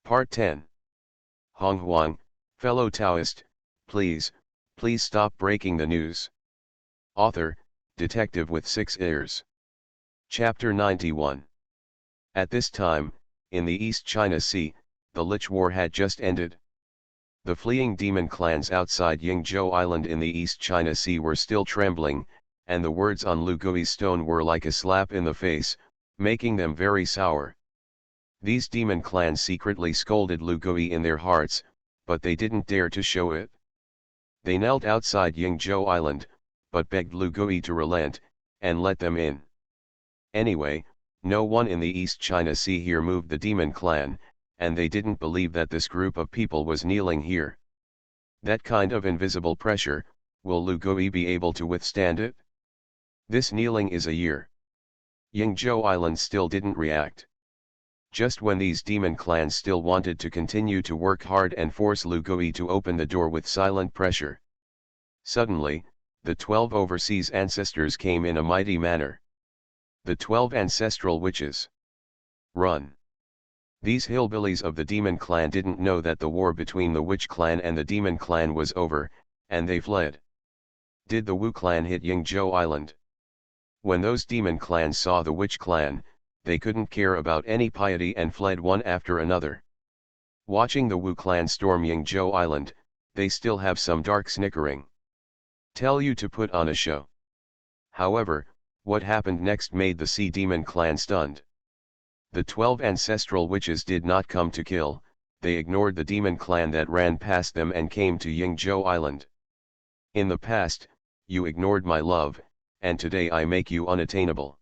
Part 10. Honghuang, fellow Taoist, please stop breaking the news. Author, Detective with 6 ears. Chapter 91. At this time, in the East China Sea, the Lich War had just ended. The fleeing demon clans outside Yingzhou Island in the East China Sea were still trembling, and the words on Lu Gui's stone were like a slap in the face, making them very sour. These demon clans secretly scolded Lu Gui in their hearts, but they didn't dare to show it. They knelt outside Yingzhou Island, but begged Lu Gui to relent, and let them in. Anyway, no one in the East China Sea here moved the demon clan, and they didn't believe that this group of people was kneeling here. That kind of invisible pressure, will Lu Gui be able to withstand it? This kneeling is a year. Yingzhou Island still didn't react. Just when these demon clans still wanted to continue to work hard and force Lu Gui to open the door with silent pressure. Suddenly, the 12 overseas ancestors came in a mighty manner. The 12 ancestral witches. Run. These hillbillies of the demon clan didn't know that the war between the witch clan and the demon clan was over, and they fled. Did the Wu clan hit Yingzhou Island? When those demon clans saw the witch clan, they couldn't care about any piety and fled one after another. Watching the Wu clan storm Yingzhou Island, they still have some dark snickering. Tell you to put on a show. However, what happened next made the Sea Demon clan stunned. The 12 ancestral witches did not come to kill, they ignored the demon clan that ran past them and came to Yingzhou Island. In the past, you ignored my love, and today I make you unattainable.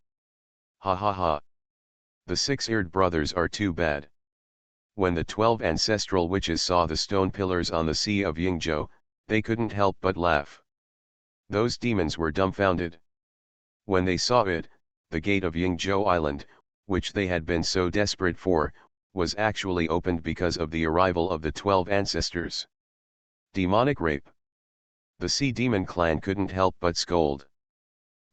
Ha ha ha. The 6-eared brothers are too bad. When the 12 ancestral witches saw the stone pillars on the sea of Yingzhou, they couldn't help but laugh. Those demons were dumbfounded. When they saw it, the gate of Yingzhou Island, which they had been so desperate for, was actually opened because of the arrival of the 12 ancestors. Demonic rape. The Sea Demon clan couldn't help but scold.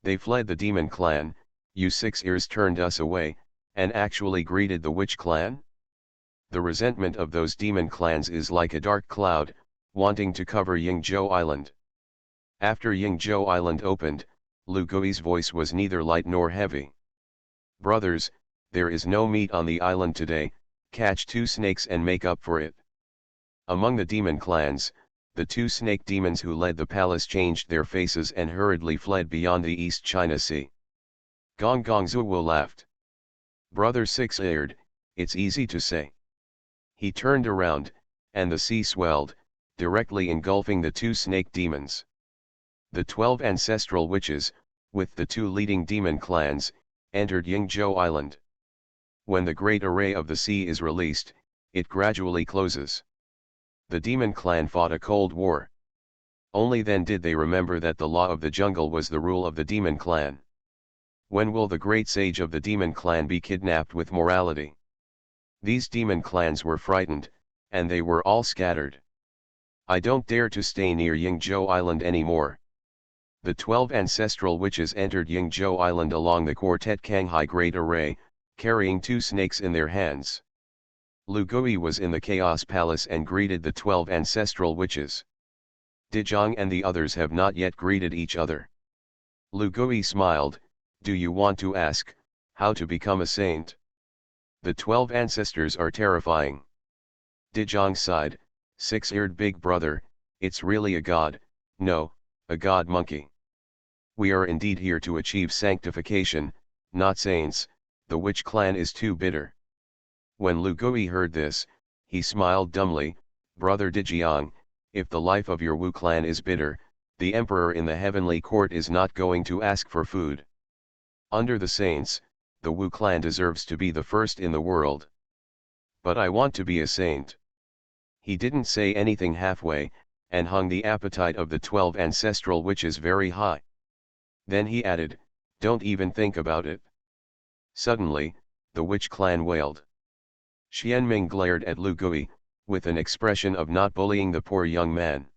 They fled the demon clan, you 6 ears turned us away, and actually greeted the witch clan? The resentment of those demon clans is like a dark cloud, wanting to cover Yingzhou Island. After Yingzhou Island opened, Lu Gui's voice was neither light nor heavy. Brothers, there is no meat on the island today, catch 2 snakes and make up for it. Among the demon clans, the 2 snake demons who led the palace changed their faces and hurriedly fled beyond the East China Sea. Gong Gong Zuo laughed. Brother 6-eared, it's easy to say. He turned around, and the sea swelled, directly engulfing the 2 snake demons. The 12 ancestral witches, with the 2 leading demon clans, entered Yingzhou Island. When the great array of the sea is released, it gradually closes. The demon clan fought a cold war. Only then did they remember that the law of the jungle was the rule of the demon clan. When will the great sage of the demon clan be kidnapped with morality? These demon clans were frightened, and they were all scattered. I don't dare to stay near Yingzhou Island anymore. The 12 ancestral witches entered Yingzhou Island along the Quartet Kanghai Great Array, carrying 2 snakes in their hands. Lu Gui was in the Chaos Palace and greeted the 12 ancestral witches. Dizhang and the others have not yet greeted each other. Lu Gui smiled, do you want to ask, how to become a saint? The 12 ancestors are terrifying. Dizhang sighed, 6-eared big brother, it's really a god, no, a god monkey. We are indeed here to achieve sanctification, not saints, the witch clan is too bitter. When Lu Gui heard this, he smiled dumbly, brother Dizhang, if the life of your Wu clan is bitter, the emperor in the heavenly court is not going to ask for food. Under the saints, the Wu clan deserves to be the first in the world. But I want to be a saint. He didn't say anything halfway, and hung the appetite of the 12 ancestral witches very high. Then he added, don't even think about it. Suddenly, the witch clan wailed. Xianming glared at Lu Gui, with an expression of not bullying the poor young man.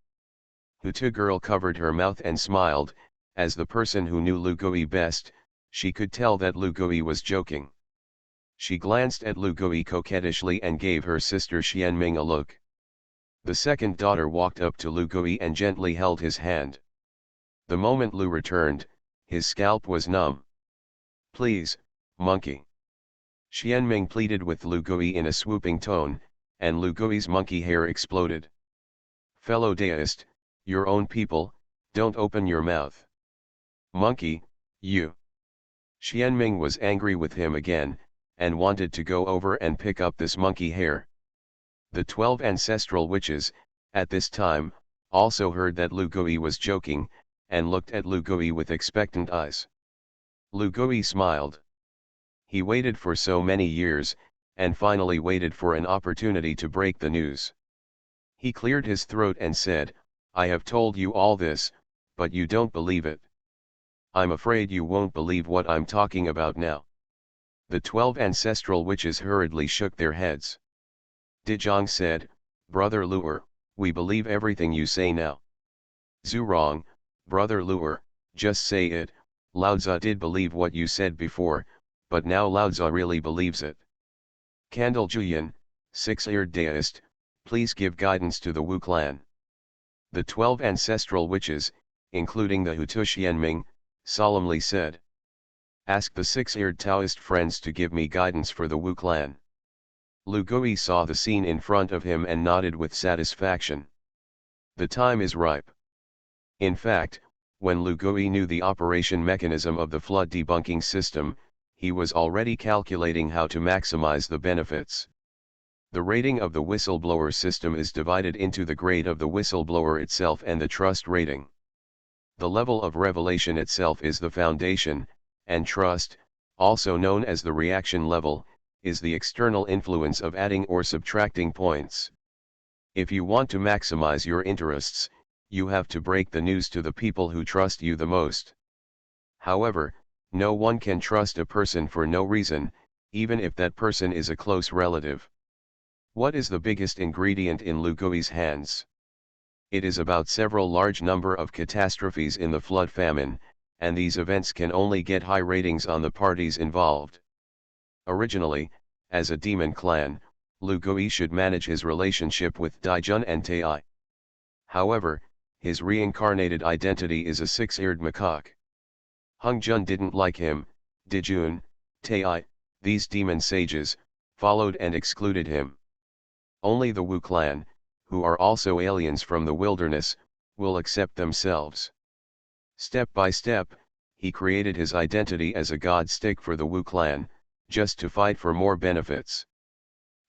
Hutu girl covered her mouth and smiled, as the person who knew Lu Gui best, she could tell that Lu Gui was joking. She glanced at Lu Gui coquettishly and gave her sister Xianming a look. The second daughter walked up to Lu Gui and gently held his hand. The moment Lu returned, his scalp was numb. "Please, monkey." Xianming pleaded with Lu Gui in a swooping tone, and Lu Gui's monkey hair exploded. "Fellow Taoist, your own people, don't open your mouth. Monkey, you." Xianming was angry with him again, and wanted to go over and pick up this monkey hair. The 12 ancestral witches, at this time, also heard that Lu Gui was joking, and looked at Lu Gui with expectant eyes. Lu Gui smiled. He waited for so many years, and finally waited for an opportunity to break the news. He cleared his throat and said, "I have told you all this, but you don't believe it. I'm afraid you won't believe what I'm talking about now." The 12 ancestral witches hurriedly shook their heads. Dezhong said, "Brother Luer, we believe everything you say now." "Zurong, Brother Luer, just say it, Lao Tzu did believe what you said before, but now Lao Tzu really believes it." Candle Juyan, six-eared Taoist, please give guidance to the Wu clan. The 12 ancestral witches, including the Hutu Xianming, solemnly said. "Ask the six-eared Taoist friends to give me guidance for the Wu clan." Lu Gui saw the scene in front of him and nodded with satisfaction. The time is ripe. In fact, when Lu Gui knew the operation mechanism of the flood debunking system, he was already calculating how to maximize the benefits. The rating of the whistleblower system is divided into the grade of the whistleblower itself and the trust rating. The level of revelation itself is the foundation, and trust, also known as the reaction level, is the external influence of adding or subtracting points. If you want to maximize your interests, you have to break the news to the people who trust you the most. However, no one can trust a person for no reason, even if that person is a close relative. What is the biggest ingredient in Lu Gui's hands? It is about several large number of catastrophes in the flood famine, and these events can only get high ratings on the parties involved. Originally, as a demon clan, Lu Gui should manage his relationship with Daijun and Tai. However, his reincarnated identity is a six-eared macaque. Hongjun didn't like him. Daijun, Tai, these demon sages, followed and excluded him. Only the Wu clan, who are also aliens from the wilderness, will accept themselves. Step by step, he created his identity as a god stick for the Wu clan, just to fight for more benefits.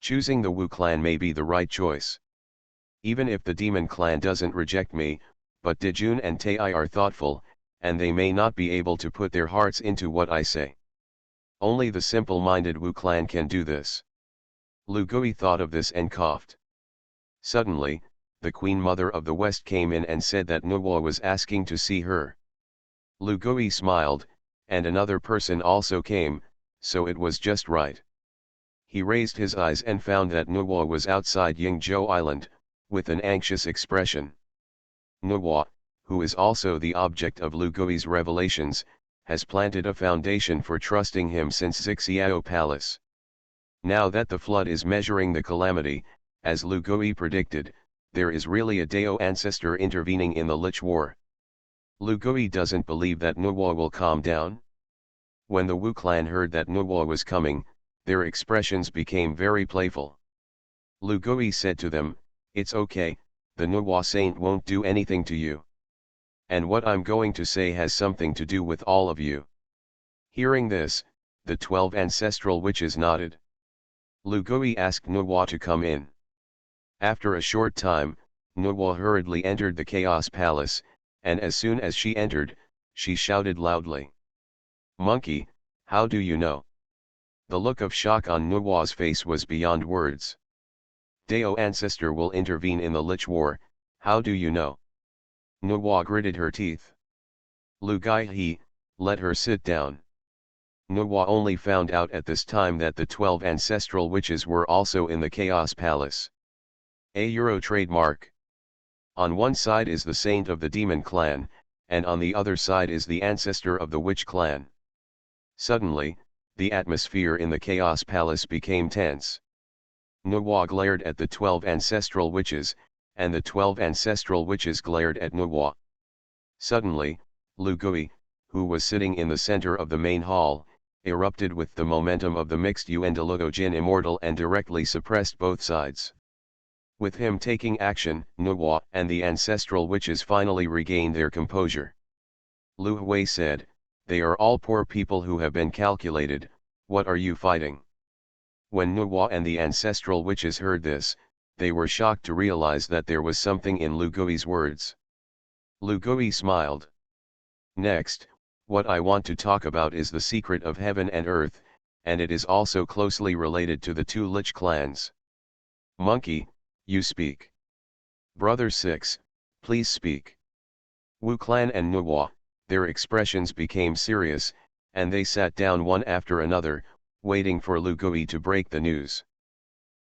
Choosing the Wu clan may be the right choice. Even if the demon clan doesn't reject me, but Daijun and Tai are thoughtful, and they may not be able to put their hearts into what I say. Only the simple-minded Wu clan can do this. Lu Gui thought of this and coughed. Suddenly, the Queen Mother of the West came in and said that Nuwa was asking to see her. Lu Gui smiled, and another person also came, so it was just right. He raised his eyes and found that Nuwa was outside Yingzhou Island, with an anxious expression. Nuwa, who is also the object of Lu Gui's revelations, has planted a foundation for trusting him since Xixiao Palace. Now that the flood is measuring the calamity, as Lu Gui predicted, there is really a Dao ancestor intervening in the Lich War. Lu Gui doesn't believe that Nuwa will calm down. When the Wu clan heard that Nuwa was coming, their expressions became very playful. Lu Gui said to them, "It's okay, the Nuwa saint won't do anything to you. And what I'm going to say has something to do with all of you." Hearing this, the 12 ancestral witches nodded. Lu Gui asked Nuwa to come in. After a short time, Nuwa hurriedly entered the Chaos Palace, and as soon as she entered, she shouted loudly. "Monkey, how do you know?" The look of shock on Nuwa's face was beyond words. "Dao ancestor will intervene in the Lich War, how do you know?" Nuwa gritted her teeth. Lu Gui, let her sit down. Nuwa only found out at this time that the 12 ancestral witches were also in the Chaos Palace. A Euro trademark. On one side is the saint of the demon clan, and on the other side is the ancestor of the witch clan. Suddenly, the atmosphere in the Chaos Palace became tense. Nuwa glared at the 12 ancestral witches, and the 12 ancestral witches glared at Nuwa. Suddenly, Lu Gui, who was sitting in the center of the main hall, erupted with the momentum of the mixed Yuendalugo Jin immortal and directly suppressed both sides. With him taking action, Nuwa and the ancestral witches finally regained their composure. Lu Hui said, "They are all poor people who have been calculated, what are you fighting?" When Nuwa and the ancestral witches heard this, they were shocked to realize that there was something in Lu Gui's words. Lu Gui smiled. "Next, what I want to talk about is the secret of heaven and earth, and it is also closely related to the two Lich clans. Monkey, you speak. Brother 6, please speak." Wu clan and Nuwa, their expressions became serious, and they sat down one after another, waiting for Lu Gui to break the news.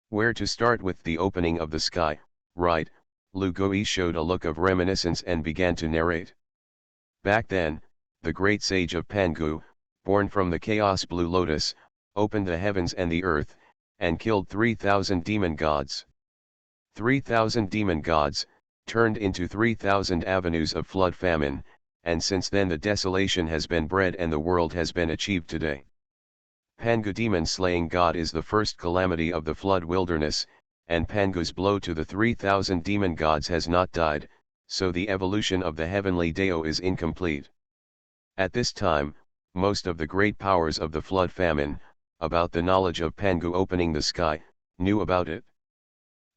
Where to start with the opening of the sky, right? Lu Gui showed a look of reminiscence and began to narrate. Back then, the great sage of Pangu, born from the chaos blue lotus, opened the heavens and the earth, and killed 3,000 demon gods. 3,000 demon gods, turned into 3,000 avenues of flood famine, and since then the desolation has been bred and the world has been achieved today. Pangu demon slaying god is the first calamity of the flood wilderness, and Pangu's blow to the 3,000 demon gods has not died, so the evolution of the heavenly Dao is incomplete. At this time, most of the great powers of the flood famine, about the knowledge of Pangu opening the sky, knew about it.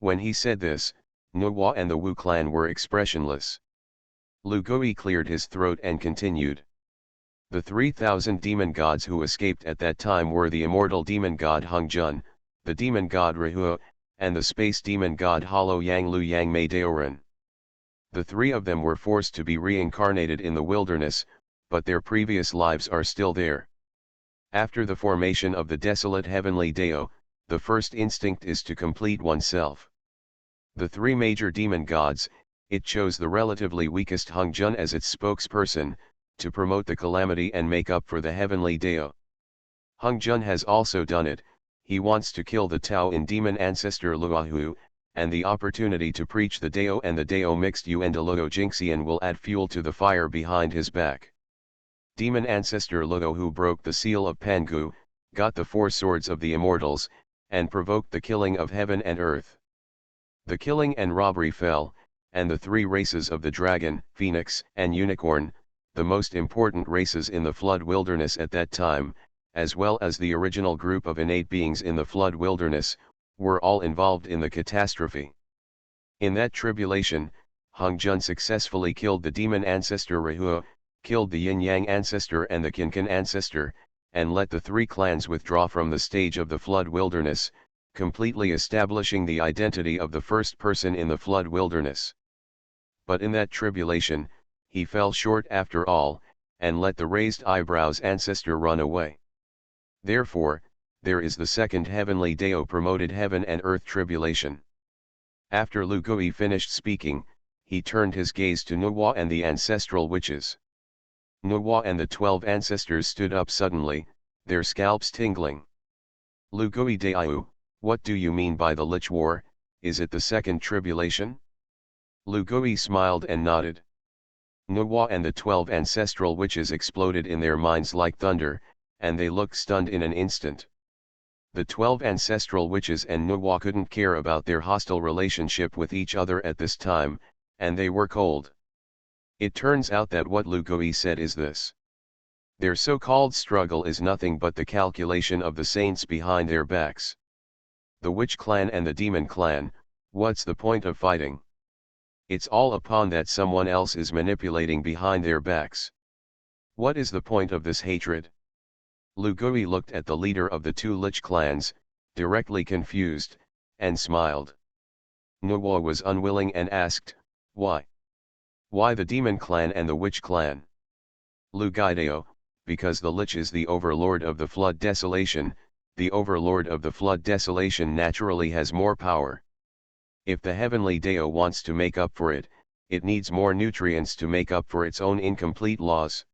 When he said this, Nuwa and the Wu clan were expressionless. Lu Gui cleared his throat and continued. The 3,000 demon gods who escaped at that time were the immortal demon god Honghuang, the demon god Rahua, and the space demon god Halo Yang Lu Yang Mei Daoran. The three of them were forced to be reincarnated in the wilderness, but their previous lives are still there. After the formation of the desolate heavenly Dao, the first instinct is to complete oneself. The three major demon gods, it chose the relatively weakest Honghuang as its spokesperson, to promote the calamity and make up for the heavenly Dao. Honghuang has also done it. He wants to kill the Tao in demon ancestor Luahu, and the opportunity to preach the Dao and the Dao mixed Yuendalugo Jinxian will add fuel to the fire behind his back. Demon ancestor Luahu broke the seal of Pangu, got the four swords of the immortals, and provoked the killing of heaven and earth. The killing and robbery fell, and the three races of the dragon, phoenix, and unicorn, the most important races in the flood wilderness at that time, as well as the original group of innate beings in the flood wilderness, were all involved in the catastrophe. In that tribulation, Honghuang successfully killed the demon ancestor Rahua, killed the yin-yang ancestor and the Kinkan ancestor, and let the three clans withdraw from the stage of the flood wilderness, completely establishing the identity of the first person in the flood wilderness. But in that tribulation, he fell short after all, and let the raised eyebrows ancestor run away. Therefore, there is the second heavenly Dao promoted heaven and earth tribulation. After Lu Gui finished speaking, he turned his gaze to Nuwa and the ancestral witches. Nuwa and the 12 ancestors stood up suddenly, their scalps tingling. Lu Gui Daiu, what do you mean by the Lich War? Is it the second tribulation? Lu Gui smiled and nodded. Nuwa and the 12 ancestral witches exploded in their minds like thunder, and they looked stunned in an instant. The 12 ancestral witches and Nuwa couldn't care about their hostile relationship with each other at this time, and they were cold. It turns out that what Lu Gui said is this. Their so-called struggle is nothing but the calculation of the saints behind their backs. The witch clan and the demon clan, what's the point of fighting? It's all upon that someone else is manipulating behind their backs. What is the point of this hatred? Lu Gui looked at the leader of the two Lich clans, directly confused, and smiled. Nuwa was unwilling and asked, why? Why the demon clan and the witch clan? Lu Guideo, because the Lich is the overlord of the flood desolation, the overlord of the flood desolation naturally has more power. If the heavenly Dao wants to make up for it, it needs more nutrients to make up for its own incomplete laws.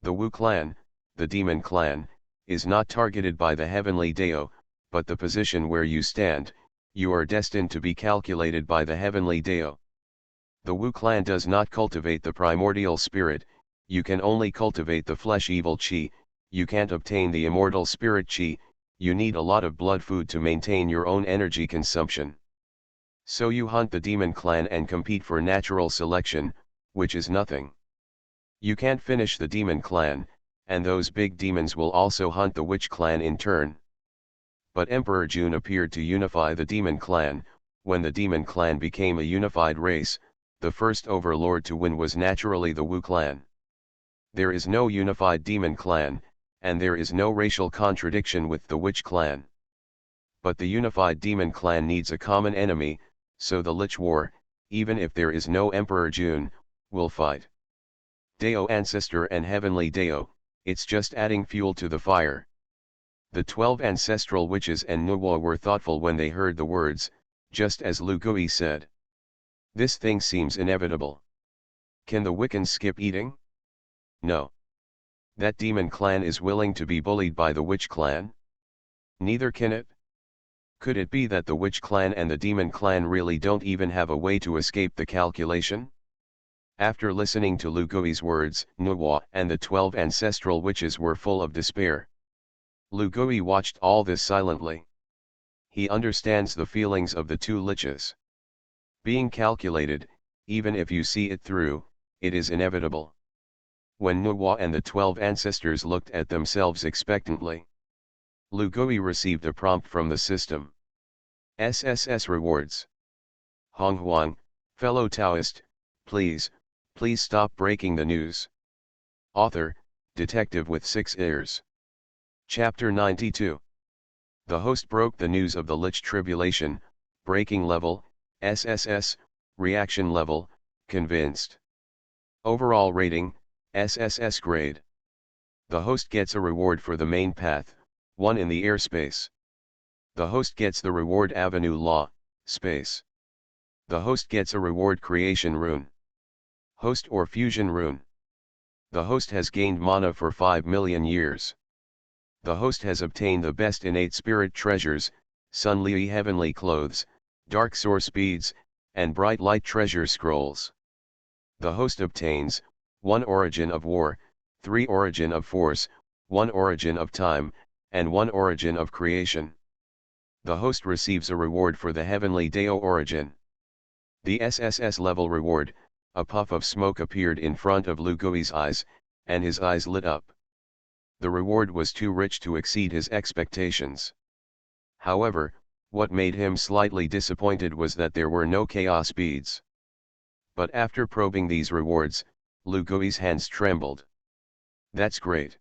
The Wu clan, the demon clan, is not targeted by the heavenly Dao, but the position where you stand, you are destined to be calculated by the heavenly Dao. The Wu clan does not cultivate the primordial spirit, you can only cultivate the flesh evil qi, you can't obtain the immortal spirit qi, you need a lot of blood food to maintain your own energy consumption. So you hunt the demon clan and compete for natural selection, which is nothing. You can't finish the demon clan, and those big demons will also hunt the witch clan in turn. But Emperor Jun appeared to unify the demon clan. When the demon clan became a unified race, the first overlord to win was naturally the Wu clan. There is no unified demon clan, and there is no racial contradiction with the witch clan. But the unified demon clan needs a common enemy, so the Lich War, even if there is no Emperor Jun, will fight. Dao ancestor and heavenly Dao, it's just adding fuel to the fire. The 12 ancestral witches and Nuwa were thoughtful when they heard the words, just as Lu Gui said. This thing seems inevitable. Can the Wiccans skip eating? No. That demon clan is willing to be bullied by the witch clan? Neither can it. Could it be that the witch clan and the demon clan really don't even have a way to escape the calculation? After listening to Lu Gui's words, Nuwa and the 12 ancestral witches were full of despair. Lu Gui watched all this silently. He understands the feelings of the two liches. Being calculated, even if you see it through, it is inevitable. When Nuwa and the 12 ancestors looked at themselves expectantly, Lu Gui received a prompt from the system. SSS rewards. Honghuang, fellow Taoist, please stop breaking the news. Author, detective with 6 ears. Chapter 92. The host broke the news of the Lich tribulation, breaking level, SSS, reaction level, convinced. Overall rating, SSS grade. The host gets a reward for the main path, 1 in the airspace. The host gets the reward avenue law, space. The host gets a reward creation rune. Host or fusion rune. The host has gained mana for 5 million years. The host has obtained the best innate spirit treasures, Sun Li heavenly clothes, dark source beads, and bright light treasure scrolls. The host obtains, 1 origin of war, 3 origin of force, 1 origin of time, and 1 origin of creation. The host receives a reward for the heavenly Dao origin. The SSS level reward, a puff of smoke appeared in front of Lu Gui's eyes, and his eyes lit up. The reward was too rich to exceed his expectations. However, what made him slightly disappointed was that there were no chaos beads. But after probing these rewards, Lu Gui's hands trembled. That's great.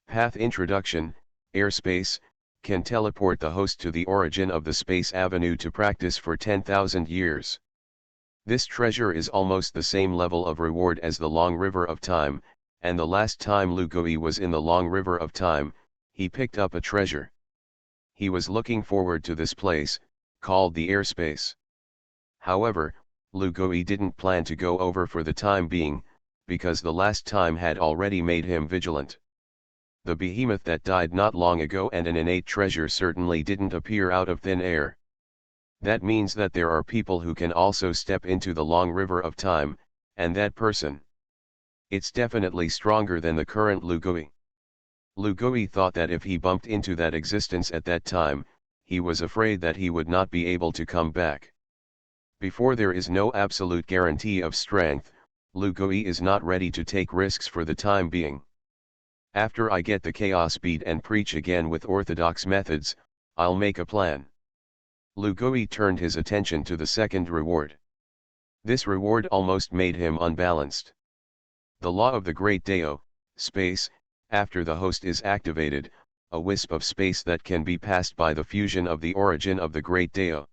Path introduction, airspace, can teleport the host to the origin of the space avenue to practice for 10,000 years. This treasure is almost the same level of reward as the Long River of Time, and the last time Lu Gui was in the Long River of Time, he picked up a treasure. He was looking forward to this place, called the airspace. However, Lu Gui didn't plan to go over for the time being, because the last time had already made him vigilant. The behemoth that died not long ago and an innate treasure certainly didn't appear out of thin air. That means that there are people who can also step into the Long River of Time, and that person. It's definitely stronger than the current Lu Gui. Lu Gui thought that if he bumped into that existence at that time, he was afraid that he would not be able to come back. Before there is no absolute guarantee of strength, Lu Gui is not ready to take risks for the time being. After I get the chaos bead and preach again with orthodox methods, I'll make a plan. Lu Gui turned his attention to the second reward. This reward almost made him unbalanced. The law of the Great Dao, space, after the host is activated, a wisp of space that can be passed by the fusion of the origin of the Great Dao.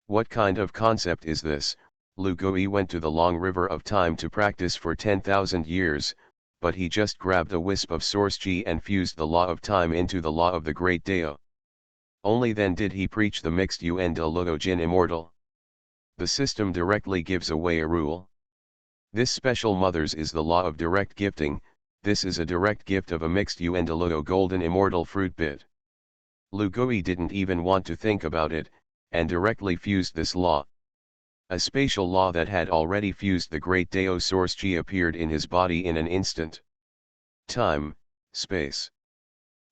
What kind of concept is this? Lu Gui went to the Long River of Time to practice for 10,000 years, but he just grabbed a wisp of source G and fused the law of time into the law of the Great Dao. Only then did he preach the mixed Yuan de Luo Jin immortal. The system directly gives away a rule. This special mothers is the law of direct gifting, this is a direct gift of a mixed Yuandalo golden immortal fruit bit. Lu Gui didn't even want to think about it, and directly fused this law. A spatial law that had already fused the great Dao source Qi appeared in his body in an instant. Time, space.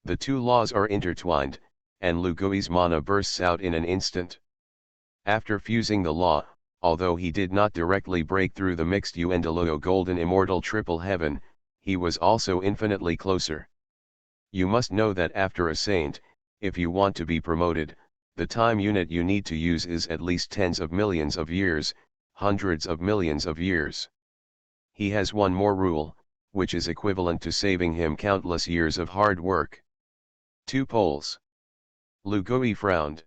The two laws are intertwined, and Lu Gui's mana bursts out in an instant. After fusing the law, although he did not directly break through the mixed Yuandalo golden immortal triple heaven, he was also infinitely closer. You must know that after a saint, if you want to be promoted, the time unit you need to use is at least tens of millions of years, hundreds of millions of years. He has one more rule, which is equivalent to saving him countless years of hard work. 2 poles. Lu Gui frowned.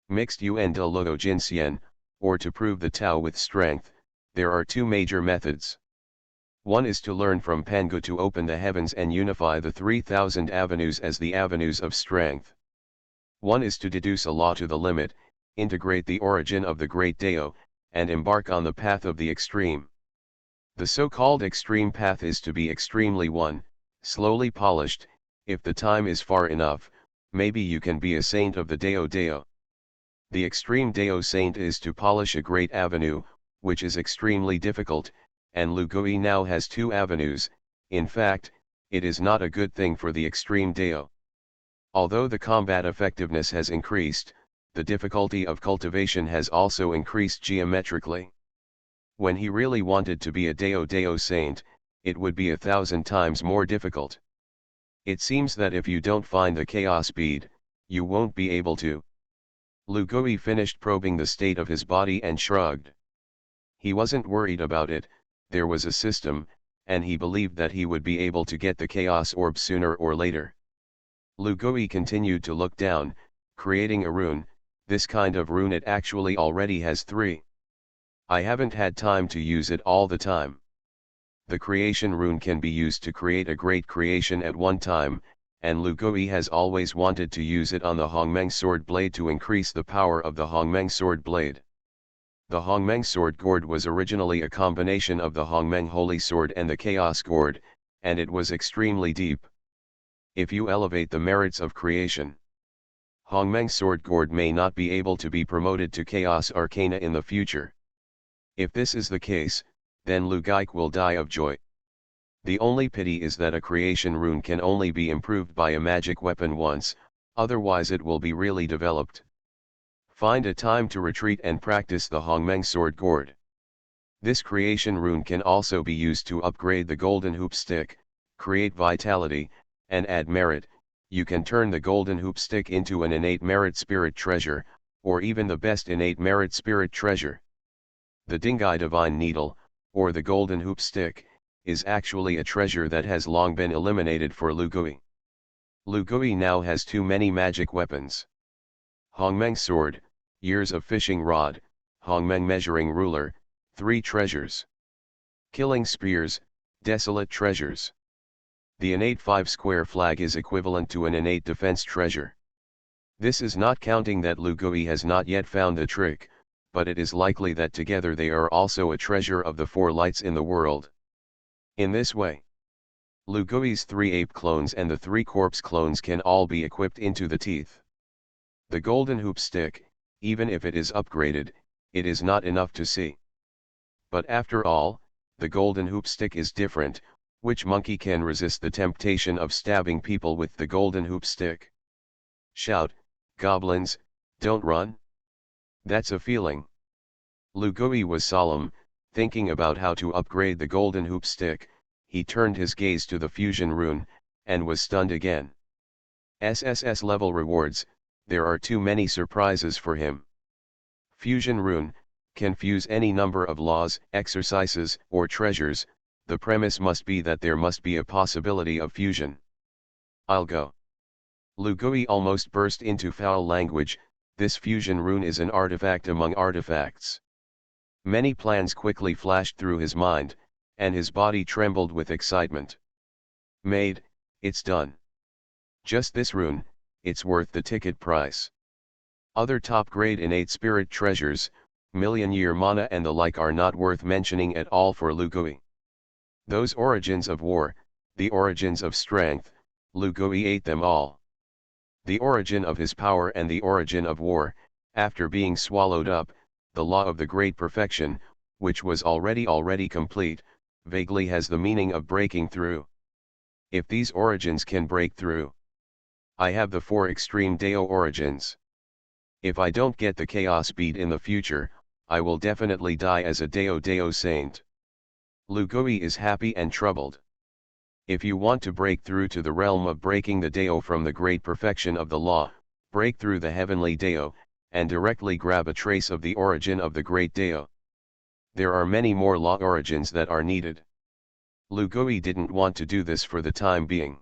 Mixed Yuandalo Jinxian, or to prove the Tao with strength, there are 2 major methods. One is to learn from Pangu to open the heavens and unify the 3,000 avenues as the avenues of strength. One is to deduce a law to the limit, integrate the origin of the great Dao, and embark on the path of the extreme. The so-called extreme path is to be extremely slowly polished. If the time is far enough, maybe you can be a saint of the Dao. The extreme Dao saint is to polish a great avenue, which is extremely difficult, and Lu Gui now has 2 avenues. In fact, it is not a good thing for the extreme Dao. Although the combat effectiveness has increased, the difficulty of cultivation has also increased geometrically. When he really wanted to be a Dao saint, it would be 1,000 times more difficult. It seems that if you don't find the chaos bead, you won't be able to. Lu Gui finished probing the state of his body and shrugged. He wasn't worried about it, there was a system, and he believed that he would be able to get the chaos orb sooner or later. Lu Gui continued to look down, creating a rune. This kind of rune it actually already has 3. I haven't had time to use it all the time. The creation rune can be used to create a great creation at one time, and Lu Gui has always wanted to use it on the Hongmeng sword blade to increase the power of the Hongmeng sword blade. The Hongmeng sword gourd was originally a combination of the Hongmeng holy sword and the chaos gourd, and it was extremely deep. If you elevate the merits of creation, Hongmeng sword gourd may not be able to be promoted to chaos arcana in the future. If this is the case, then Lu Gui will die of joy. The only pity is that a creation rune can only be improved by a magic weapon once, otherwise it will be really developed. Find a time to retreat and practice the Hongmeng sword gourd. This creation rune can also be used to upgrade the golden hoop stick, create vitality, and add merit. You can turn the golden hoop stick into an innate merit spirit treasure, or even the best innate merit spirit treasure. The Dingai divine needle, or the golden hoop stick, is actually a treasure that has long been eliminated for Lu Gui. Lu Gui now has 2 many magic weapons. Hongmeng sword, years of fishing rod, Hongmeng measuring ruler, 3 treasures. Killing spears, desolate treasures. The innate 5 square flag is equivalent to an innate defense treasure. This is not counting that Lu Gui has not yet found the trick, but it is likely that together they are also a treasure of the 4 lights in the world. In this way, Lu Gui's 3 ape clones and the 3 corpse clones can all be equipped into the teeth. The golden hoop stick, even if it is upgraded, it is not enough to see. But after all, the golden hoop stick is different. Which monkey can resist the temptation of stabbing people with the golden hoop stick? Shout, goblins, don't run. That's a feeling. Lu Gui was solemn, thinking about how to upgrade the golden hoop stick. He turned his gaze to the fusion rune, and was stunned again. SSS level rewards, there are too many surprises for him. Fusion rune, can fuse any number of laws, exercises, or treasures. The premise must be that there must be a possibility of fusion. I'll go. Lu Gui almost burst into foul language. This fusion rune is an artifact among artifacts. Many plans quickly flashed through his mind, and his body trembled with excitement. Made, it's done. Just this rune, it's worth the ticket price. Other top-grade innate spirit treasures, million-year mana and the like are not worth mentioning at all for Lu Gui. Those origins of war, The origins of strength, Lu Gui ate them all. The origin of his power and the origin of war, after being swallowed up, the law of the great perfection, which was already complete, vaguely has the meaning of breaking through. If these origins can break through, I have the 4 extreme Dao origins. If I don't get the chaos beat in the future, I will definitely die as a Dao saint. Lu Gui is happy and troubled. If you want to break through to the realm of breaking the Dao from the great perfection of the law, break through the heavenly Dao, and directly grab a trace of the origin of the great Dao. There are many more law origins that are needed. Lu Gui didn't want to do this for the time being.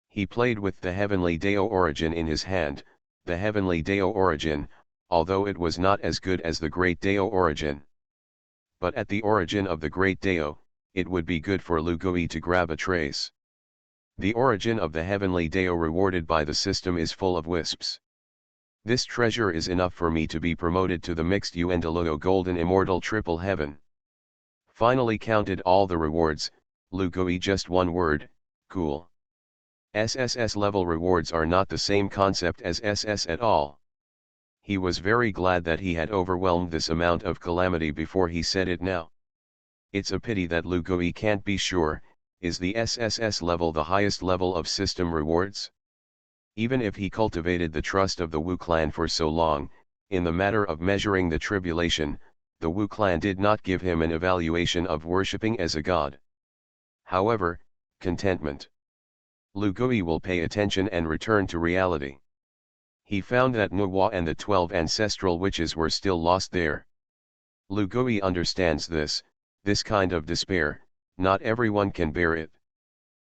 He played with the heavenly Dao origin in his hand. The heavenly Dao origin, although it was not as good as the great Dao origin. But at the origin of the great Dao, it would be good for Lu Gui to grab a trace. The origin of the heavenly Dao rewarded by the system is full of wisps. This treasure is enough for me to be promoted to the mixed Yuendeluo golden immortal triple heaven. Finally counted all the rewards, Lu Gui just one word, cool. SSS level rewards are not the same concept as SS at all. He was very glad that he had overwhelmed this amount of calamity before he said it now. It's a pity that Lu Gui can't be sure, is the SSS level the highest level of system rewards? Even if he cultivated the trust of the Wu clan for so long, in the matter of measuring the tribulation, the Wu clan did not give him an evaluation of worshipping as a god. However, contentment. Lu Gui will pay attention and return to reality. He found that Nuwa and the 12 ancestral witches were still lost there. Lu Gui understands this kind of despair, not everyone can bear it.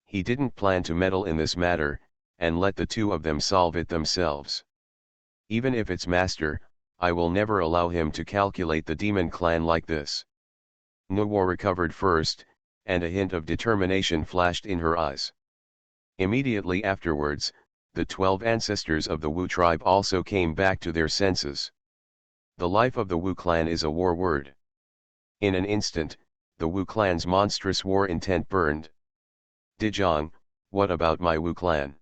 He didn't plan to meddle in this matter, and let the 2 of them solve it themselves. Even if it's master, I will never allow him to calculate the demon clan like this. Nuwa recovered first, and a hint of determination flashed in her eyes. Immediately afterwards, the 12 ancestors of the Wu tribe also came back to their senses. The life of the Wu clan is a war word. In an instant, the Wu clan's monstrous war intent burned. Dejong, what about my Wu clan?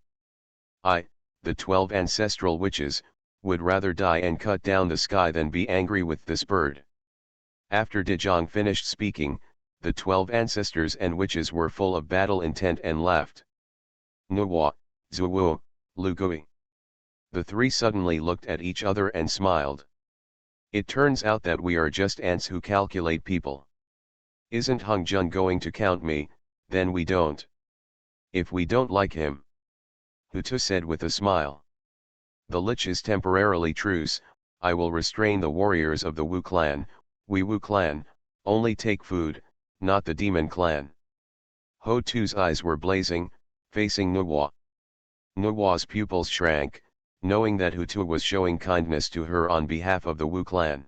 I, the 12 ancestral witches, would rather die and cut down the sky than be angry with this bird. After Dejong finished speaking, the 12 ancestors and witches were full of battle intent and laughed. Nuwa, Zuwu, Lu Gui. The 3 suddenly looked at each other and smiled. It turns out that we are just ants who calculate people. Isn't Hongjun going to count me? Then we don't. If we don't like him. Hutu said with a smile. The Lich is temporarily truce, I will restrain the warriors of the Wu clan. We Wu clan, only take food, not the demon clan. Ho Tu's eyes were blazing, facing Nuwa. Nuwa's pupils shrank, knowing that Hutu was showing kindness to her on behalf of the Wu clan.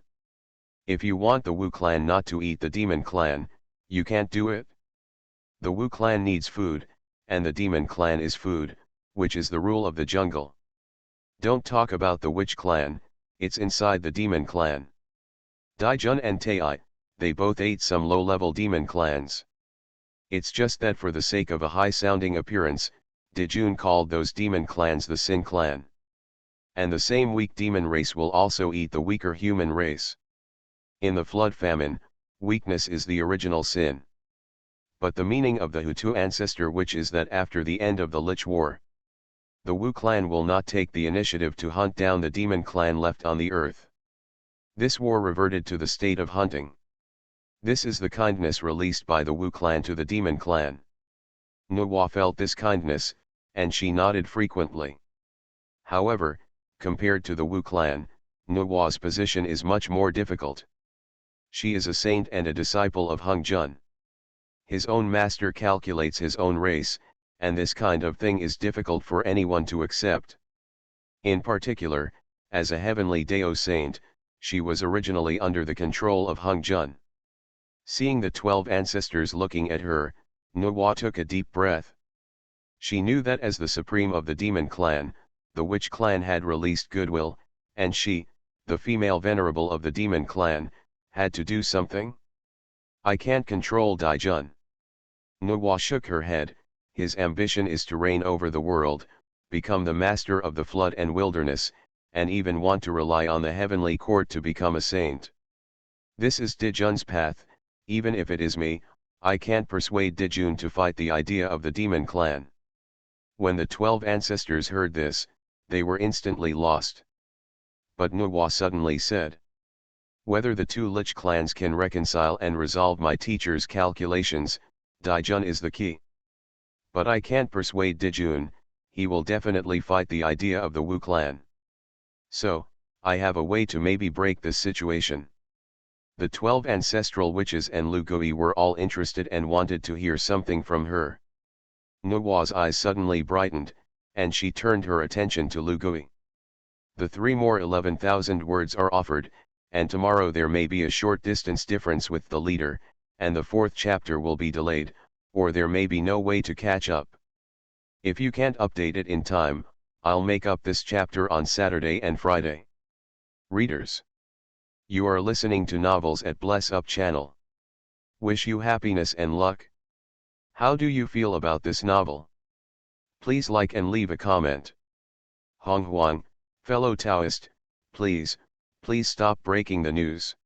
If you want the Wu clan not to eat the demon clan, you can't do it. The Wu clan needs food, and the demon clan is food, which is the rule of the jungle. Don't talk about the witch clan, it's inside the demon clan. Daijun and Tai, they both ate some low-level demon clans. It's just that for the sake of a high-sounding appearance, Dejun called those demon clans the Sin clan. And the same weak demon race will also eat the weaker human race. In the flood famine, weakness is the original sin. But the meaning of the Hutu ancestor witch is that after the end of the Lich War, the Wu clan will not take the initiative to hunt down the demon clan left on the earth. This war reverted to the state of hunting. This is the kindness released by the Wu clan to the demon clan. Nuwa felt this kindness, and she nodded frequently. However, compared to the Wu clan, Nuwa's position is much more difficult. She is a saint and a disciple of Hongjun. His own master calculates his own race, and this kind of thing is difficult for anyone to accept. In particular, as a heavenly Dao saint, she was originally under the control of Hongjun. Seeing the 12 ancestors looking at her, Nuwa took a deep breath. She knew that as the supreme of the demon clan, the witch clan had released goodwill, and she, the female venerable of the demon clan, had to do something. I can't control Daijun. Nuwa shook her head, his ambition is to reign over the world, become the master of the flood and wilderness, and even want to rely on the heavenly court to become a saint. This is Dijun's path. Even if it is me, I can't persuade Dijun to fight the idea of the demon clan. When the 12 ancestors heard this, they were instantly lost. But Nuwa suddenly said, whether the two Lich clans can reconcile and resolve my teacher's calculations, Dijun is the key. But I can't persuade Dijun, he will definitely fight the idea of the Wu clan. So, I have a way to maybe break this situation. The 12 ancestral witches and Lu Gui were all interested and wanted to hear something from her. Nuwa's eyes suddenly brightened, and she turned her attention to Lu Gui. The 3 more 11,000 words are offered, and tomorrow there may be a short distance difference with the leader, and the 4th chapter will be delayed, or there may be no way to catch up. If you can't update it in time, I'll make up this chapter on Saturday and Friday. Readers, you are listening to Novels at Bless Up channel. Wish you happiness and luck. How do you feel about this novel? Please like and leave a comment. Honghuang, fellow Taoist, please stop breaking the news.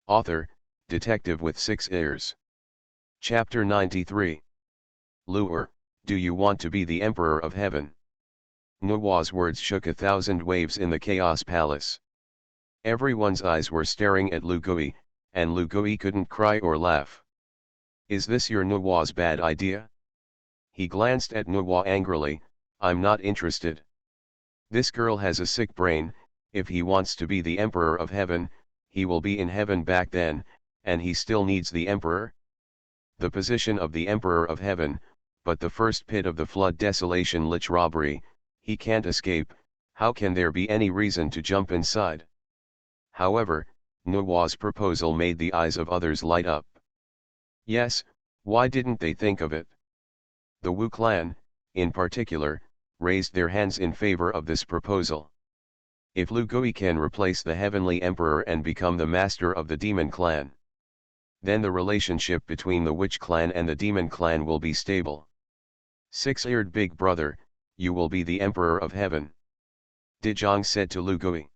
Author, detective with 6 ears. Chapter 93. Lure, do you want to be the Emperor of Heaven? Nuwa's words shook 1,000 waves in the Chaos Palace. Everyone's eyes were staring at Lu Gui, and Lu Gui couldn't cry or laugh. Is this your Nuwa's bad idea? He glanced at Nuwa angrily. I'm not interested. This girl has a sick brain. If he wants to be the Emperor of Heaven, he will be in heaven back then, and he still needs the Emperor? The position of the Emperor of Heaven, but the first pit of the flood desolation Lich robbery, he can't escape. How can there be any reason to jump inside? However, Nuwa's proposal made the eyes of others light up. Yes, why didn't they think of it? The Wu clan, in particular, raised their hands in favor of this proposal. If Lu Gui can replace the Heavenly Emperor and become the master of the Demon Clan, then the relationship between the Witch Clan and the Demon Clan will be stable. Six-eared big brother, you will be the Emperor of Heaven. Dijong said to Lu Gui.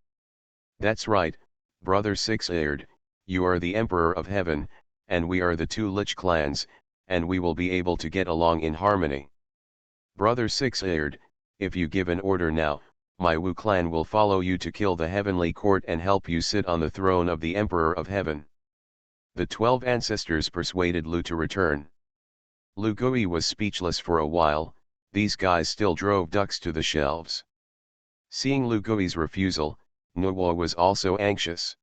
That's right, brother Six-eared, you are the Emperor of Heaven, and we are the 2 Lich clans, and we will be able to get along in harmony. Brother Six-eared, if you give an order now, my Wu clan will follow you to kill the heavenly court and help you sit on the throne of the Emperor of Heaven. The 12 ancestors persuaded Lu to return. Lu Gui was speechless for a while. These guys still drove ducks to the shelves. Seeing Lu Gui's refusal, Nuwa was also anxious.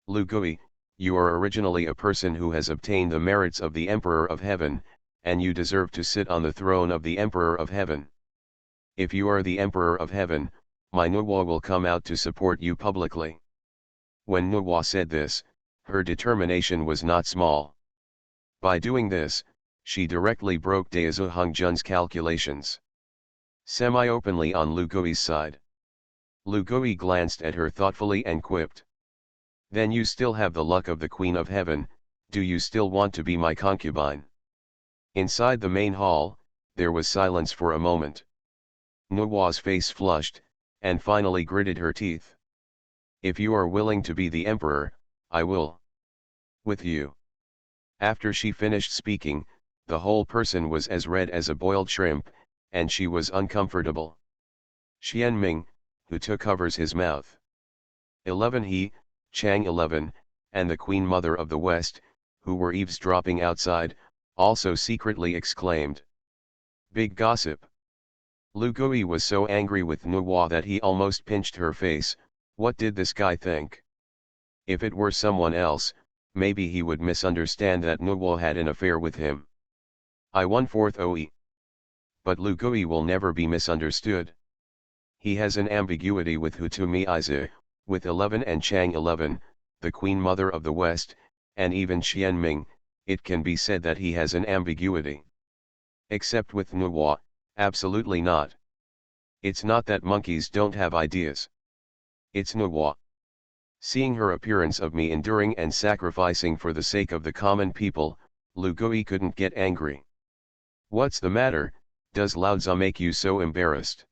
Lu Gui, you are originally a person who has obtained the merits of the Emperor of Heaven, and you deserve to sit on the throne of the Emperor of Heaven. If you are the Emperor of Heaven, my Nuwa will come out to support you publicly. When Nuwa said this, her determination was not small. By doing this, she directly broke Daezu Hongjun's calculations. Semi-openly on Lu Gui's side. Lu Gui glanced at her thoughtfully and quipped. Then you still have the luck of the Queen of Heaven. Do you still want to be my concubine? Inside the main hall, there was silence for a moment. Nuwa's face flushed, and finally gritted her teeth. If you are willing to be the Emperor, I will. With you. After she finished speaking, the whole person was as red as a boiled shrimp, and she was uncomfortable. Xianming, who covers his mouth. 11 He, Chang 11, and the Queen Mother of the West, who were eavesdropping outside, also secretly exclaimed. Big gossip. Lu Gui was so angry with Nuwa that he almost pinched her face. What did this guy think? If it were someone else, maybe he would misunderstand that Nuwa had an affair with him. I 1/4 OE. But Lu Gui will never be misunderstood. He has an ambiguity with Hutumi Ize, with 11 and Chang 11, the Queen Mother of the West, and even Xianming, it can be said that he has an ambiguity. Except with Nuwa, absolutely not. It's not that monkeys don't have ideas. It's Nuwa. Seeing her appearance of me enduring and sacrificing for the sake of the common people, Lu Gui couldn't get angry. What's the matter, does Laozi make you so embarrassed?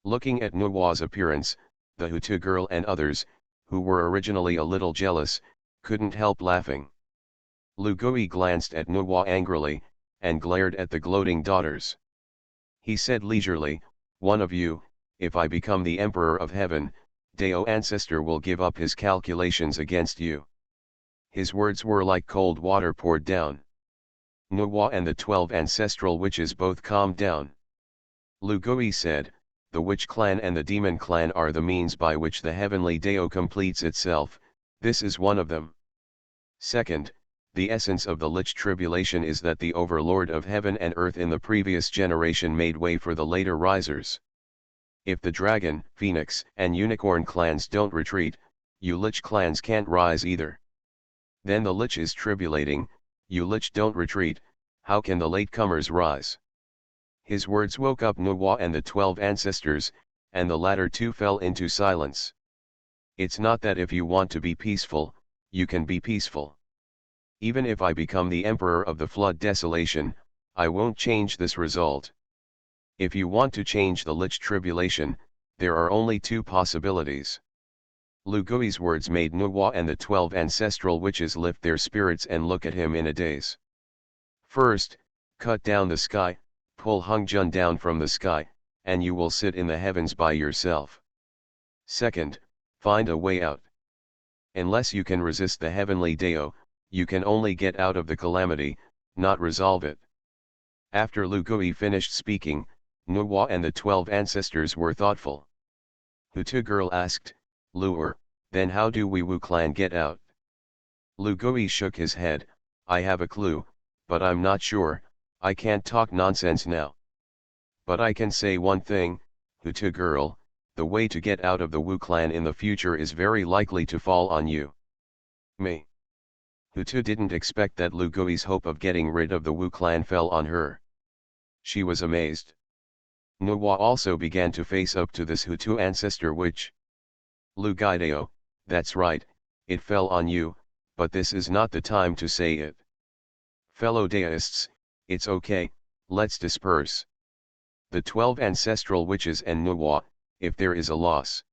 Looking at Nuo's appearance, the Hutu girl and others, who were originally a little jealous, couldn't help laughing. Lu Gui glanced at Nuo angrily, and glared at the gloating daughters. He said leisurely, "One of you, if I become the Emperor of Heaven, Dao ancestor will give up his calculations against you." His words were like cold water poured down. Nuo and the 12 ancestral witches both calmed down. Lu Gui said, "The witch clan and the demon clan are the means by which the heavenly Dao completes itself, this is one of them. Second, the essence of the Lich tribulation is that the overlord of heaven and earth in the previous generation made way for the later risers. If the dragon, phoenix, and unicorn clans don't retreat, you Lich clans can't rise either. Then the Lich is tribulating, you Lich don't retreat, how can the latecomers rise?" His words woke up Nuo and the 12 ancestors, and the latter two fell into silence. It's not that if you want to be peaceful, you can be peaceful. Even if I become the Emperor of the Flood Desolation, I won't change this result. If you want to change the Lich tribulation, there are only two possibilities. Lu Gui's words made Nuo and the 12 ancestral witches lift their spirits and look at him in a daze. First, cut down the sky, pull Honghuang down from the sky, and you will sit in the heavens by yourself. Second, find a way out. Unless you can resist the heavenly Dao, you can only get out of the calamity, not resolve it. After Lu Gui finished speaking, Nuo and the 12 ancestors were thoughtful. Hutu girl asked, "Luer, then how do we Wu clan get out?" Lu Gui shook his head, "I have a clue, but I'm not sure, I can't talk nonsense now. But I can say one thing, Hutu girl, the way to get out of the Wu clan in the future is very likely to fall on you." Me. Hutu didn't expect that Lu Gui's hope of getting rid of the Wu clan fell on her. She was amazed. Nuo also began to face up to this Hutu ancestor witch. "Lu Guideo, that's right, it fell on you, but this is not the time to say it. Fellow Taoists, it's okay, let's disperse. The 12 ancestral witches and Nuo, if there is a loss."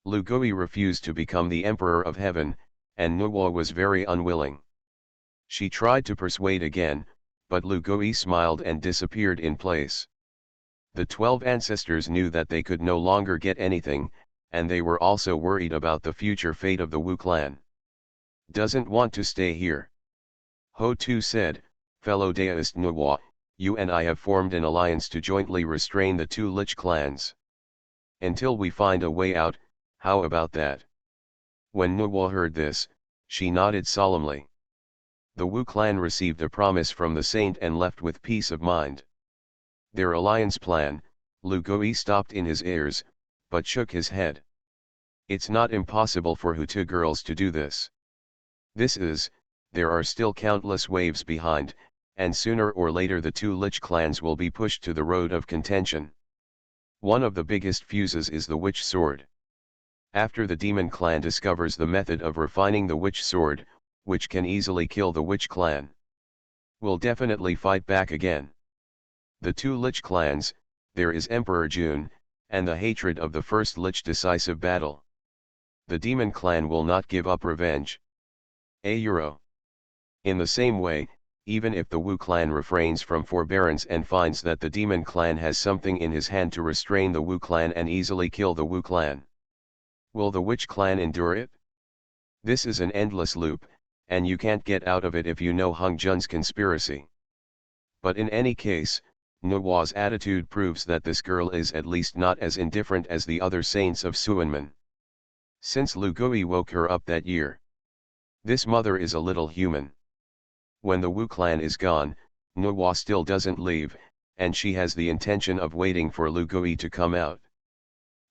Lu Gui refused to become the Emperor of Heaven, and Nuo was very unwilling. She tried to persuade again, but Lu Gui smiled and disappeared in place. The 12 ancestors knew that they could no longer get anything, and they were also worried about the future fate of the Wu clan. "Doesn't want to stay here." Ho Tu said, "Fellow Taoist Nuo, you and I have formed an alliance to jointly restrain the two Lich clans. Until we find a way out, how about that?" When Nuo heard this, she nodded solemnly. The Wu clan received a promise from the saint and left with peace of mind. Their alliance plan, Lu Gui stopped in his ears, but shook his head. "It's not impossible for Hutu girls to do this. There are still countless waves behind, and sooner or later the two Lich clans will be pushed to the road of contention. One of the biggest fuses is the Witch Sword. After the Demon clan discovers the method of refining the Witch Sword, which can easily kill the Witch clan, we'll definitely fight back again. The two Lich clans, there is Emperor Jun, and the hatred of the first Lich decisive battle. The Demon clan will not give up revenge. Euro. In the same way, even if the Wu clan refrains from forbearance and finds that the Demon clan has something in his hand to restrain the Wu clan and easily kill the Wu clan, will the Witch clan endure it? This is an endless loop, and you can't get out of it if you know Hongjuan's conspiracy. But in any case, Nuo's attitude proves that this girl is at least not as indifferent as the other saints of Suanmen. Since Lu Gui woke her up that year, this mother is a little human. When the Wu clan is gone, Nuo still doesn't leave, and she has the intention of waiting for Lu Gui to come out.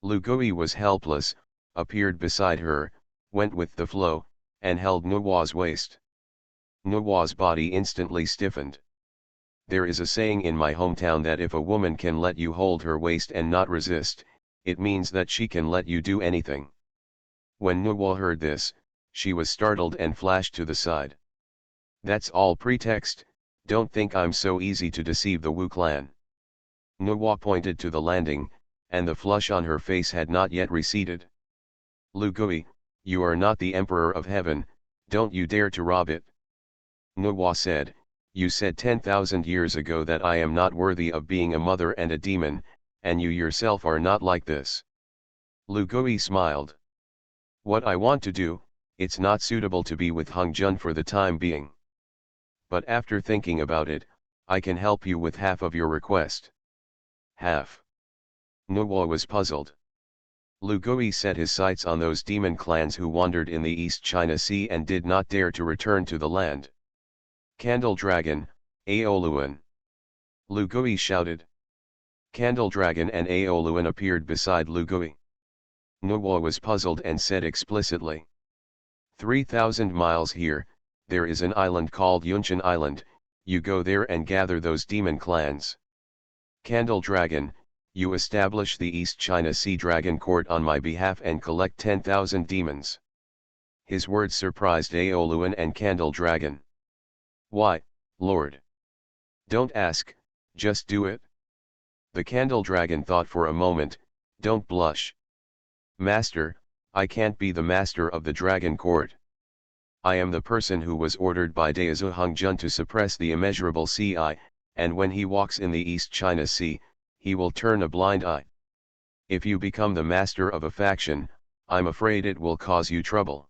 Lu Gui was helpless, appeared beside her, went with the flow, and held Nuo's waist. Nuo's body instantly stiffened. There is a saying in my hometown that if a woman can let you hold her waist and not resist, it means that she can let you do anything. When Nuo heard this, she was startled and flashed to the side. "That's all pretext, Don't think I'm so easy to deceive the Wu clan. Nuwa pointed to the landing, and the flush on her face had not yet receded. Lu Gui, you are not the Emperor of Heaven, don't you dare to rob it. Nuwa said, you said 10,000 years ago that I am not worthy of being a mother and a demon, and you yourself are not like this. Lu Gui smiled. What I want to do, it's not suitable to be with Hongjun for the time being. But after thinking about it, I can help you with half of your request. Half. Nuwa was puzzled. Lu Gui set his sights on those demon clans who wandered in the East China Sea and did not dare to return to the land. Candle Dragon, Aoluan. Lu Gui shouted. Candle Dragon and Aoluan appeared beside Lu Gui. Nuwa was puzzled and said explicitly. 3,000 miles here, there is an island called Yunshan Island, you go there and gather those demon clans. Candle Dragon, you establish the East China Sea Dragon Court on my behalf and collect 10,000 demons. His words surprised Aoluan and Candle Dragon. Why, Lord? Don't ask, just do it. The Candle Dragon thought for a moment, don't blush. Master, I can't be the master of the Dragon Court. I am the person who was ordered by Daozu Hongjun to suppress the immeasurable Ci, and when he walks in the East China Sea, he will turn a blind eye. If you become the master of a faction, I'm afraid it will cause you trouble.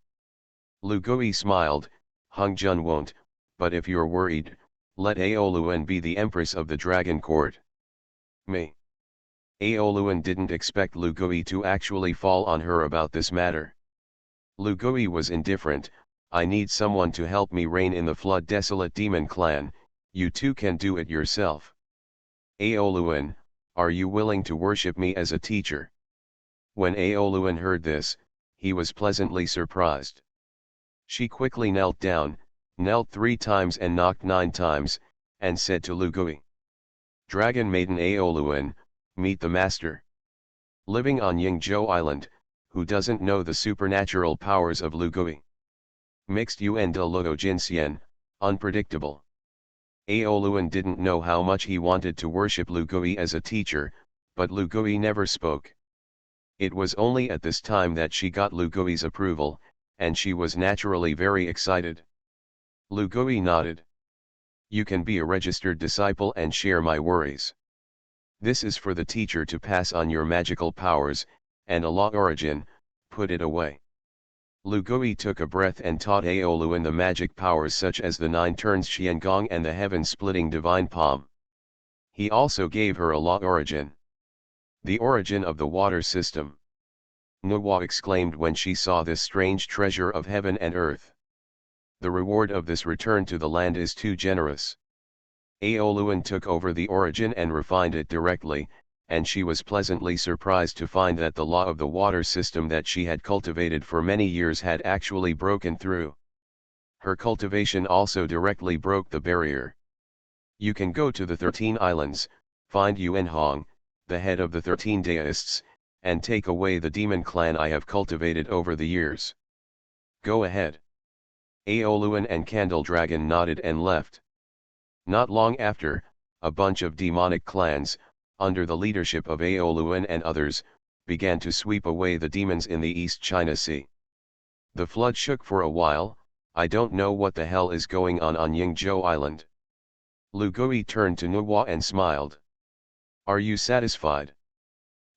Lu Gui smiled, Hongjun won't, but if you're worried, let Aoluan be the empress of the Dragon Court. Me. Aoluan didn't expect Lu Gui to actually fall on her about this matter. Lu Gui was indifferent. I need someone to help me reign in the flood desolate demon clan, you too can do it yourself. Aoluan, are you willing to worship me as a teacher? When Aoluan heard this, he was pleasantly surprised. She quickly knelt down, knelt 3 times and knocked 9 times, and said to Lu Gui. Dragon Maiden Aoluan, meet the master. Living on Yingzhou Island, who doesn't know the supernatural powers of Lu Gui? Mixed Yuan de Luo Jinxian, unpredictable. Aoluan didn't know how much he wanted to worship Lu Gui as a teacher, but Lu Gui never spoke. It was only at this time that she got Lu Gui's approval, and she was naturally very excited. Lu Gui nodded. You can be a registered disciple and share my worries. This is for the teacher to pass on your magical powers, and a law origin, put it away. Lu Gui took a breath and taught Aoluan the magic powers such as the 9 turns Xiangong and the heaven-splitting divine palm. He also gave her a law origin. The origin of the water system. Nuwa exclaimed when she saw this strange treasure of heaven and earth. The reward of this return to the land is too generous. Aoluan took over the origin and refined it directly, and she was pleasantly surprised to find that the law of the water system that she had cultivated for many years had actually broken through. Her cultivation also directly broke the barrier. You can go to the 13 islands, find Yuanhong, the head of the 13 Taoists, and take away the demon clan I have cultivated over the years. Go ahead. Aoluan and Candle Dragon nodded and left. Not long after, a bunch of demonic clans, under the leadership of Aoluan and others, began to sweep away the demons in the East China Sea. The flood shook for a while. I don't know what the hell is going on Yingzhou Island. Lu Gui turned to Nuwa and smiled. Are you satisfied?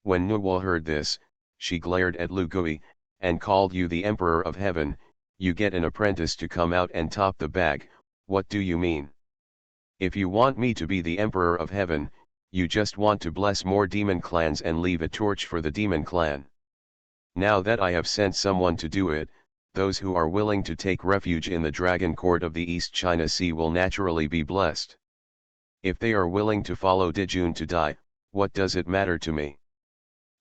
When Nuwa heard this, she glared at Lu Gui, and called you the Emperor of Heaven. You get an apprentice to come out and top the bag, what do you mean? If you want me to be the Emperor of Heaven, you just want to bless more demon clans and leave a torch for the demon clan. Now that I have sent someone to do it, those who are willing to take refuge in the Dragon Court of the East China Sea will naturally be blessed. If they are willing to follow Dijun to die, what does it matter to me?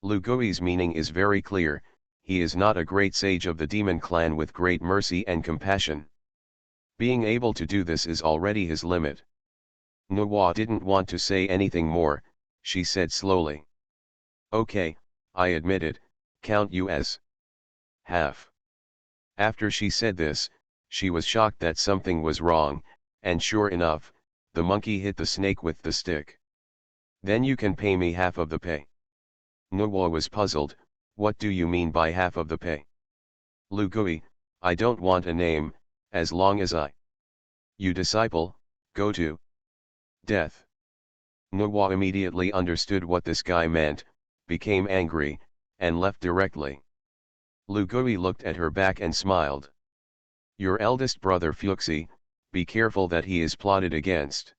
Lu Gui's meaning is very clear. He is not a great sage of the demon clan with great mercy and compassion. Being able to do this is already his limit. Nuwa didn't want to say anything more. She said slowly. Okay, I admit it, count you as half. After she said this, she was shocked that something was wrong, and sure enough, the monkey hit the snake with the stick. Then you can pay me half of the pay. Nuwa was puzzled, what do you mean by half of the pay? Lu Gui, I don't want a name, as long as you disciple, go to death. Nuwa immediately understood what this guy meant, became angry, and left directly. Lu Gui looked at her back and smiled. Your eldest brother Fuxi, be careful that he is plotted against.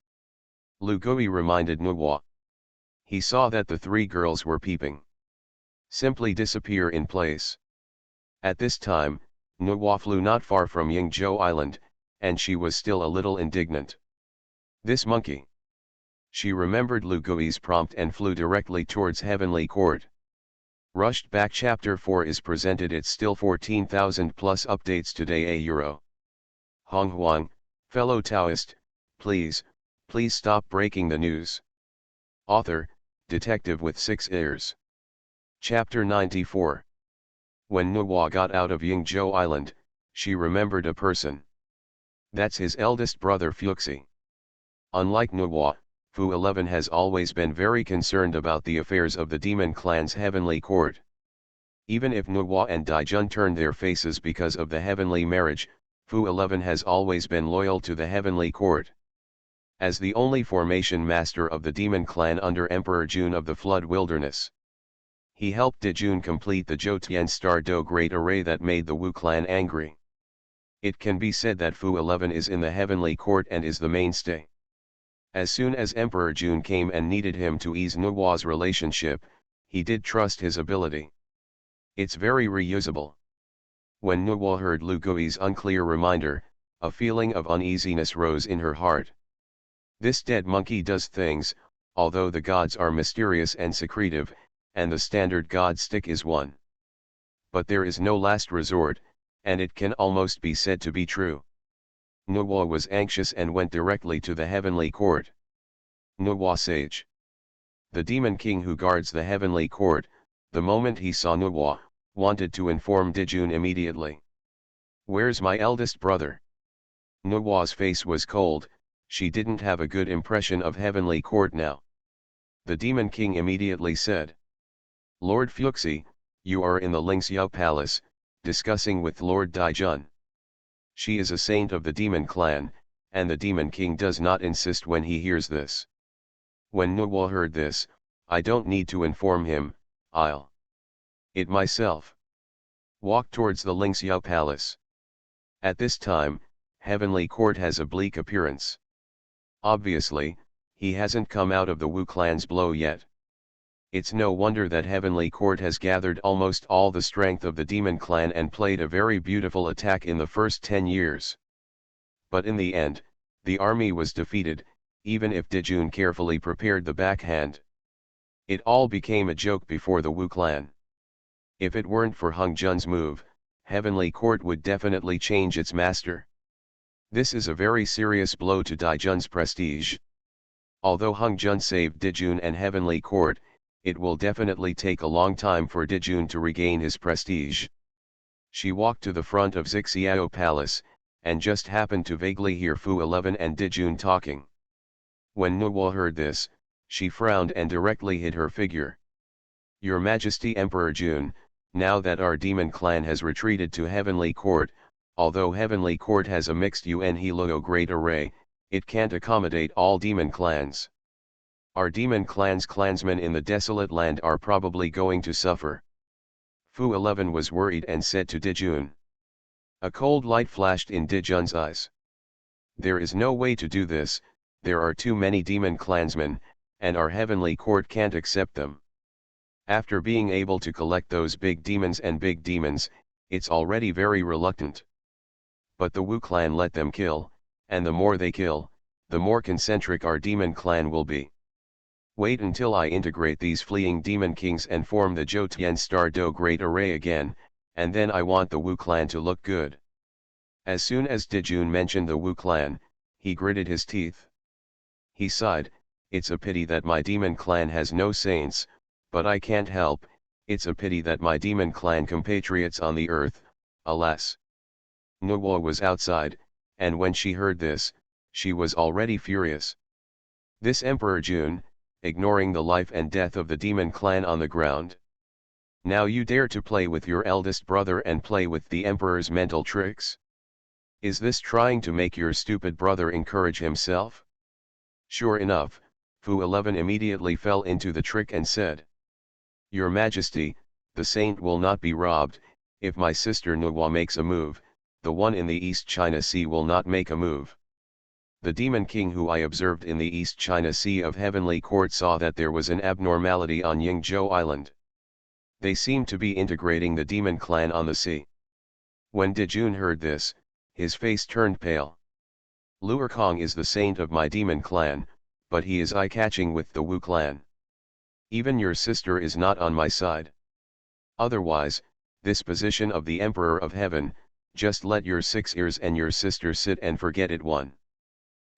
Lu Gui reminded Nuwa. He saw that the three girls were peeping. Simply disappear in place. At this time, Nuwa flew not far from Yingzhou Island, and she was still a little indignant. This monkey. She remembered Lu Gui's prompt and flew directly towards Heavenly Court. Rushed Back Chapter 4 is presented. It's still 14,000 plus updates today a euro. Honghuang, fellow Taoist, please stop breaking the news. Author, detective with 6 ears. Chapter 94. When Nuwa got out of Yingzhou Island, she remembered a person. That's his eldest brother Fuxi. Unlike Nuwa, Fu 11 has always been very concerned about the affairs of the demon clan's heavenly court. Even if Nuwa and Daijun turned their faces because of the heavenly marriage, Fu 11 has always been loyal to the heavenly court. As the only formation master of the demon clan under Emperor Jun of the Flood Wilderness, he helped Dijun complete the Zhou Star Do Great Array that made the Wu clan angry. It can be said that Fu 11 is in the heavenly court and is the mainstay. As soon as Emperor Jun came and needed him to ease Nuwa's relationship, he did trust his ability. It's very reusable. When Nuwa heard Lu Gui's unclear reminder, a feeling of uneasiness rose in her heart. This dead monkey does things, although the gods are mysterious and secretive, and the standard god stick is one. But there is no last resort, and it can almost be said to be true. Nuwa was anxious and went directly to the heavenly court. Nuwa sage. The demon king who guards the heavenly court, the moment he saw Nuwa, wanted to inform Dijun immediately. Where's my eldest brother? Nuwa's face was cold, she didn't have a good impression of heavenly court now. The demon king immediately said. Lord Fuxi, you are in the Lingxiao palace, discussing with Lord Daijun. She is a saint of the demon clan, and the demon king does not insist when he hears this. When Nuwa heard this, I don't need to inform him, I'll it myself. Walk towards the Lingxiao palace. At this time, heavenly court has a bleak appearance. Obviously, he hasn't come out of the Wu clan's blow yet. It's no wonder that heavenly court has gathered almost all the strength of the demon clan and played a very beautiful attack in the first 10 years. But in the end, the army was defeated, even if Dijun carefully prepared the backhand. It all became a joke before the Wu clan. If it weren't for Hung Jun's move, heavenly court would definitely change its master. This is a very serious blow to Daijun's prestige. Although Hung Jun saved Dijun and heavenly court, it will definitely take a long time for Dijun to regain his prestige. She walked to the front of Zixiao Palace, and just happened to vaguely hear Fu 11 and Dijun talking. When Nuwa heard this, she frowned and directly hid her figure. Your Majesty Emperor Jun, now that our demon clan has retreated to heavenly court, although heavenly court has a mixed Hilo great array, it can't accommodate all demon clans. Our demon clan's clansmen in the desolate land are probably going to suffer. Fu 11 was worried and said to Dijun. A cold light flashed in Dijun's eyes. There is no way to do this, there are too many demon clansmen, and our heavenly court can't accept them. After being able to collect those big demons, it's already very reluctant. But the Wu clan let them kill, and the more they kill, the more concentric our demon clan will be. Wait until I integrate these fleeing demon kings and form the Zhou Star Do Great Array again, and then I want the Wu clan to look good. As soon as Dijun mentioned the Wu clan, he gritted his teeth. He sighed, it's a pity that my demon clan has no saints, but I can't help, it's a pity that my demon clan compatriots on the earth, alas. Nuwa was outside, and when she heard this, she was already furious. This Emperor Jun, ignoring the life and death of the demon clan on the ground. Now you dare to play with your eldest brother and play with the Emperor's mental tricks? Is this trying to make your stupid brother encourage himself? Sure enough, Fu 11 immediately fell into the trick and said, Your Majesty, the saint will not be robbed. If my sister Nuwa makes a move, the one in the East China Sea will not make a move. The demon king who I observed in the East China Sea of Heavenly Court saw that there was an abnormality on Yingzhou Island. They seemed to be integrating the demon clan on the sea. When Dijun heard this, his face turned pale. Luerkong is the saint of my demon clan, but he is eye-catching with the Wu clan. Even your sister is not on my side. Otherwise, this position of the Emperor of Heaven, just let your 6 ears and your sister sit and forget it one.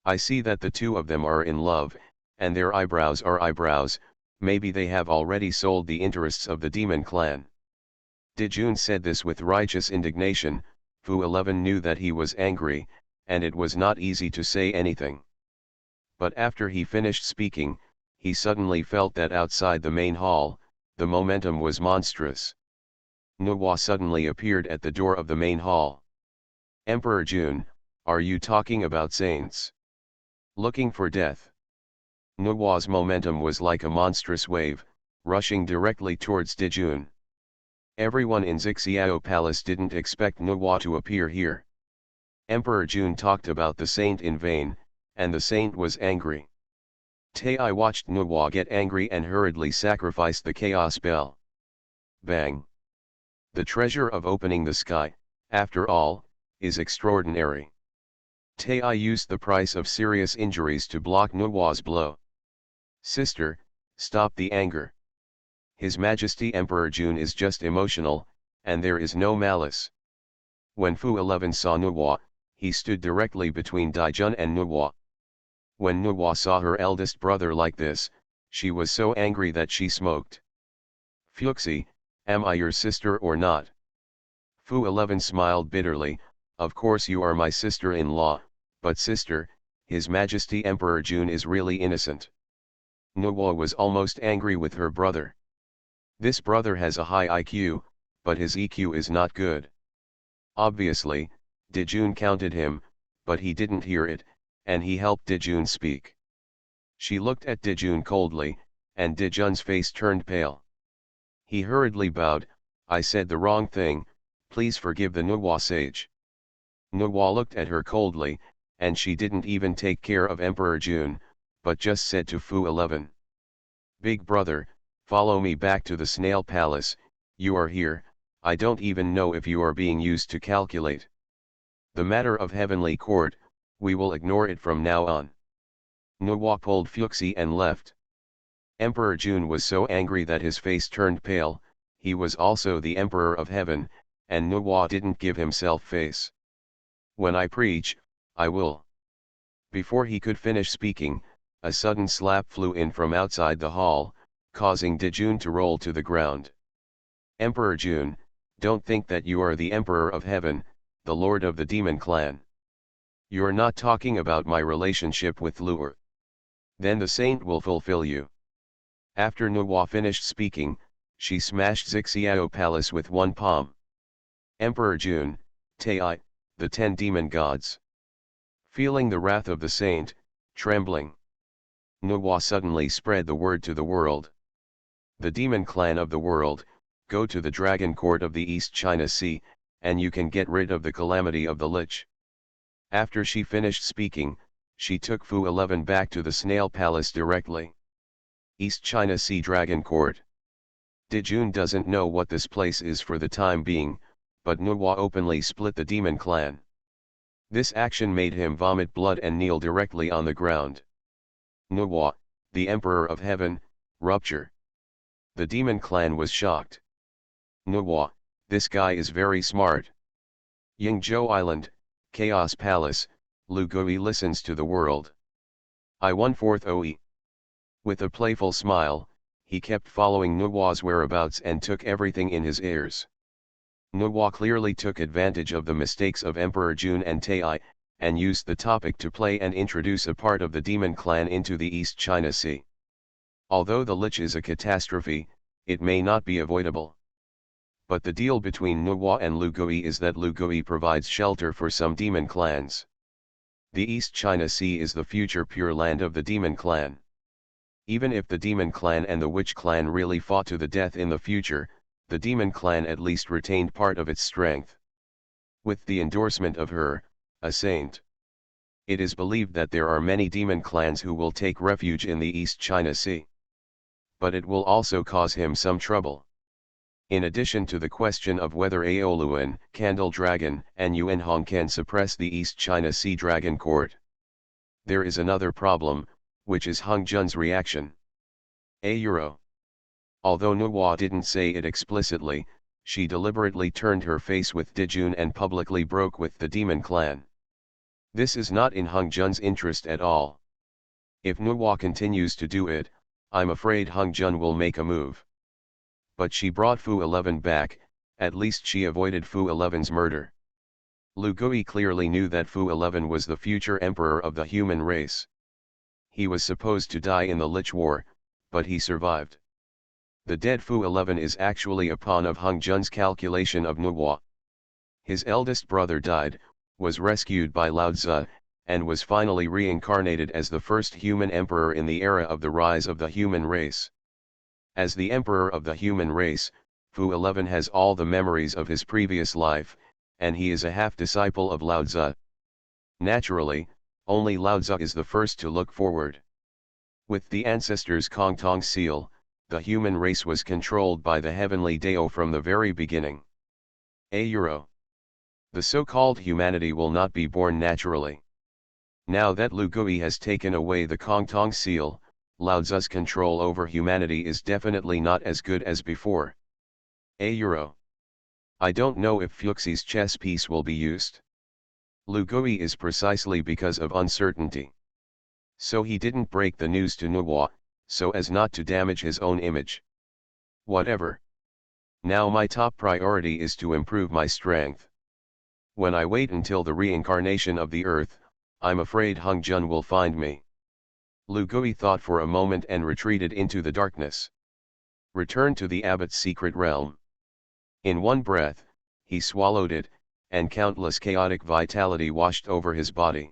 I see that the two of them are in love, and their eyebrows are eyebrows. Maybe they have already sold the interests of the demon clan. Dijun said this with righteous indignation. Fu 11 knew that he was angry, and it was not easy to say anything. But after he finished speaking, he suddenly felt that outside the main hall, the momentum was monstrous. Nuwa suddenly appeared at the door of the main hall. Emperor Jun, are you talking about saints? Looking for death? Nuwa's momentum was like a monstrous wave, rushing directly towards Dijun. Everyone in Zixiao Palace didn't expect Nuwa to appear here. Emperor Jun talked about the saint in vain, and the saint was angry. Tai watched Nuwa get angry and hurriedly sacrificed the chaos bell. Bang! The treasure of opening the sky, after all, is extraordinary. Tai used the price of serious injuries to block Nuwa's blow. Sister, stop the anger. His Majesty Emperor Jun is just emotional, and there is no malice. When Fu 11 saw Nuwa, he stood directly between Dijun and Nuwa. When Nuwa saw her eldest brother like this, she was so angry that she smoked. Fuxi, am I your sister or not? Fu 11 smiled bitterly. Of course you are my sister-in-law, but sister, His Majesty Emperor Jun is really innocent. Nuwa was almost angry with her brother. This brother has a high IQ, but his EQ is not good. Obviously, Dijun counted him, but he didn't hear it, and he helped Dijun speak. She looked at Dijun coldly, and Dijun's face turned pale. He hurriedly bowed. I said the wrong thing, please forgive the Nuwa sage. Nuwa looked at her coldly, and she didn't even take care of Emperor Jun, but just said to Fu 11. Big brother, follow me back to the Snail Palace. You are here, I don't even know if you are being used to calculate. The matter of Heavenly Court, we will ignore it from now on. Nuwa pulled Fuxi and left. Emperor Jun was so angry that his face turned pale. He was also the Emperor of Heaven, and Nuwa didn't give himself face. When I preach, I will. Before he could finish speaking, a sudden slap flew in from outside the hall, causing Dijun to roll to the ground. Emperor Jun, don't think that you are the Emperor of Heaven, the Lord of the Demon Clan. You're not talking about my relationship with Luer. Then the saint will fulfill you. After Nuwa finished speaking, she smashed Zixiao Palace with one palm. Emperor Jun, Tai, the 10 demon gods. Feeling the wrath of the saint, trembling, Nuwa suddenly spread the word to the world. The demon clan of the world, go to the dragon court of the East China Sea, and you can get rid of the calamity of the Lich. After she finished speaking, she took Fu 11 back to the Snail Palace directly. East China Sea Dragon Court. Dijun doesn't know what this place is for the time being, but Nuwa openly split the demon clan. This action made him vomit blood and kneel directly on the ground. Nuwa, the Emperor of Heaven, rupture. The demon clan was shocked. Nuwa, this guy is very smart. Yingzhou Island, Chaos Palace, Lu Gui listens to the world. I 1/4 OE. With a playful smile, he kept following Nuwa's whereabouts and took everything in his ears. Nuwa clearly took advantage of the mistakes of Emperor Jun and Tai, and used the topic to play and introduce a part of the demon clan into the East China Sea. Although the Lich is a catastrophe, it may not be avoidable. But the deal between Nuwa and Lugui is that Lugui provides shelter for some demon clans. The East China Sea is the future Pure Land of the demon clan. Even if the demon clan and the witch clan really fought to the death in the future, the demon clan at least retained part of its strength. With the endorsement of her, a saint. It is believed that there are many demon clans who will take refuge in the East China Sea. But it will also cause him some trouble. In addition to the question of whether Aoluan, Candle Dragon, and Yuanhong can suppress the East China Sea Dragon Court, there is another problem, which is Hongjun's reaction. Although Nuwa didn't say it explicitly, she deliberately turned her face with Dijun and publicly broke with the demon clan. This is not in Hongjun's interest at all. If Nuwa continues to do it, I'm afraid Hongjun will make a move. But she brought Fu 11 back, at least she avoided Fu 11's murder. Lugui clearly knew that Fu 11 was the future emperor of the human race. He was supposed to die in the Lich War, but he survived. The dead Fu 11 is actually a pawn of Hongjun's calculation of Nuwa. His eldest brother died, was rescued by Lao Tzu, and was finally reincarnated as the first human emperor in the era of the rise of the human race. As the emperor of the human race, Fu 11 has all the memories of his previous life, and he is a half-disciple of Lao Tzu. Naturally, only Lao Tzu is the first to look forward. With the ancestors' Kongtong seal, the human race was controlled by the heavenly Dao from the very beginning. The so-called humanity will not be born naturally. Now that Lugui has taken away the Kongtong seal, Lao Tzu's control over humanity is definitely not as good as before. I don't know if Fuxi's chess piece will be used. Lugui is precisely because of uncertainty. So he didn't break the news to Nuwa, so as not to damage his own image. Whatever. Now my top priority is to improve my strength. When I wait until the reincarnation of the earth, I'm afraid Hongjun will find me. Lugui thought for a moment and retreated into the darkness. Returned to the abbot's secret realm. In one breath, he swallowed it, and countless chaotic vitality washed over his body.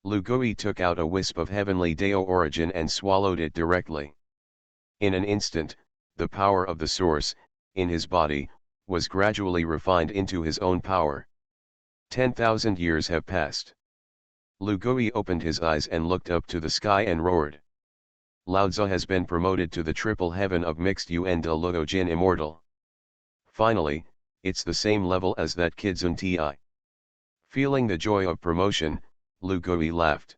Lugui took out a wisp of heavenly Dao origin and swallowed it directly. In an instant, the power of the source, in his body, was gradually refined into his own power. 10,000 years have passed. Lugui opened his eyes and looked up to the sky and roared. Lao Tzu has been promoted to the triple heaven of mixed Yuan de Luo Jin Immortal. Finally, it's the same level as that Kidzun Ti. Feeling the joy of promotion, Lugui laughed.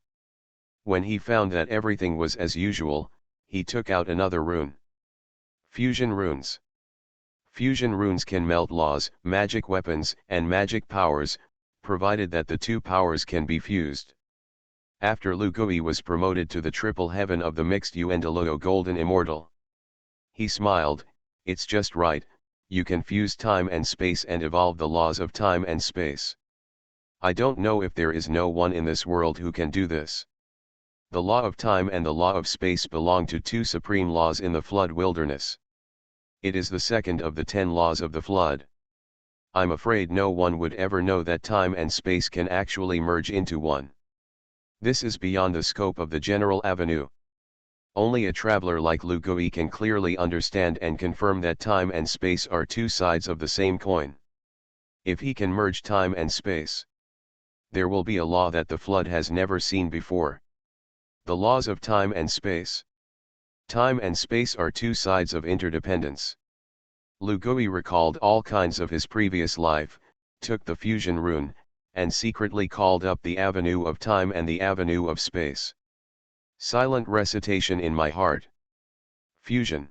When he found that everything was as usual, he took out another rune. Fusion runes. Fusion runes can melt laws, magic weapons, and magic powers, provided that the two powers can be fused. After Lugui was promoted to the triple heaven of the mixed Yuan de Luo Golden Immortal. He smiled, it's just right, you can fuse time and space and evolve the laws of time and space. I don't know if there is no one in this world who can do this. The law of time and the law of space belong to two supreme laws in the flood wilderness. It is the second of the 10 laws of the flood. I'm afraid no one would ever know that time and space can actually merge into one. This is beyond the scope of the general avenue. Only a traveler like Lugui can clearly understand and confirm that time and space are two sides of the same coin. If he can merge time and space, there will be a law that the flood has never seen before. The laws of time and space. Time and space are two sides of interdependence. Lugui recalled all kinds of his previous life, took the fusion rune, and secretly called up the avenue of time and the avenue of space. Silent recitation in my heart. Fusion.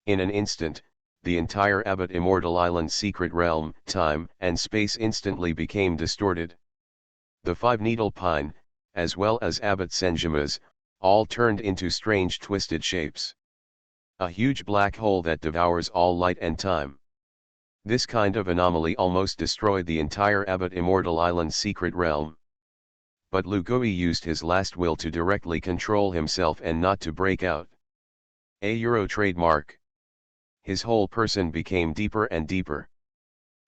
In an instant, the entire Abbot Immortal Island's secret realm, time, and space instantly became distorted. The five-needle pine, as well as Abbot Senjima's, all turned into strange twisted shapes. A huge black hole that devours all light and time. This kind of anomaly almost destroyed the entire Abbot Immortal Island's secret realm. But Lu Gui used his last will to directly control himself and not to break out. A Euro trademark. His whole person became deeper and deeper.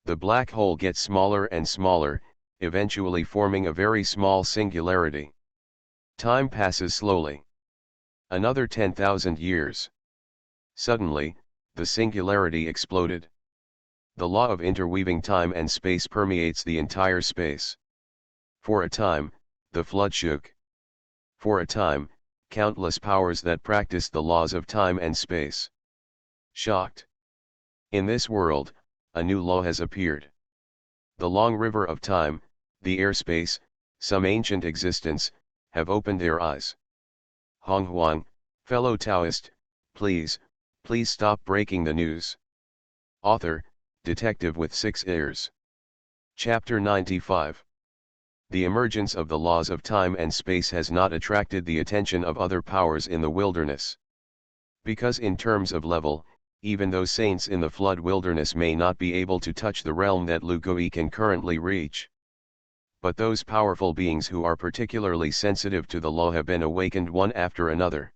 The black hole gets smaller and smaller, eventually forming a very small singularity. Time passes slowly. Another 10,000 years. Suddenly, the singularity exploded. The law of interweaving time and space permeates the entire space. For a time, the flood shook. For a time, countless powers that practice the laws of time and space shocked. In this world, a new law has appeared. The long river of time, the airspace, some ancient existence, have opened their eyes. Honghuang, fellow Taoist, please stop breaking the news. Author, detective with 6 ears. Chapter 95. The emergence of the laws of time and space has not attracted the attention of other powers in the wilderness. Because in terms of level, even those saints in the flood wilderness may not be able to touch the realm that Lu Gui can currently reach. But those powerful beings who are particularly sensitive to the law have been awakened one after another.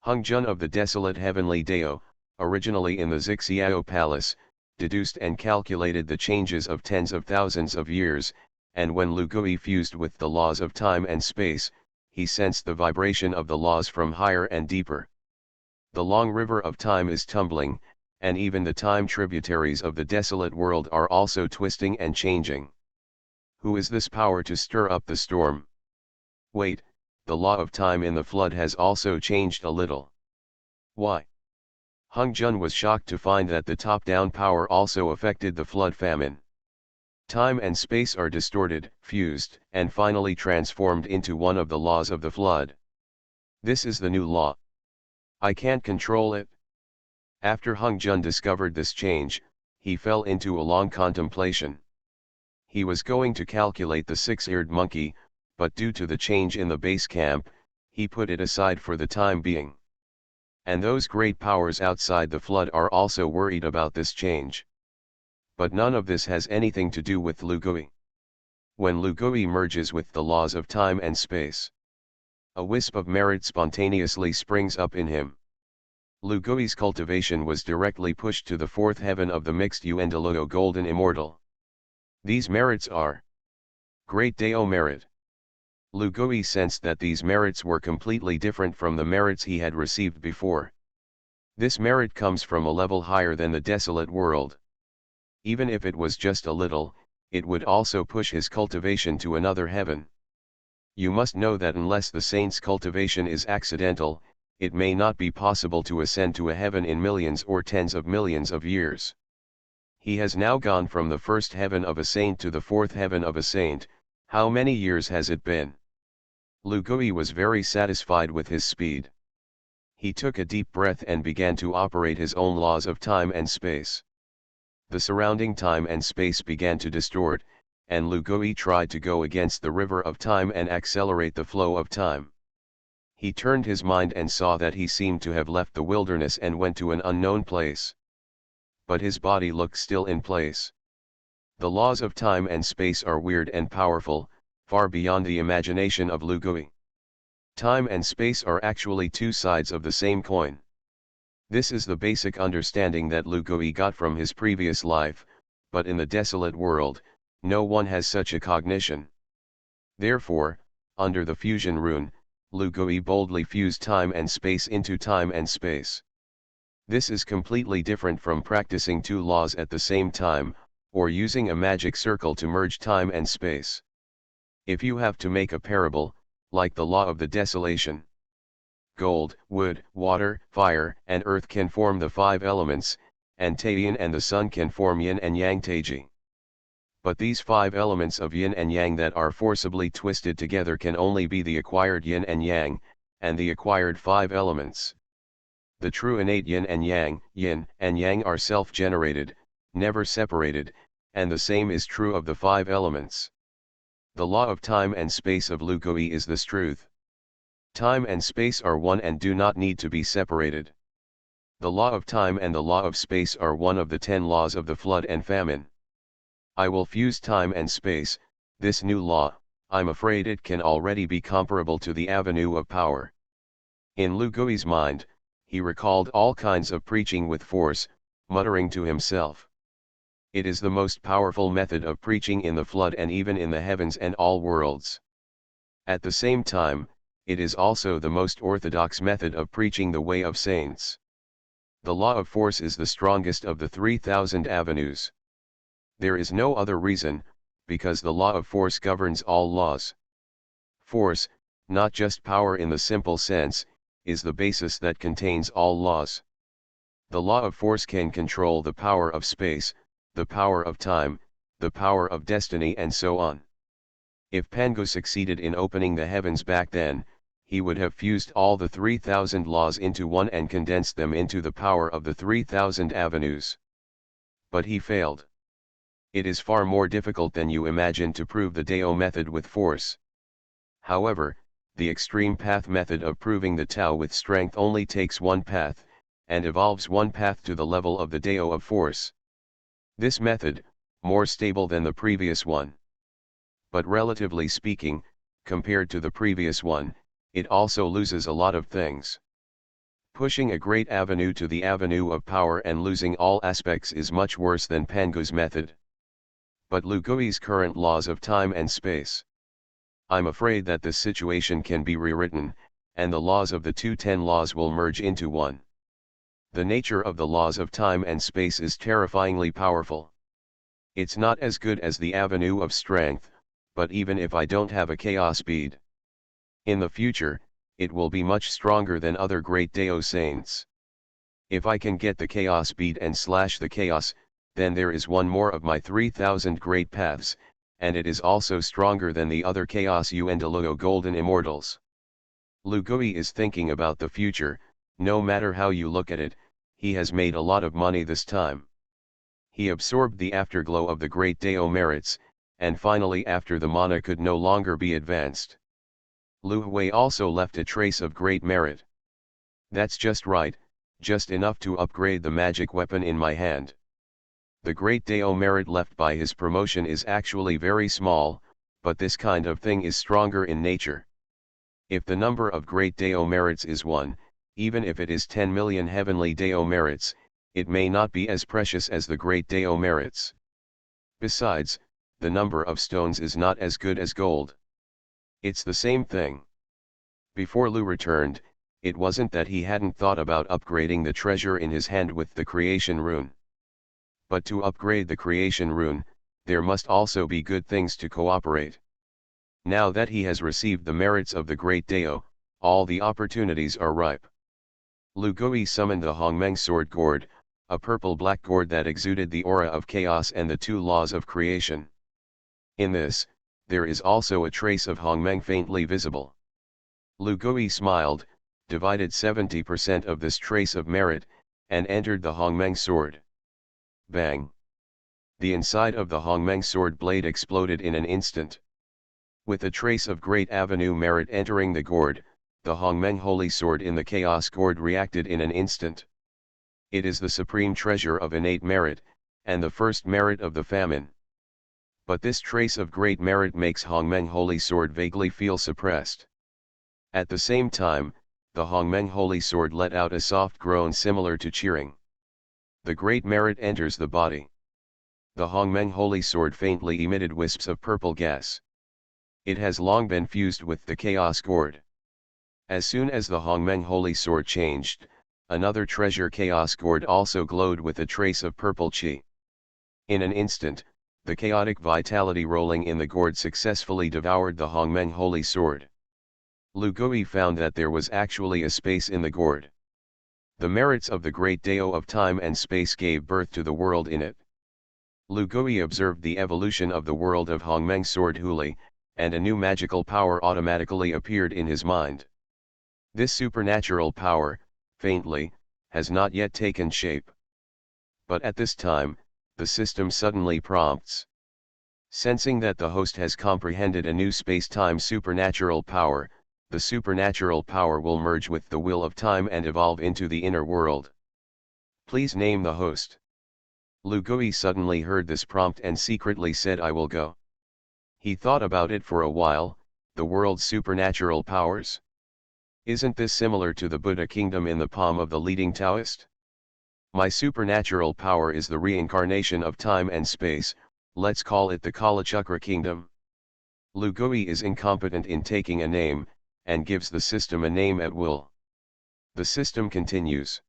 Honghuang of the desolate heavenly Dao, originally in the Zixiao Palace, deduced and calculated the changes of tens of thousands of years, and when Lu Gui fused with the laws of time and space, he sensed the vibration of the laws from higher and deeper. The long river of time is tumbling, and even the time tributaries of the desolate world are also twisting and changing. Who is this power to stir up the storm? Wait, the law of time in the flood has also changed a little. Why? Honghuang was shocked to find that the top-down power also affected the flood famine. Time and space are distorted, fused, and finally transformed into one of the laws of the flood. This is the new law. I can't control it. After Honghuang discovered this change, he fell into a long contemplation. He was going to calculate the 6-eared monkey, but due to the change in the base camp, he put it aside for the time being. And those great powers outside the flood are also worried about this change. But none of this has anything to do with Lu Gui. When Lu Gui merges with the laws of time and space, a wisp of merit spontaneously springs up in him. Lu Gui's cultivation was directly pushed to the 4th heaven of the mixed Yuandaluo golden immortal. These merits are Great Dao merit. Lu Gui sensed that these merits were completely different from the merits he had received before. This merit comes from a level higher than the desolate world. Even if it was just a little, it would also push his cultivation to another heaven. You must know that unless the saint's cultivation is accidental, it may not be possible to ascend to a heaven in millions or tens of millions of years. He has now gone from the 1st heaven of a saint to the 4th heaven of a saint. How many years has it been? Lu Gui was very satisfied with his speed. He took a deep breath and began to operate his own laws of time and space. The surrounding time and space began to distort, and Lu Gui tried to go against the river of time and accelerate the flow of time. He turned his mind and saw that he seemed to have left the wilderness and went to an unknown place. But his body looked still in place. The laws of time and space are weird and powerful, far beyond the imagination of Lu Gui. Time and space are actually two sides of the same coin. This is the basic understanding that Lu Gui got from his previous life, but in the desolate world, no one has such a cognition. Therefore, under the fusion rune, Lu Gui boldly fused time and space into time and space. This is completely different from practicing two laws at the same time, or using a magic circle to merge time and space. If you have to make a parable, like the law of the desolation, gold, wood, water, fire, and earth can form the 5 elements, and Taiyin and the sun can form yin and yang Taiji. But these 5 elements of yin and yang that are forcibly twisted together can only be the acquired yin and yang, and the acquired 5 elements. The true innate yin and yang are self-generated, never separated, and the same is true of the 5 elements. The law of time and space of Lu Gui is this truth. Time and space are one and do not need to be separated. The law of time and the law of space are one of the 10 laws of the flood and famine. I will fuse time and space, this new law, I'm afraid it can already be comparable to the avenue of power. In Lu Gui's mind, he recalled all kinds of preaching with force, muttering to himself. It is the most powerful method of preaching in the flood and even in the heavens and all worlds. At the same time, it is also the most orthodox method of preaching the way of saints. The law of force is the strongest of the 3,000 avenues. There is no other reason, because the law of force governs all laws. Force, not just power in the simple sense, is the basis that contains all laws. The law of force can control the power of space, the power of time, the power of destiny, and so on. If Pangu succeeded in opening the heavens back then, he would have fused all the 3,000 laws into one and condensed them into the power of the 3,000 avenues. But he failed. It is far more difficult than you imagine to prove the Tao method with force. However, the extreme path method of proving the Tao with strength only takes one path, and evolves one path to the level of the Tao of force. This method, more stable than the previous one. But relatively speaking, compared to the previous one, it also loses a lot of things. Pushing a great avenue to the avenue of power and losing all aspects is much worse than Pangu's method. But Lu Gui's current laws of time and space. I'm afraid that this situation can be rewritten, and the laws of the 210 laws will merge into one. The nature of the laws of time and space is terrifyingly powerful. It's not as good as the avenue of strength, but even if I don't have a chaos bead, in the future, it will be much stronger than other great Tao saints. If I can get the chaos bead and slash the chaos, then there is one more of my 3,000 great paths, and it is also stronger than the other chaos Yuendeluo golden immortals. Lu Gui is thinking about the future. No matter how you look at it, he has made a lot of money this time. He absorbed the afterglow of the great Tao merits, and finally after the mana could no longer be advanced. Lu Hui also left a trace of great merit. That's just right, just enough to upgrade the magic weapon in my hand. The great Tao merit left by his promotion is actually very small, but this kind of thing is stronger in nature. If the number of great Tao merits is 1, even if it is 10 million heavenly Tao merits, it may not be as precious as the great Tao merits. Besides, the number of stones is not as good as gold. It's the same thing. Before Lu returned, it wasn't that he hadn't thought about upgrading the treasure in his hand with the creation rune. But to upgrade the creation rune, there must also be good things to cooperate. Now that he has received the merits of the great Tao, all the opportunities are ripe. Lu Gui summoned the Hongmeng sword gourd, a purple-black gourd that exuded the aura of chaos and the 2 laws of creation. In this, there is also a trace of Hongmeng faintly visible. Lu Gui smiled, divided 70% of this trace of merit, and entered the Hongmeng sword. Bang! The inside of the Hongmeng sword blade exploded in an instant. With a trace of great avenue merit entering the gourd, the Hongmeng holy sword in the chaos gourd reacted in an instant. It is the supreme treasure of innate merit, and the first merit of the famine. But this trace of great merit makes Hongmeng holy sword vaguely feel suppressed. At the same time, the Hongmeng holy sword let out a soft groan similar to cheering. The great merit enters the body. The Hongmeng holy sword faintly emitted wisps of purple gas. It has long been fused with the chaos gourd. As soon as the Hongmeng holy sword changed, another treasure chaos gourd also glowed with a trace of purple qi. In an instant, the chaotic vitality rolling in the gourd successfully devoured the Hongmeng holy sword. Lu Gui found that there was actually a space in the gourd. The merits of the great Tao of time and space gave birth to the world in it. Lu Gui observed the evolution of the world of Hongmeng sword Huli, and a new magical power automatically appeared in his mind. This supernatural power, faintly, has not yet taken shape. But at this time, the system suddenly prompts. Sensing that the host has comprehended a new space-time supernatural power, the supernatural power will merge with the will of time and evolve into the inner world. Please name the host. Lu Gui suddenly heard this prompt and secretly said, I will go. He thought about it for a while, the world's supernatural powers. Isn't this similar to the Buddha kingdom in the palm of the leading Taoist? My supernatural power is the reincarnation of time and space, let's call it the Kalachakra kingdom. Lu Gui is incompetent in taking a name, and gives the system a name at will. The system continues.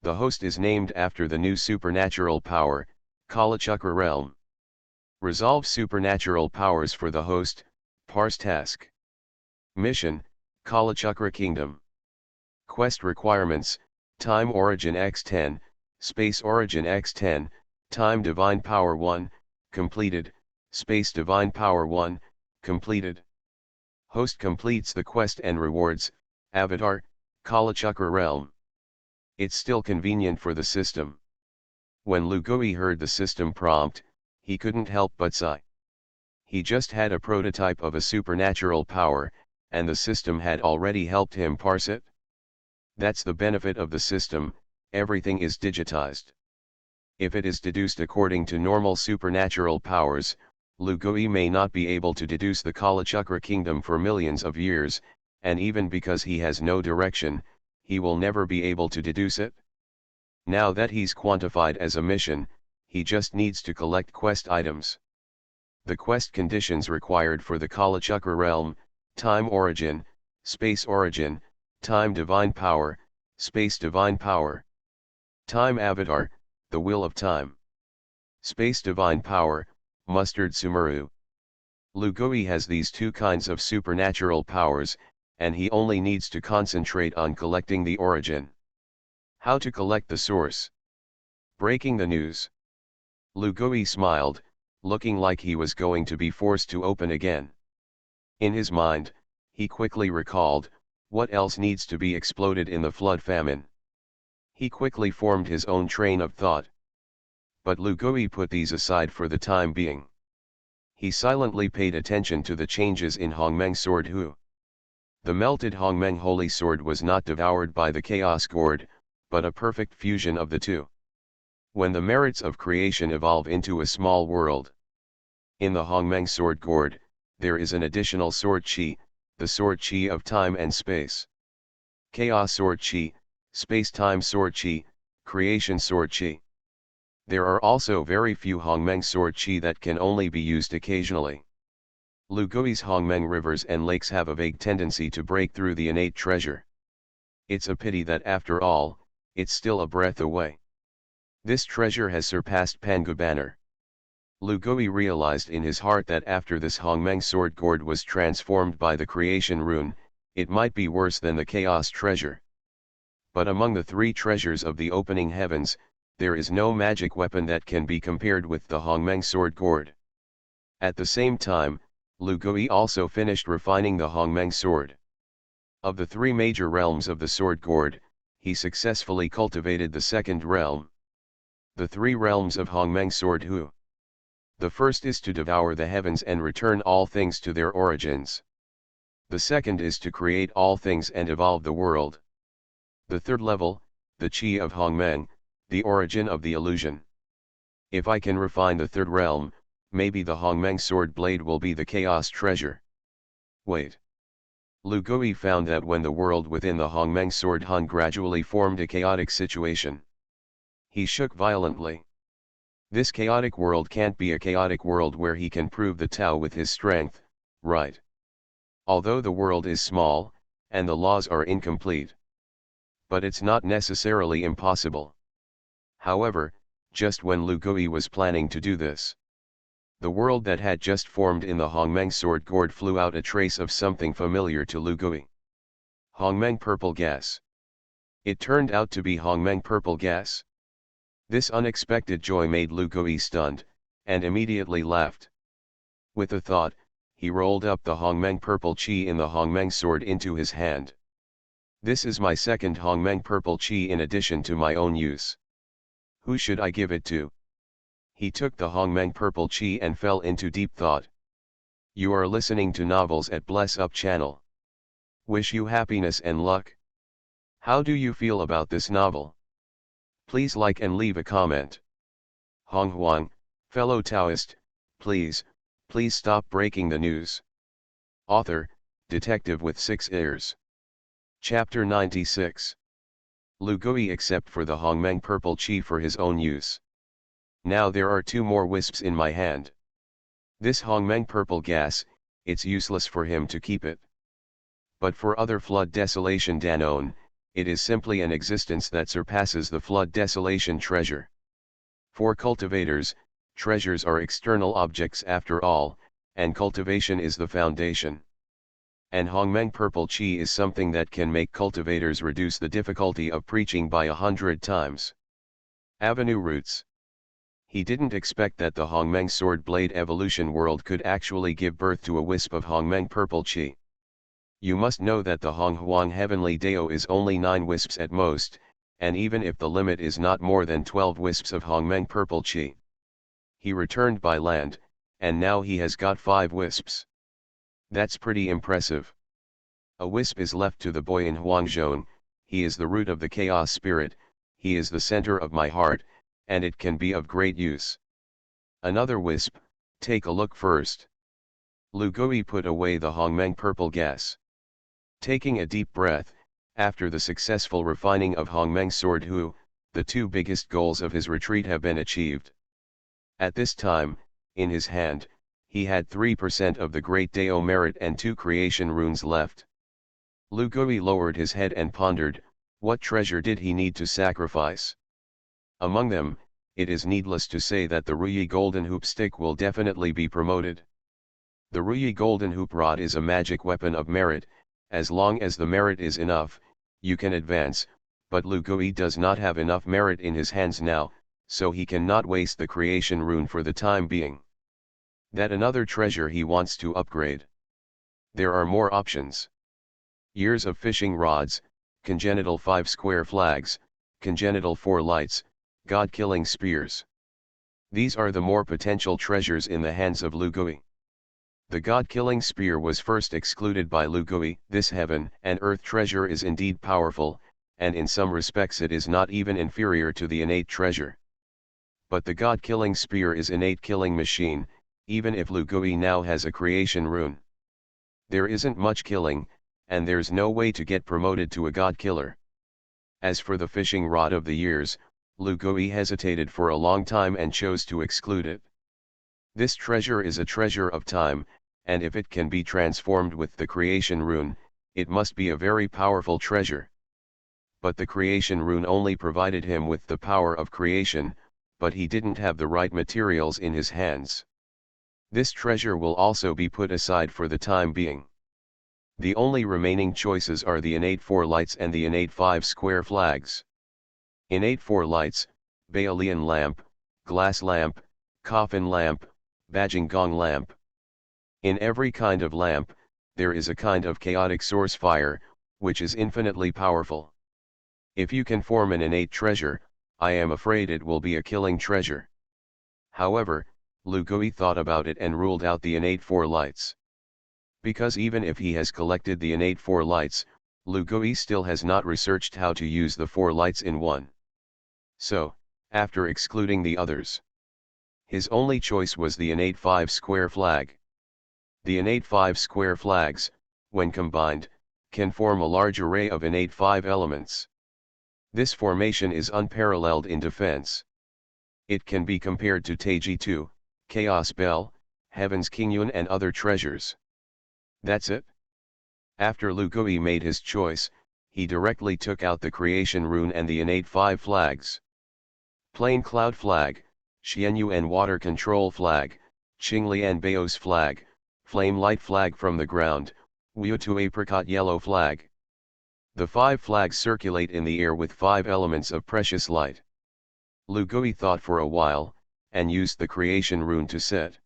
The host is named after the new supernatural power, Kalachakra realm. Resolve supernatural powers for the host, parse task. Mission, Kalachakra kingdom. Quest requirements, time origin x10, space origin x10, time divine power 1, completed, space divine power 1, completed. Host completes the quest and rewards, avatar, Kalachakra realm. It's still convenient for the system. When Lu Gui heard the system prompt, he couldn't help but sigh. He just had a prototype of a supernatural power, and the system had already helped him parse it. That's the benefit of the system, everything is digitized. If it is deduced according to normal supernatural powers, Lu Gui may not be able to deduce the Kalachakra kingdom for millions of years, and even because he has no direction, he will never be able to deduce it. Now that he's quantified as a mission, he just needs to collect quest items. The quest conditions required for the Kalachakra realm, time origin, space origin, time divine power, space divine power. Time avatar, the will of time. Space divine power, mustard sumeru. Lu Gui has these two kinds of supernatural powers, and he only needs to concentrate on collecting the origin. How to collect the source? Breaking the news. Lu Gui smiled, looking like he was going to be forced to open again. In his mind, he quickly recalled, what else needs to be exploded in the flood famine? He quickly formed his own train of thought. But Lu Gui put these aside for the time being. He silently paid attention to the changes in Hongmeng sword Hu. The melted Hongmeng holy sword was not devoured by the chaos gourd, but a perfect fusion of the two. When the merits of creation evolve into a small world. In the Hongmeng sword gourd, there is an additional sword chi, the sword chi of time and space. Chaos sword chi, space-time sword chi, creation sword chi. There are also very few Hongmeng sword chi that can only be used occasionally. Lu Gui's Hongmeng rivers and lakes have a vague tendency to break through the innate treasure. It's a pity that after all, it's still a breath away. This treasure has surpassed Pangu Banner. Lu Gui realized in his heart that after this Hongmeng sword gourd was transformed by the creation rune, it might be worse than the chaos treasure. But among the three treasures of the opening heavens, there is no magic weapon that can be compared with the Hongmeng sword gourd. At the same time, Lu Gui also finished refining the Hongmeng sword. Of the three major realms of the sword gourd, he successfully cultivated the second realm. The three realms of Hongmeng sword Hu. The first is to devour the heavens and return all things to their origins. The second is to create all things and evolve the world. The third level, the Qi of Hongmeng, the origin of the illusion. If I can refine the third realm, maybe the Hongmeng sword blade will be the chaos treasure. Wait. Lu Gui found that when the world within the Hongmeng sword Hun gradually formed a chaotic situation. He shook violently. This chaotic world can't be a chaotic world where he can prove the Tao with his strength, right? Although the world is small, and the laws are incomplete. But it's not necessarily impossible. However, just when Lu Gui was planning to do this, the world that had just formed in the Hongmeng sword gourd flew out a trace of something familiar to Lu Gui. Hongmeng purple gas. It turned out to be Hongmeng purple gas. This unexpected joy made Lu Gui stunned, and immediately laughed. With a thought, he rolled up the Hongmeng purple chi in the Hongmeng sword into his hand. This is my second Hongmeng purple chi in addition to my own use. Who should I give it to? He took the Hongmeng purple chi and fell into deep thought. You are listening to Novels at Bless Up channel. Wish you happiness and luck. How do you feel about this novel? Please like and leave a comment. Honghuang, fellow Taoist, please Please stop breaking the news. Author, detective with 6 ears. Chapter 96. Lu Gui except for the Honghuang purple chi for his own use. Now there are 2 more wisps in my hand. This Honghuang purple gas, it's useless for him to keep it. But for other flood desolation Danone, it is simply an existence that surpasses the flood desolation treasure. For cultivators, treasures are external objects after all, and cultivation is the foundation. And Honghuang purple chi is something that can make cultivators reduce the difficulty of preaching by 100 times. Avenue roots. He didn't expect that the Honghuang sword blade evolution world could actually give birth to a wisp of Honghuang purple chi. You must know that the Honghuang heavenly Dao is only 9 wisps at most, and even if the limit is not more than 12 wisps of Honghuang purple chi. He returned by land, and now he has got 5 wisps. That's pretty impressive. A wisp is left to the boy in Honghuang. He is the root of the chaos spirit, he is the center of my heart, and it can be of great use. Another wisp, take a look first. Lu Gui put away the Honghuang purple gas. Taking a deep breath, after the successful refining of Honghuang sword Hu, the 2 biggest goals of his retreat have been achieved. At this time, in his hand, he had 3% of the great Dao merit and 2 creation runes left. Lu Gui lowered his head and pondered, what treasure did he need to sacrifice? Among them, it is needless to say that the Ruyi golden hoop stick will definitely be promoted. The Ruyi golden hoop rod is a magic weapon of merit. As long as the merit is enough, you can advance, but Lu Gui does not have enough merit in his hands now, so he cannot waste the creation rune for the time being. That another treasure he wants to upgrade. There are more options. Years of fishing rods, congenital 5 square flags, congenital 4 lights, god-killing spears. These are the more potential treasures in the hands of Lu Gui. The god-killing spear was first excluded by Lu Gui. This heaven and earth treasure is indeed powerful, and in some respects it is not even inferior to the innate treasure. But the god-killing spear is innate killing machine, even if Lu Gui now has a creation rune. There isn't much killing, and there's no way to get promoted to a god killer. As for the fishing rod of the years, Lu Gui hesitated for a long time and chose to exclude it. This treasure is a treasure of time, and if it can be transformed with the creation rune, it must be a very powerful treasure. But the creation rune only provided him with the power of creation, but he didn't have the right materials in his hands. This treasure will also be put aside for the time being. The only remaining choices are the innate 4 lights and the innate 5 square flags. Innate 4 lights, Baolian lamp, glass lamp, coffin lamp, Bajing gong lamp. In every kind of lamp, there is a kind of chaotic source fire, which is infinitely powerful. If you can form an innate treasure, I am afraid it will be a killing treasure. However, Lu Gui thought about it and ruled out the innate 4 lights. Because even if he has collected the innate 4 lights, Lu Gui still has not researched how to use the 4 lights in one. So, after excluding the others, his only choice was the innate 5 square flag. The innate 5 square flags, when combined, can form a large array of innate 5 elements. This formation is unparalleled in defense. It can be compared to Taiji 2, Chaos Bell, Heaven's Kingyun and other treasures. That's it. After Lu Gui made his choice, he directly took out the creation rune and the innate 5 flags. Plain cloud flag, Xianyuan water control flag, Qinglian Bao's flag, flame light flag from the ground, Wutu apricot yellow flag. The 5 flags circulate in the air with 5 elements of precious light. Lu Gui thought for a while, and used the creation rune to set.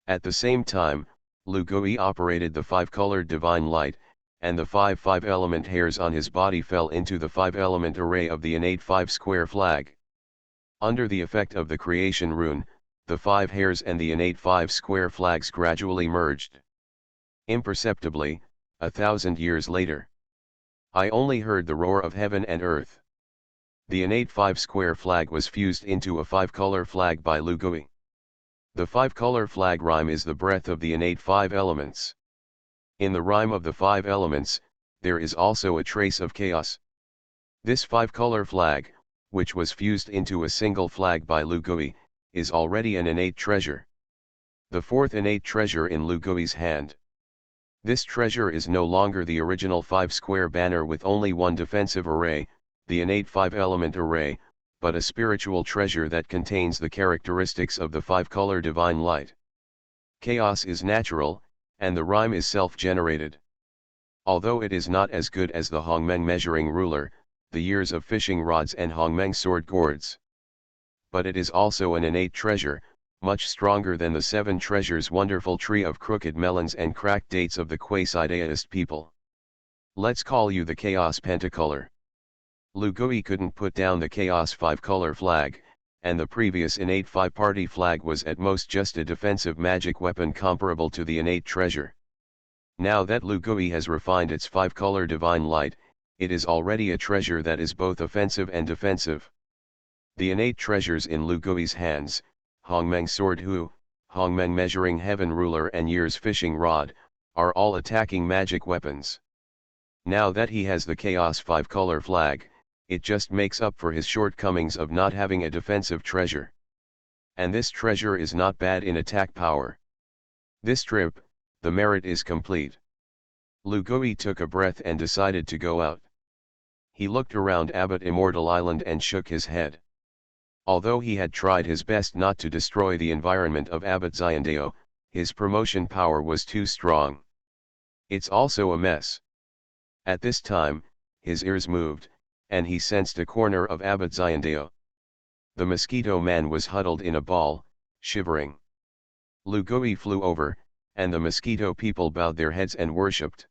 At the same time, Lu Gui operated the 5-colored divine light, and the 5 5-element hairs on his body fell into the 5-element array of the innate 5 square flag. Under the effect of the creation rune, the 5 hairs and the innate 5 square flags gradually merged. Imperceptibly, 1,000 years later, I only heard the roar of heaven and earth. The innate 5 square flag was fused into a 5-color flag by Lu Gui. The five-color flag rhyme is the breath of the innate five elements. In the rhyme of the five elements, there is also a trace of chaos. This five-color flag, which was fused into a single flag by Lu Gui, is already an innate treasure. The fourth innate treasure in Lu Gui's hand. This treasure is no longer the original five-square banner with only one defensive array, the innate five-element array, but a spiritual treasure that contains the characteristics of the five-color divine light. Chaos is natural, and the rhyme is self-generated. Although it is not as good as the Hongmeng measuring ruler, the years of fishing rods and Hongmeng sword gourds. But it is also an innate treasure, much stronger than the seven treasures wonderful tree of crooked melons and cracked dates of the quasi-Taoist people. Let's call you the Chaos Pentacolor. Lu Gui couldn't put down the Chaos five-color flag, and the previous innate five-party flag was at most just a defensive magic weapon comparable to the innate treasure. Now that Lu Gui has refined its five-color divine light, it is already a treasure that is both offensive and defensive. The innate treasures in Lu Gui's hands, Hongmeng Sword Hu, Hongmeng Measuring Heaven Ruler and Year's Fishing Rod, are all attacking magic weapons. Now that he has the Chaos five-color flag, it just makes up for his shortcomings of not having a defensive treasure. And this treasure is not bad in attack power. This trip, the merit is complete. Lu Gui took a breath and decided to go out. He looked around Abbot Immortal Island and shook his head. Although he had tried his best not to destroy the environment of Abbot Xiandao, his promotion power was too strong. It's also a mess. At this time, his ears moved, and he sensed a corner of Abbot Xiandao. The mosquito man was huddled in a ball, shivering. Lu Gui flew over, and the mosquito people bowed their heads and worshipped.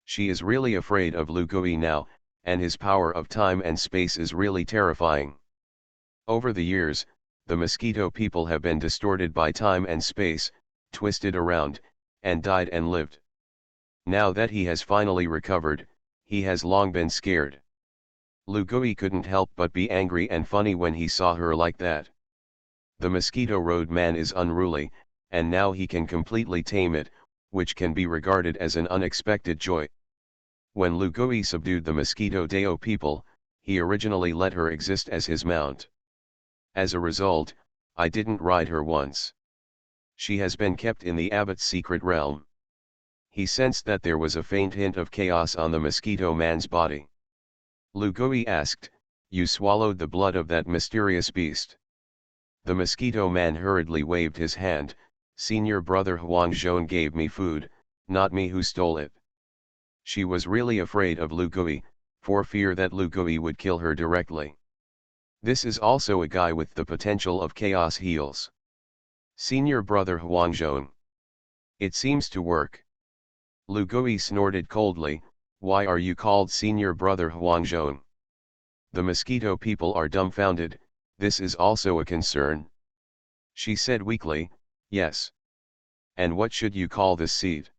She is really afraid of Lu Gui now, and his power of time and space is really terrifying. Over the years, the mosquito people have been distorted by time and space, twisted around, and died and lived. Now that he has finally recovered, he has long been scared. Lu Gui couldn't help but be angry and funny when he saw her like that. The mosquito road man is unruly, and now he can completely tame it, which can be regarded as an unexpected joy. When Lu Gui subdued the mosquito Dao people, he originally let her exist as his mount. As a result, I didn't ride her once. She has been kept in the abbot's secret realm. He sensed that there was a faint hint of chaos on the mosquito man's body. Lu Gui asked, "You swallowed the blood of that mysterious beast?" The mosquito man hurriedly waved his hand. "Senior brother Huang Zhong gave me food, not me who stole it." She was really afraid of Lu Gui, for fear that Lu Gui would kill her directly. This is also a guy with the potential of chaos heals. Senior brother Huang Zhong. It seems to work. Lu Gui snorted coldly, "Why are you called senior brother Huang Zhong?" The mosquito people are dumbfounded. This is also a concern. She said weakly, "Yes. And what should you call this seed?"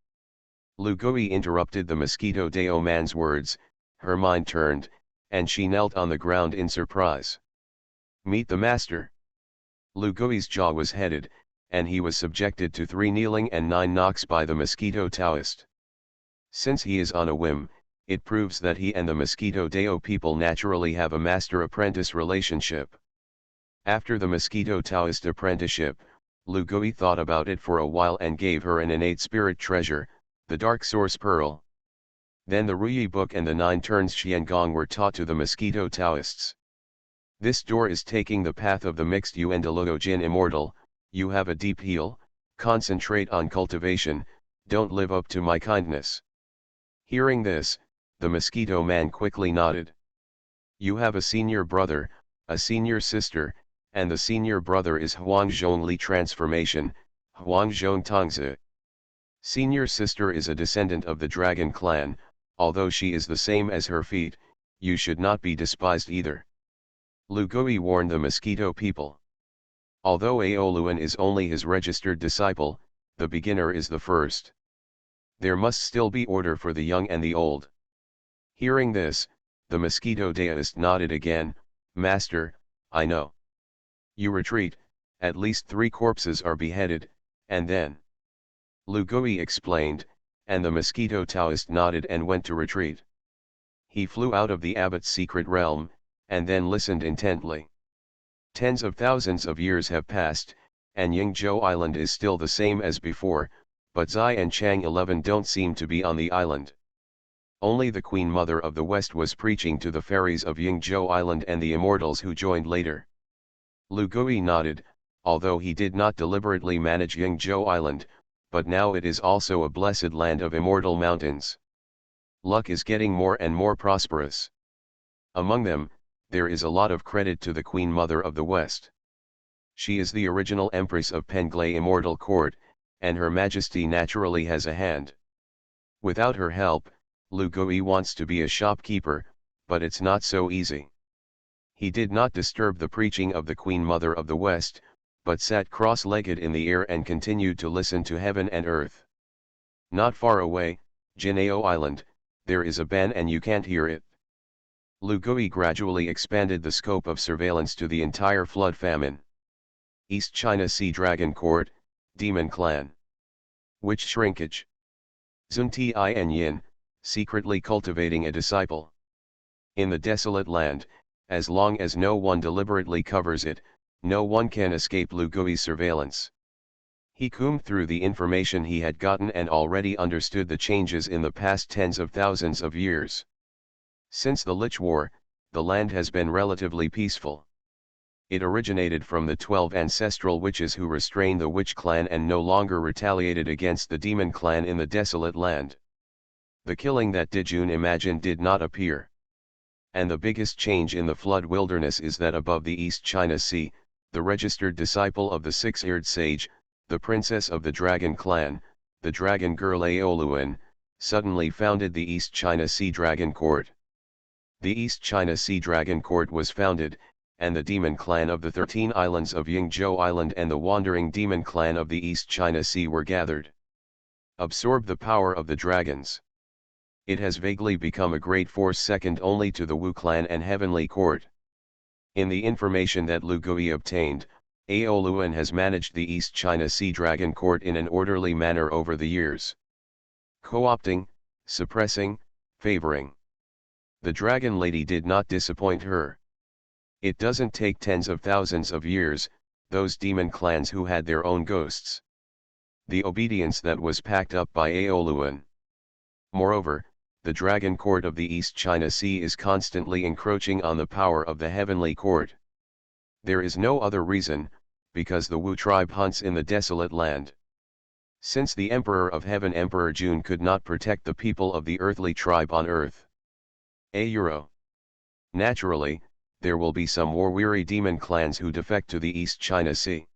Lu Gui interrupted the mosquito Dao man's words. Her mind turned, and she knelt on the ground in surprise. "Meet the master." Lu Gui's jaw was headed, and he was subjected to 3 kneeling and 9 knocks by the mosquito Taoist. Since he is on a whim, it proves that he and the mosquito Dao people naturally have a master-apprentice relationship. After the mosquito Taoist apprenticeship, Lu Gui thought about it for a while and gave her an innate spirit treasure, the Dark Source Pearl. Then the Ruyi book and the 9 turns Xiangong were taught to the mosquito Taoists. This door is taking the path of the mixed Yuandaluo Jin Immortal. You have a deep heal, concentrate on cultivation, don't live up to my kindness. Hearing this, the mosquito man quickly nodded. You have a senior brother, a senior sister, and the senior brother is Huang Zhong Li transformation, Huang Zhong Tongzi. Senior sister is a descendant of the dragon clan, although she is the same as her feet, you should not be despised either. Lu Gui warned the mosquito people. Although Aoluan is only his registered disciple, the beginner is the first. There must still be order for the young and the old. Hearing this, the mosquito Daoist nodded again. Master, I know. You retreat, at least 3 corpses are beheaded, and then. Lu Gui explained, and the mosquito Taoist nodded and went to retreat. He flew out of the abbot's secret realm, and then listened intently. Tens of thousands of years have passed, and Yingzhou Island is still the same as before, but Zai and Chang 11 don't seem to be on the island. Only the Queen Mother of the West was preaching to the fairies of Yingzhou Island and the immortals who joined later. Lu Gui nodded, although he did not deliberately manage Yingzhou Island, but now it is also a blessed land of immortal mountains. Luck is getting more and more prosperous. Among them, there is a lot of credit to the Queen Mother of the West. She is the original Empress of Penglai Immortal Court, and Her Majesty naturally has a hand. Without her help, Lu Gui wants to be a shopkeeper, but it's not so easy. He did not disturb the preaching of the Queen Mother of the West, but sat cross-legged in the air and continued to listen to heaven and earth. Not far away, Jinao Island, there is a ban and you can't hear it. Lu Gui gradually expanded the scope of surveillance to the entire flood famine. East China Sea Dragon Court, Demon Clan. Witch shrinkage. Zun Tian Yin, secretly cultivating a disciple. In the desolate land, as long as no one deliberately covers it, no one can escape Lu Gui's surveillance. He combed through the information he had gotten and already understood the changes in the past tens of thousands of years. Since the Lich War, the land has been relatively peaceful. It originated from the 12 ancestral witches who restrained the Witch Clan and no longer retaliated against the Demon Clan in the desolate land. The killing that Dijun imagined did not appear. And the biggest change in the flood wilderness is that above the East China Sea, the registered disciple of the six-eared sage, the princess of the Dragon Clan, the dragon girl Aoluan, suddenly founded the East China Sea Dragon Court. The East China Sea Dragon Court was founded, and the demon clan of the 13 islands of Yingzhou Island and the wandering demon clan of the East China Sea were gathered. Absorb the power of the dragons. It has vaguely become a great force second only to the Wu clan and Heavenly Court. In the information that Lu Gui obtained, Aoluan has managed the East China Sea Dragon Court in an orderly manner over the years. Co-opting, suppressing, favoring. The Dragon Lady did not disappoint her. It doesn't take tens of thousands of years, those demon clans who had their own ghosts. The obedience that was packed up by Aoluan. Moreover, the Dragon Court of the East China Sea is constantly encroaching on the power of the Heavenly Court. There is no other reason, because the Wu tribe hunts in the desolate land. Since the Emperor of Heaven Emperor Jun could not protect the people of the earthly tribe on earth. Naturally, there will be some war-weary demon clans who defect to the East China Sea.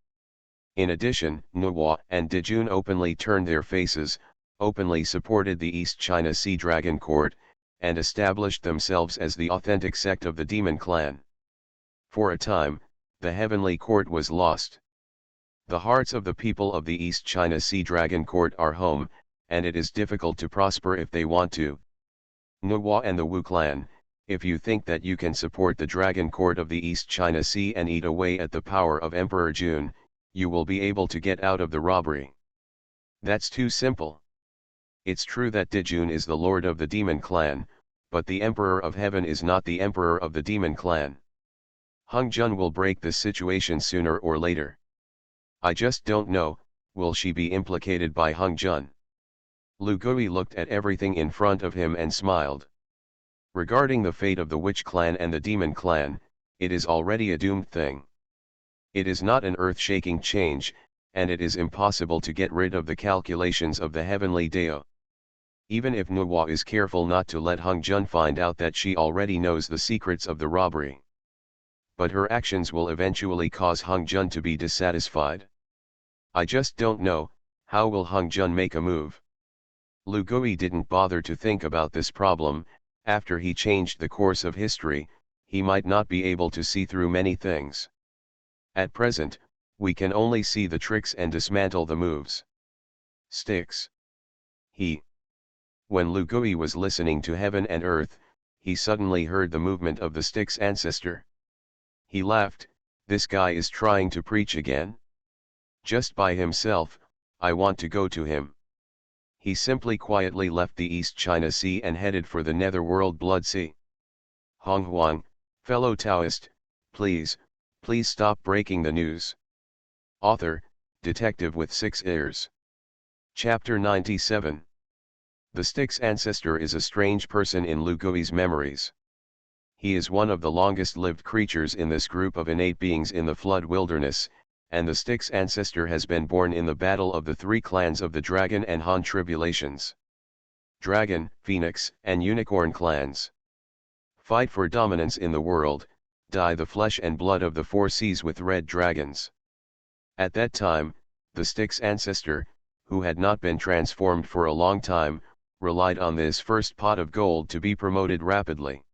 In addition, Nuwa and Dijun openly turned their faces, openly supported the East China Sea Dragon Court, and established themselves as the authentic sect of the demon clan. For a time, the Heavenly Court was lost. The hearts of the people of the East China Sea Dragon Court are home, and it is difficult to prosper if they want to. Nuwa and the Wu clan, if you think that you can support the Dragon Court of the East China Sea and eat away at the power of Emperor Jun, you will be able to get out of the robbery. That's too simple. It's true that Dijun is the lord of the demon clan, but the Emperor of Heaven is not the Emperor of the demon clan. Hung Jun will break this situation sooner or later. I just don't know, will she be implicated by Hung Jun? Lu Gui looked at everything in front of him and smiled. Regarding the fate of the Witch Clan and the Demon Clan, it is already a doomed thing. It is not an earth-shaking change, and it is impossible to get rid of the calculations of the Heavenly Dao. Even if Nuwa is careful not to let Hung Jun find out that she already knows the secrets of the robbery. But her actions will eventually cause Hung Jun to be dissatisfied. I just don't know, how will Hung Jun make a move? Lu Gui didn't bother to think about this problem. After he changed the course of history, he might not be able to see through many things. At present, we can only see the tricks and dismantle the moves. Sticks. When Lu Gui was listening to heaven and earth, he suddenly heard the movement of the Styx ancestor. He laughed, this guy is trying to preach again. Just by himself, I want to go to him. He simply quietly left the East China Sea and headed for the netherworld Blood Sea. Honghuang, fellow Taoist, please stop breaking the news. Author, detective with 6 ears. Chapter 97. The Styx ancestor is a strange person in Lu Gui's memories. He is one of the longest-lived creatures in this group of innate beings in the flood wilderness, and the Styx ancestor has been born in the battle of the 3 clans of the Dragon and Han tribulations. Dragon, Phoenix, and Unicorn clans fight for dominance in the world, dye the flesh and blood of the 4 seas with red dragons. At that time, the Styx ancestor, who had not been transformed for a long time, relied on this first pot of gold to be promoted rapidly.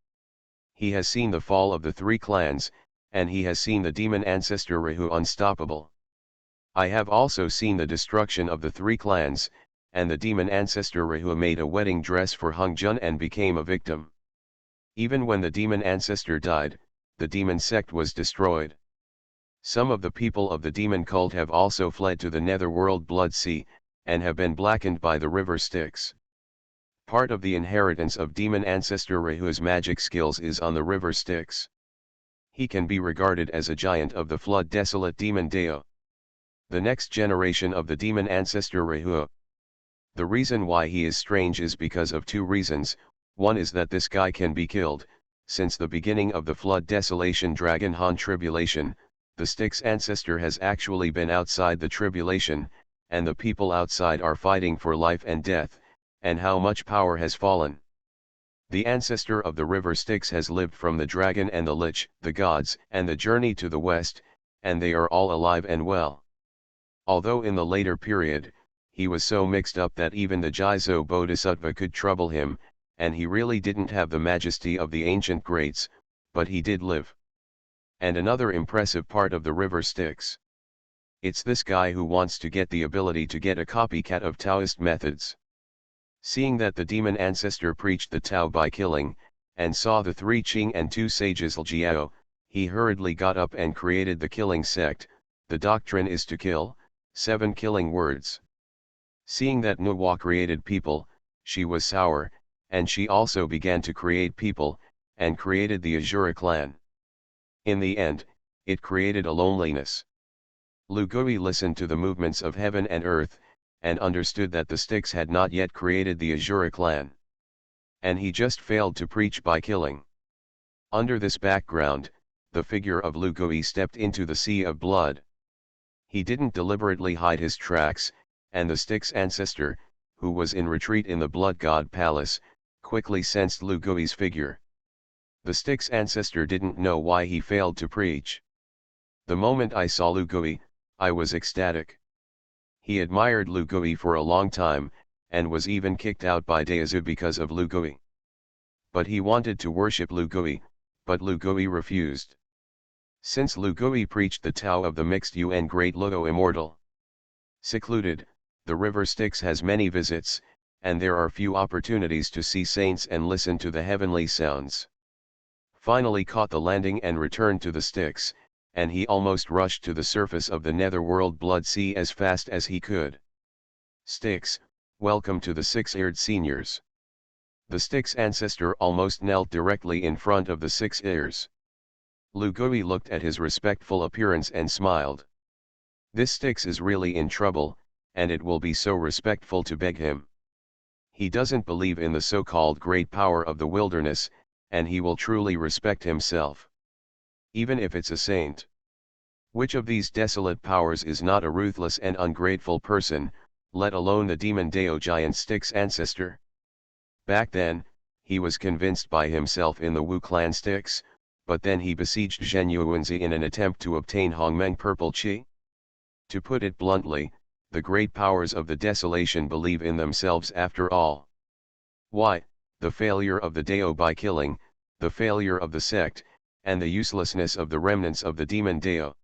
He has seen the fall of the 3 clans, and he has seen the demon ancestor Rahu unstoppable. I have also seen the destruction of the 3 clans, and the demon ancestor Rahu made a wedding dress for Honghuang and became a victim. Even when the demon ancestor died, the demon sect was destroyed. Some of the people of the demon cult have also fled to the netherworld Blood Sea, and have been blackened by the river Styx. Part of the inheritance of demon ancestor Rahu's magic skills is on the river Styx. He can be regarded as a giant of the flood desolate demon Dao. The next generation of the demon ancestor Rahu. The reason why he is strange is because of 2 reasons. One is that this guy can be killed. Since the beginning of the flood desolation Dragon Han tribulation, the Styx ancestor has actually been outside the tribulation, and the people outside are fighting for life and death, and how much power has fallen. The ancestor of the river Styx has lived from the dragon and the lich, the gods, and the journey to the west, and they are all alive and well. Although in the later period, he was so mixed up that even the Jizo Bodhisattva could trouble him, and he really didn't have the majesty of the ancient greats, but he did live. And another impressive part of the river Styx. It's this guy who wants to get the ability to get a copycat of Taoist methods. Seeing that the demon ancestor preached the Tao by killing, and saw the 3 Qing and 2 sages Ljiao, he hurriedly got up and created the killing sect. The doctrine is to kill, 7 killing words. Seeing that Nuwa created people, she was sour, and she also began to create people, and created the Azura clan. In the end, it created a loneliness. Lu Gui listened to the movements of heaven and earth, and understood that the Styx had not yet created the Azura clan. And he just failed to preach by killing. Under this background, the figure of Lu Gui stepped into the sea of blood. He didn't deliberately hide his tracks, and the Styx ancestor, who was in retreat in the blood god palace, quickly sensed Lu Gui's figure. The Styx ancestor didn't know why he failed to preach. The moment I saw Lu Gui, I was ecstatic. He admired Lu Gui for a long time, and was even kicked out by Daozu because of Lu Gui. But he wanted to worship Lu Gui, but Lu Gui refused. Since Lu Gui preached the Tao of the mixed Yuan Great Luo Immortal. Secluded, the river Styx has many visits, and there are few opportunities to see saints and listen to the heavenly sounds. Finally caught the landing and returned to the Styx, and he almost rushed to the surface of the netherworld Blood Sea as fast as he could. Styx, welcome to the 6-eared seniors. The Styx ancestor almost knelt directly in front of the 6 ears. Lu Gui looked at his respectful appearance and smiled. This Styx is really in trouble, and it will be so respectful to beg him. He doesn't believe in the so-called great power of the wilderness, and he will truly respect himself. Even if it's a saint. Which of these desolate powers is not a ruthless and ungrateful person, let alone the demon Dao giant Styx ancestor? Back then, he was convinced by himself in the Wu clan Styx, but then he besieged Zhen Yuanzi in an attempt to obtain Hongmeng purple qi. To put it bluntly, the great powers of the desolation believe in themselves after all. Why, the failure of the Dao by killing, the failure of the sect, and the uselessness of the remnants of the demon Dao.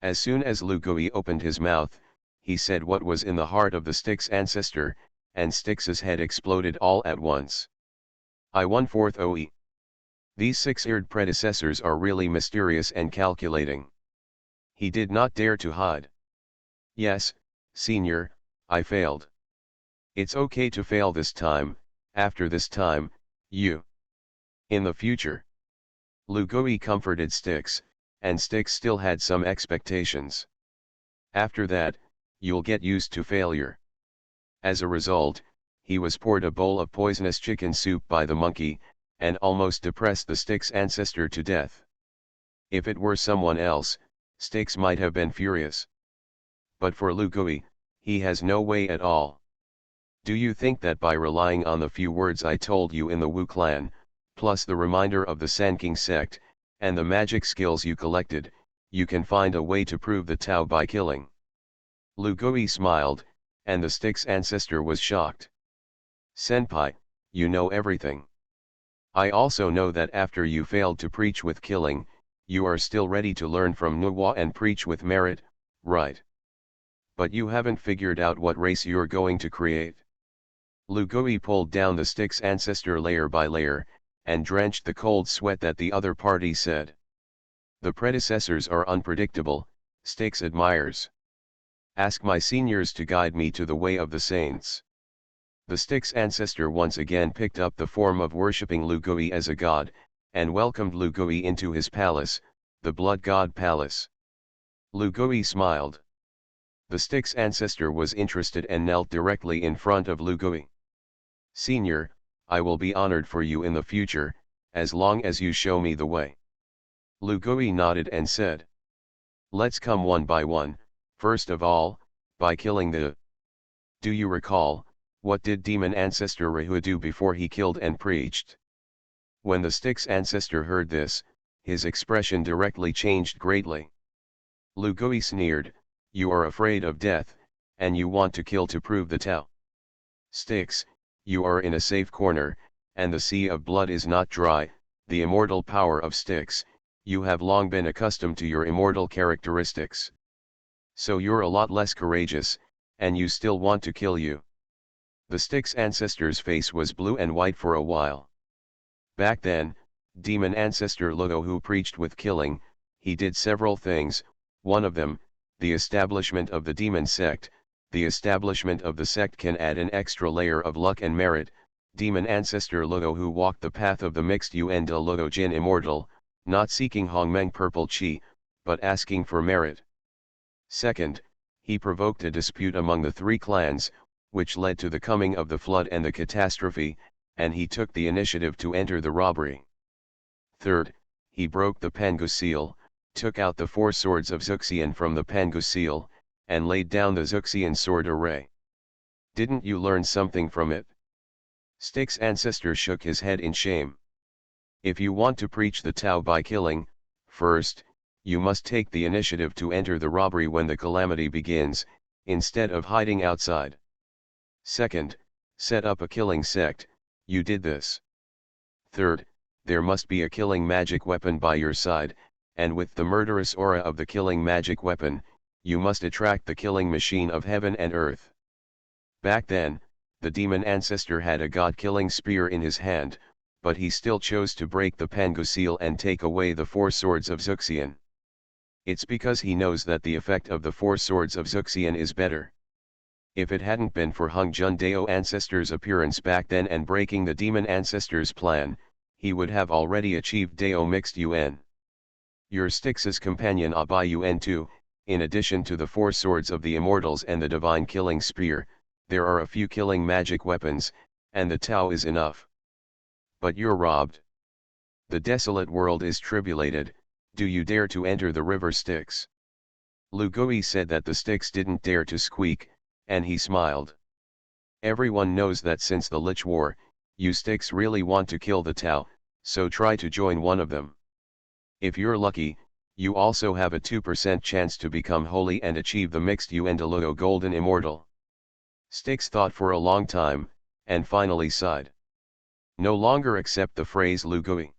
As soon as Lu Gui opened his mouth, he said what was in the heart of the Styx ancestor, and Styx's head exploded all at once. I 1/4 OE. These 6-eared predecessors are really mysterious and calculating. He did not dare to hide. Yes, senior, I failed. It's okay to fail this time. After this time, you. In the future. Lugui comforted Styx, and Styx still had some expectations. After that, you'll get used to failure. As a result, he was poured a bowl of poisonous chicken soup by the monkey, and almost depressed the Styx ancestor to death. If it were someone else, Styx might have been furious. But for Lugui, he has no way at all. Do you think that by relying on the few words I told you in the Wu clan, plus the reminder of the Sanking sect, and the magic skills you collected, you can find a way to prove the Tao by killing? Lugui smiled, and the Styx ancestor was shocked. Senpai, you know everything. I also know that after you failed to preach with killing, you are still ready to learn from Nuwa and preach with merit, right? But you haven't figured out what race you're going to create. Lugui pulled down the Styx ancestor layer by layer, and drenched the cold sweat that the other party said. The predecessors are unpredictable, Styx admires. Ask my seniors to guide me to the way of the saints. The Styx ancestor once again picked up the form of worshipping Lugui as a god, and welcomed Lugui into his palace, the Blood God Palace. Lugui smiled. The Styx ancestor was interested and knelt directly in front of Lugui. Senior, I will be honored for you in the future, as long as you show me the way. Lugui nodded and said. Let's come one by one, first of all, by killing the... Do you recall, what did demon ancestor Rahu do before he killed and preached? When the Styx ancestor heard this, his expression directly changed greatly. Lugui sneered, you are afraid of death, and you want to kill to prove the Tao. Styx, you are in a safe corner, and the sea of blood is not dry, the immortal power of Styx, you have long been accustomed to your immortal characteristics. So you're a lot less courageous, and you still want to kill you. The Styx ancestor's face was blue and white for a while. Back then, demon ancestor Luo who preached with killing, he did several things, one of them, the establishment of the demon sect. The establishment of the sect can add an extra layer of luck and merit. Demon ancestor Luo who walked the path of the mixed Yuan de Luo Jin immortal, not seeking Hongmeng purple chi, but asking for merit. Second, he provoked a dispute among the three clans, which led to the coming of the flood and the catastrophe, and he took the initiative to enter the robbery. Third, he broke the Pangu seal, took out the 4 swords of Zuxian from the Pangu seal, and laid down the Zuxian sword array. Didn't you learn something from it? Styx ancestor shook his head in shame. If you want to preach the Tao by killing, first, you must take the initiative to enter the robbery when the calamity begins, instead of hiding outside. Second, set up a killing sect, you did this. Third, there must be a killing magic weapon by your side, and with the murderous aura of the killing magic weapon, you must attract the killing machine of heaven and earth. Back then, the demon ancestor had a god-killing spear in his hand, but he still chose to break the Pangu seal and take away the 4 swords of Zuxian. It's because he knows that the effect of the 4 swords of Zuxian is better. If it hadn't been for Hung Jun Dao ancestor's appearance back then and breaking the demon ancestor's plan, he would have already achieved Dao mixed Yuan. Your Styx's companion Abai Yuan too, in addition to the 4 swords of the immortals and the divine killing spear, there are a few killing magic weapons, and the Tao is enough. But you're robbed. The desolate world is tribulated, do you dare to enter the river Styx? Lugui said that the Styx didn't dare to squeak, and he smiled. Everyone knows that since the Lich War, you Styx really want to kill the Tao, so try to join one of them. If you're lucky, you also have a 2% chance to become holy and achieve the mixed Yuendeluo Golden Immortal. Styx thought for a long time, and finally sighed. No longer accept the phrase Lugui.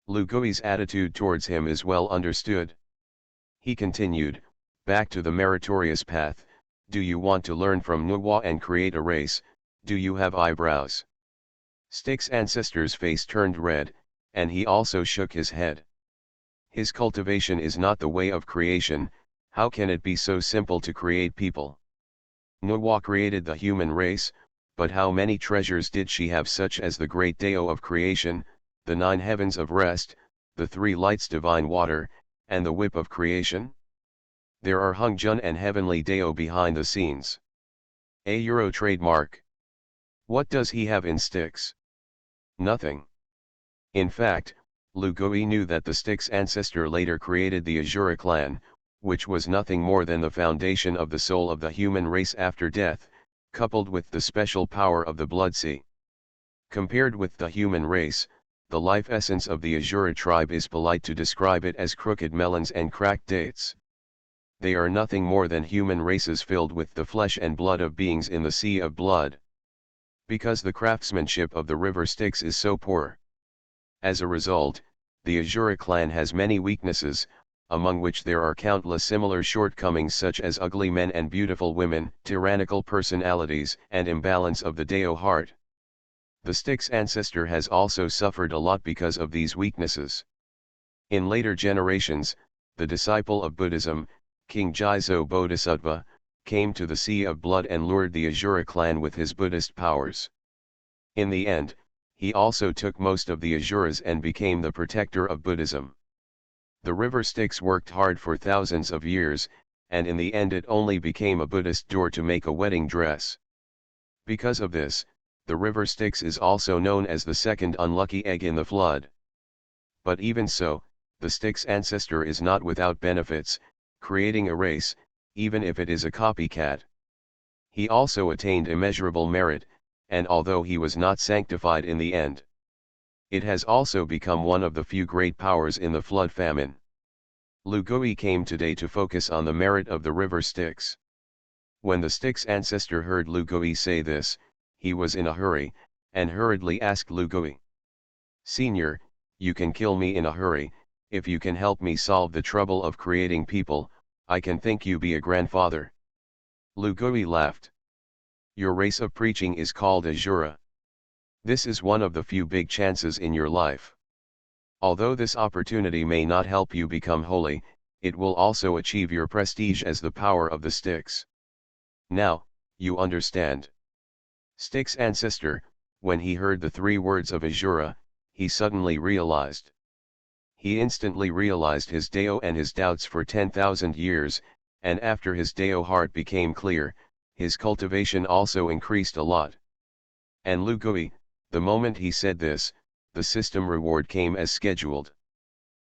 Lugui's attitude towards him is well understood. He continued, back to the meritorious path. Do you want to learn from Nuwa and create a race? Do you have eyebrows? Styx ancestor's face turned red, and he also shook his head. His cultivation is not the way of creation, How can it be so simple to create people? Noah created the human race, but how many treasures did she have, such as the great Tao of creation, the 9 heavens of rest, the 3 lights divine water, and the whip of creation? There are Honghuang and heavenly Tao behind the scenes. A Euro trademark. What does he have in Styx? Nothing. In fact, Lu Gui knew that the Styx ancestor later created the Azura clan, which was nothing more than the foundation of the soul of the human race after death, coupled with the special power of the blood sea. Compared with the human race, the life essence of the Azura tribe is polite to describe it as crooked melons and cracked dates. They are nothing more than human races filled with the flesh and blood of beings in the sea of blood. Because the craftsmanship of the river Styx is so poor. As a result, the Azura clan has many weaknesses, among which there are countless similar shortcomings such as ugly men and beautiful women, tyrannical personalities, and imbalance of the Dao heart. The Styx ancestor has also suffered a lot because of these weaknesses. In later generations, the disciple of Buddhism, King Jizo Bodhisattva, came to the Sea of Blood and lured the Azura clan with his Buddhist powers. In the end, he also took most of the Azuras and became the protector of Buddhism. The river Styx worked hard for thousands of years, and in the end it only became a Buddhist door to make a wedding dress. Because of this, the river Styx is also known as the second unlucky egg in the flood. But even so, the Styx ancestor is not without benefits, creating a race, even if it is a copycat. He also attained immeasurable merit, and although he was not sanctified in the end, it has also become one of the few great powers in the flood famine. Lu Gui came today to focus on the merit of the river Styx. When the Styx ancestor heard Lu Gui say this, he was in a hurry, and hurriedly asked Lu Gui, "Senior, you can kill me in a hurry, if you can help me solve the trouble of creating people, I can think you be a grandfather." Lu Gui laughed. "Your race of preaching is called Azura. This is one of the few big chances in your life. Although this opportunity may not help you become holy, it will also achieve your prestige as the power of the Styx. Now, you understand." Styx ancestor, when he heard the 3 words of Azura, he suddenly realized. He instantly realized his Dao and his doubts for 10,000 years, and after his Dao heart became clear, his cultivation also increased a lot. And Lu Gui, the moment he said this, the system reward came as scheduled.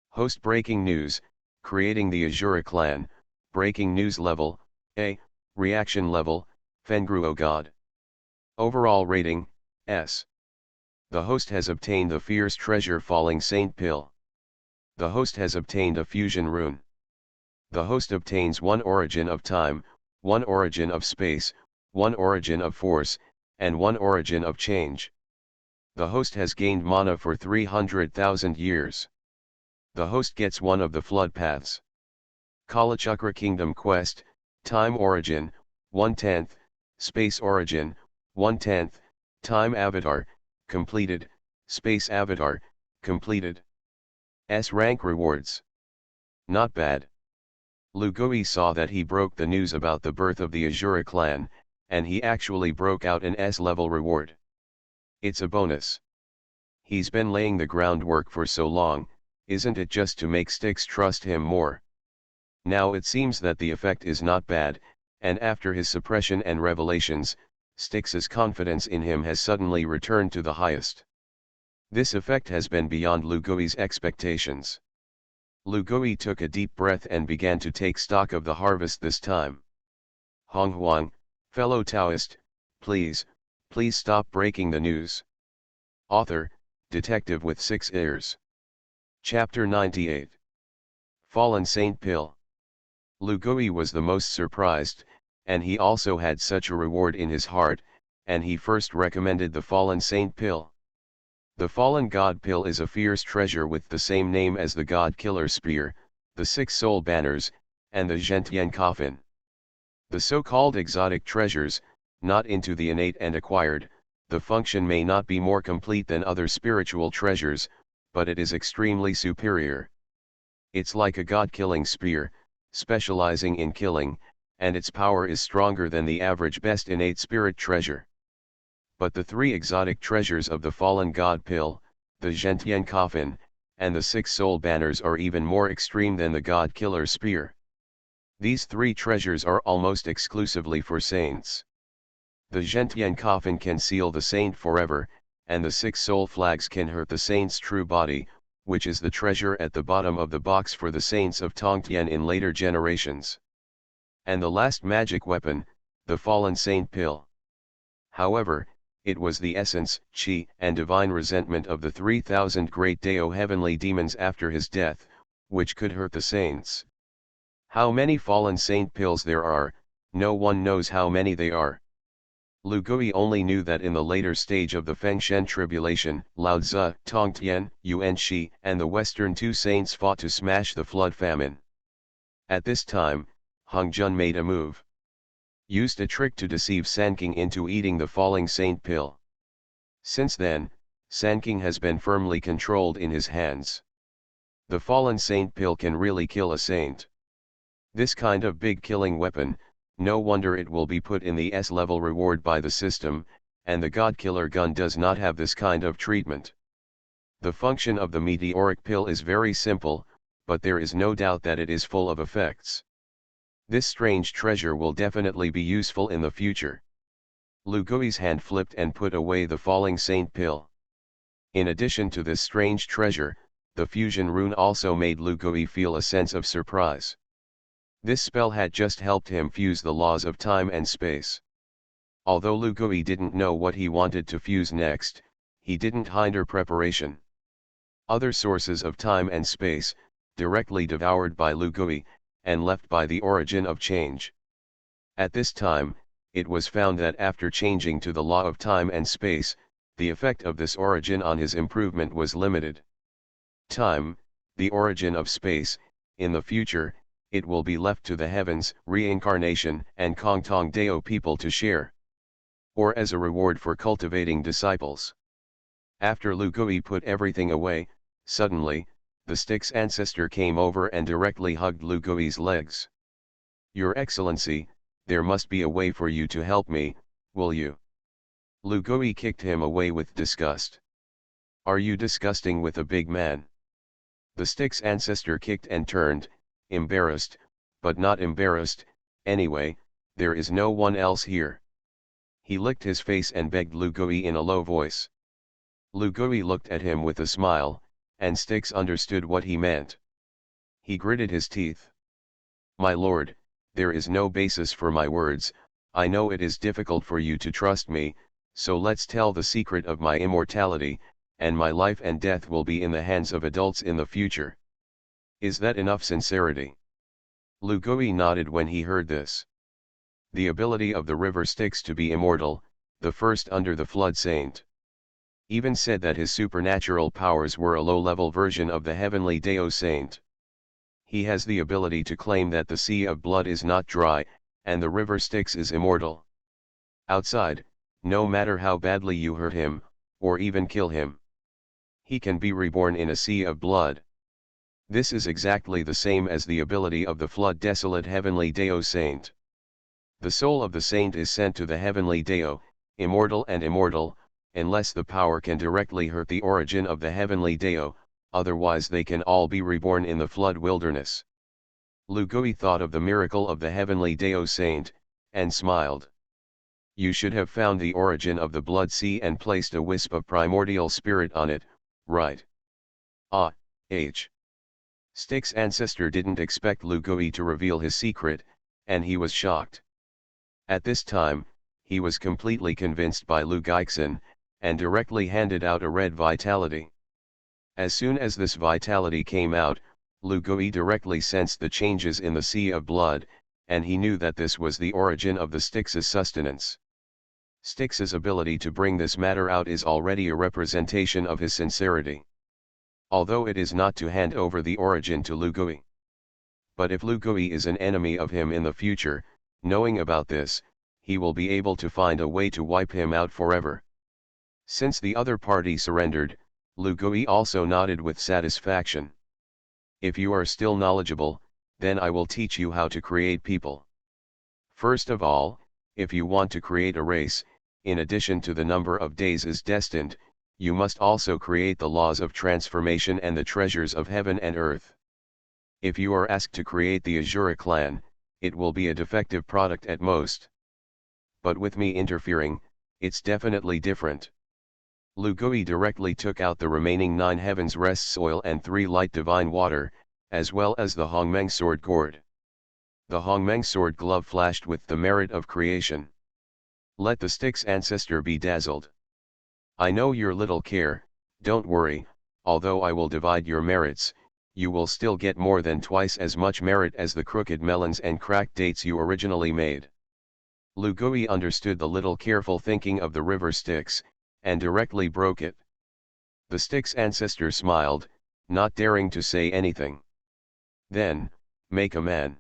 Host breaking news, creating the Azura clan, breaking news level, A, reaction level, Fengruo God. Overall rating, S. The host has obtained the fierce treasure falling saint pill. The host has obtained a fusion rune. The host obtains 1 origin of time, 1 origin of space, 1 origin of force, and 1 origin of change. The host has gained mana for 300,000 years. The host gets 1 of the flood paths. Kalachakra Kingdom Quest, Time Origin, 1/10, Space Origin, 1/10, Time Avatar, completed, Space Avatar, completed. S rank rewards. Not bad. Lu Gui saw that he broke the news about the birth of the Azura clan, and he actually broke out an S level reward. It's a bonus. He's been laying the groundwork for so long, isn't it just to make Styx trust him more? Now it seems that the effect is not bad, and after his suppression and revelations, Styx's confidence in him has suddenly returned to the highest. This effect has been beyond Lu Gui's expectations. Lu Gui took a deep breath and began to take stock of the harvest this time. Honghuang, fellow Taoist, please stop breaking the news. Author, Detective with 6 ears. Chapter 98. Fallen Saint Pill. Lu Gui was the most surprised, and he also had such a reward in his heart, and he first recommended the Fallen Saint Pill. The Fallen God Pill is a fierce treasure with the same name as the God Killer Spear, the 6 Soul Banners, and the Zhentian Coffin. The so-called exotic treasures, not into the innate and acquired, the function may not be more complete than other spiritual treasures, but it is extremely superior. It's like a god-killing spear, specializing in killing, and its power is stronger than the average best innate spirit treasure. But the three exotic treasures of the fallen god pill, the Zhentian coffin, and the six soul banners are even more extreme than the god killer spear. These three treasures are almost exclusively for saints. The Zhentian coffin can seal the saint forever, and the six soul flags can hurt the saint's true body, which is the treasure at the bottom of the box for the saints of Tongtian in later generations. And the last magic weapon, the fallen saint pill. However, it was the essence, chi, and divine resentment of the 3,000 great Dao heavenly demons after his death, which could hurt the saints. How many fallen saint pills there are, no one knows how many they are. Lu Gui only knew that in the later stage of the Fengshen tribulation, Lao Tzu, Tongtian, Yuan Shi, and the Western two saints fought to smash the flood famine. At this time, Honghuang made a move. Used a trick to deceive Sanking into eating the falling saint pill. Since then, Sanking has been firmly controlled in his hands. The fallen saint pill can really kill a saint. This kind of big killing weapon, no wonder it will be put in the S-level reward by the system, and the God Killer gun does not have this kind of treatment. The function of the meteoric pill is very simple, but there is no doubt that it is full of effects. This strange treasure will definitely be useful in the future. Lu Gui's hand flipped and put away the falling saint pill. In addition to this strange treasure, the fusion rune also made Lu Gui feel a sense of surprise. This spell had just helped him fuse the laws of time and space. Although Lu Gui didn't know what he wanted to fuse next, he didn't hinder preparation. Other sources of time and space, directly devoured by Lu Gui, and left by the origin of change. At this time, it was found that after changing to the law of time and space, the effect of this origin on his improvement was limited. Time, the origin of space, in the future, it will be left to the heavens, reincarnation, and Kongtong Dao people to share. Or as a reward for cultivating disciples. After Lu Gui put everything away, suddenly, the stick's ancestor came over and directly hugged Lu Gui's legs. "Your Excellency, there must be a way for you to help me, will you?" Lu Gui kicked him away with disgust. "Are you disgusting with a big man?" The stick's ancestor kicked and turned, embarrassed, but not embarrassed. "Anyway, there is no one else here." He licked his face and begged Lu Gui in a low voice. Lu Gui looked at him with a smile, and Styx understood what he meant. He gritted his teeth. "My lord, there is no basis for my words. I know it is difficult for you to trust me, so let's tell the secret of my immortality, and my life and death will be in the hands of adults in the future. Is that enough sincerity?" Lu Gui nodded when he heard this. The ability of the river Styx to be immortal, the first under the flood saint. Even said that his supernatural powers were a low-level version of the heavenly Dao saint. He has the ability to claim that the sea of blood is not dry, and the river Styx is immortal. Outside, no matter how badly you hurt him, or even kill him, he can be reborn in a sea of blood. This is exactly the same as the ability of the flood desolate heavenly Dao saint. The soul of the saint is sent to the heavenly Dao, immortal and immortal, unless the power can directly hurt the origin of the heavenly Dao, otherwise they can all be reborn in the flood wilderness. Lu Gui thought of the miracle of the heavenly Dao saint, and smiled. "You should have found the origin of the blood sea and placed a wisp of primordial spirit on it, right?" "Ah, H." Styx's ancestor didn't expect Lu Gui to reveal his secret, and he was shocked. At this time, he was completely convinced by Lu Guixin, and directly handed out a red vitality. As soon as this vitality came out, Lu Gui directly sensed the changes in the sea of blood, and he knew that this was the origin of the Styx's sustenance. Styx's ability to bring this matter out is already a representation of his sincerity. Although it is not to hand over the origin to Lu Gui. But if Lu Gui is an enemy of him in the future, knowing about this, he will be able to find a way to wipe him out forever. Since the other party surrendered, Lu Gui also nodded with satisfaction. "If you are still knowledgeable, Then I will teach you how to create people. First of all, if you want to create a race, in addition to the number of days is destined, you must also create the laws of transformation and the treasures of heaven and earth. If you are asked to create the Azura clan, it will be a defective product at most. But with me interfering, it's definitely different. Lu Gui directly took out the remaining 9 heavens rest soil and 3 light divine water, as well as the Hongmeng sword cord. The Hongmeng sword glove flashed with the merit of creation. Let the stick's ancestor be dazzled. I know your little care, don't worry, although I will divide your merits, you will still get more than twice as much merit as the crooked melons and cracked dates you originally made. Lu Gui understood the little careful thinking of the river Styx, and directly broke it. The stick's ancestor smiled, not daring to say anything. Then, make a man.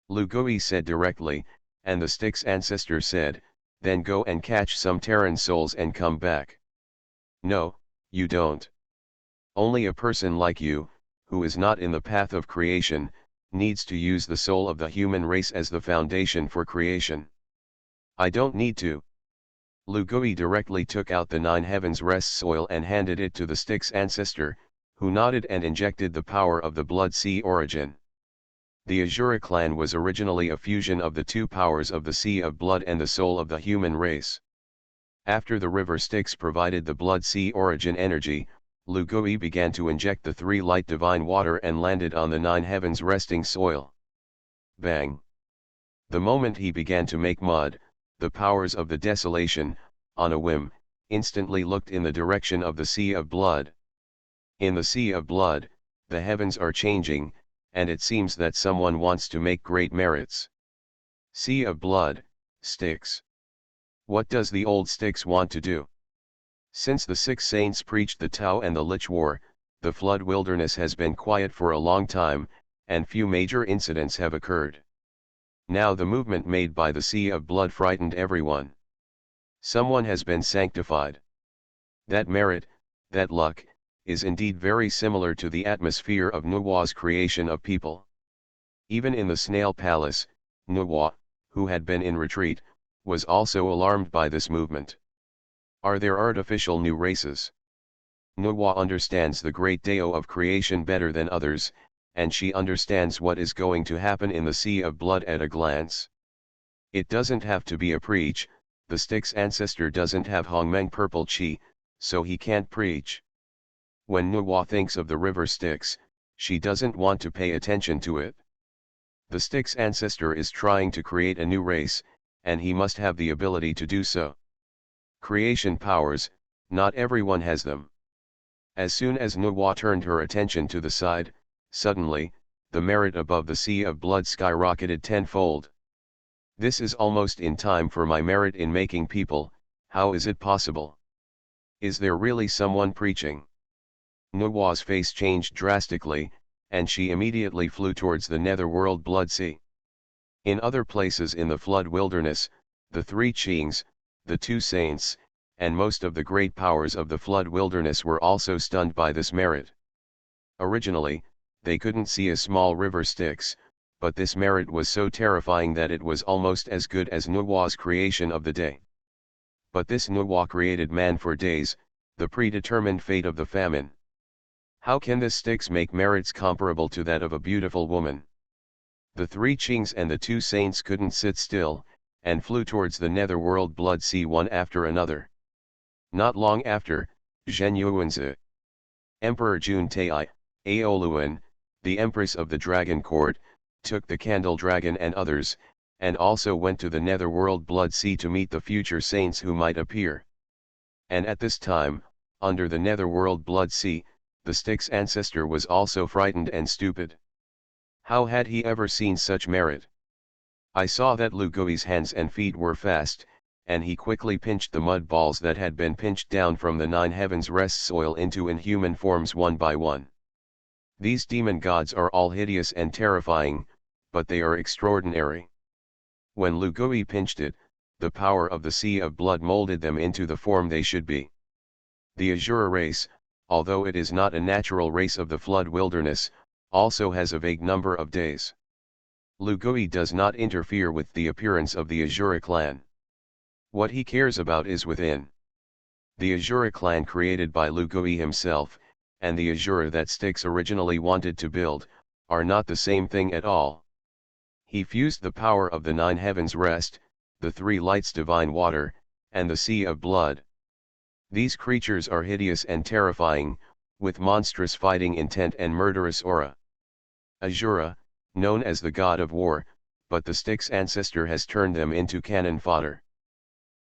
Lu Gui said directly, and the stick's ancestor said, then go and catch some Terran souls and come back. No, you don't. Only a person like you, who is not in the path of creation, needs to use the soul of the human race as the foundation for creation. I don't need to. Lu Gui directly took out the 9 heavens rest soil and handed it to the stick's ancestor, who nodded and injected the power of the Blood Sea origin. The Azura clan was originally a fusion of the 2 powers of the Sea of Blood and the soul of the human race. After the river Styx provided the Blood Sea origin energy, Lu Gui began to inject the 3 light divine water and landed on the 9 heavens resting soil. Bang! The moment he began to make mud, the powers of the desolation, on a whim, instantly looked in the direction of the Sea of Blood. In the Sea of Blood, the heavens are changing, and it seems that someone wants to make great merits. Sea of Blood, Styx. What does the old Styx want to do? Since the 6 saints preached the Tao and the Lich War, the flood wilderness has been quiet for a long time, and few major incidents have occurred. Now the movement made by the Sea of Blood frightened everyone. Someone has been sanctified. That merit, that luck, is indeed very similar to the atmosphere of Nuwa's creation of people. Even in the Snail Palace, Nuwa, who had been in retreat, was also alarmed by this movement. Are there artificial new races? Nuwa understands the great Dao of creation better than others, and she understands what is going to happen in the Sea of Blood at a glance. It doesn't have to be a preach, the stick's ancestor doesn't have Hongmeng purple chi, so he can't preach. When Nuwa thinks of the river Styx, she doesn't want to pay attention to it. The stick's ancestor is trying to create a new race, and he must have the ability to do so. Creation powers, not everyone has them. As soon as Nuwa turned her attention to the side, suddenly, the merit above the Sea of Blood skyrocketed tenfold. This is almost in time for my merit in making people, how is it possible? Is there really someone preaching? Nuwa's face changed drastically, and she immediately flew towards the netherworld Blood Sea. In other places in the flood wilderness, the 3 Qings, the 2 saints, and most of the great powers of the flood wilderness were also stunned by this merit. Originally, they couldn't see a small river Styx, but this merit was so terrifying that it was almost as good as Nuwa's creation of the day. But this Nuwa created man for days, the predetermined fate of the famine. How can this Styx make merits comparable to that of a beautiful woman? The 3 Qings and the 2 saints couldn't sit still, and flew towards the netherworld Blood Sea one after another. Not long after, Zhen Yuanzi, Emperor Jun Tai, Aoluan, the Empress of the Dragon Court, took the Candle Dragon and others, and also went to the netherworld Blood Sea to meet the future saints who might appear. And at this time, under the netherworld Blood Sea, the Styx ancestor was also frightened and stupid. How had he ever seen such merit? I saw that Lu Gui's hands and feet were fast, and he quickly pinched the mud balls that had been pinched down from the 9 heavens rest soil into inhuman forms one by one. These demon gods are all hideous and terrifying, but they are extraordinary. When Lu Gui pinched it, the power of the Sea of Blood molded them into the form they should be. The Azura race, although it is not a natural race of the flood wilderness, also has a vague number of days. Lu Gui does not interfere with the appearance of the Azura clan. What he cares about is within. The Azura clan created by Lu Gui himself, and the Azura that Styx originally wanted to build, are not the same thing at all. He fused the power of the 9 heavens rest, the 3 lights divine water, and the sea of blood. These creatures are hideous and terrifying, with monstrous fighting intent and murderous aura. Azura, known as the god of war, but the Styx ancestor has turned them into cannon fodder.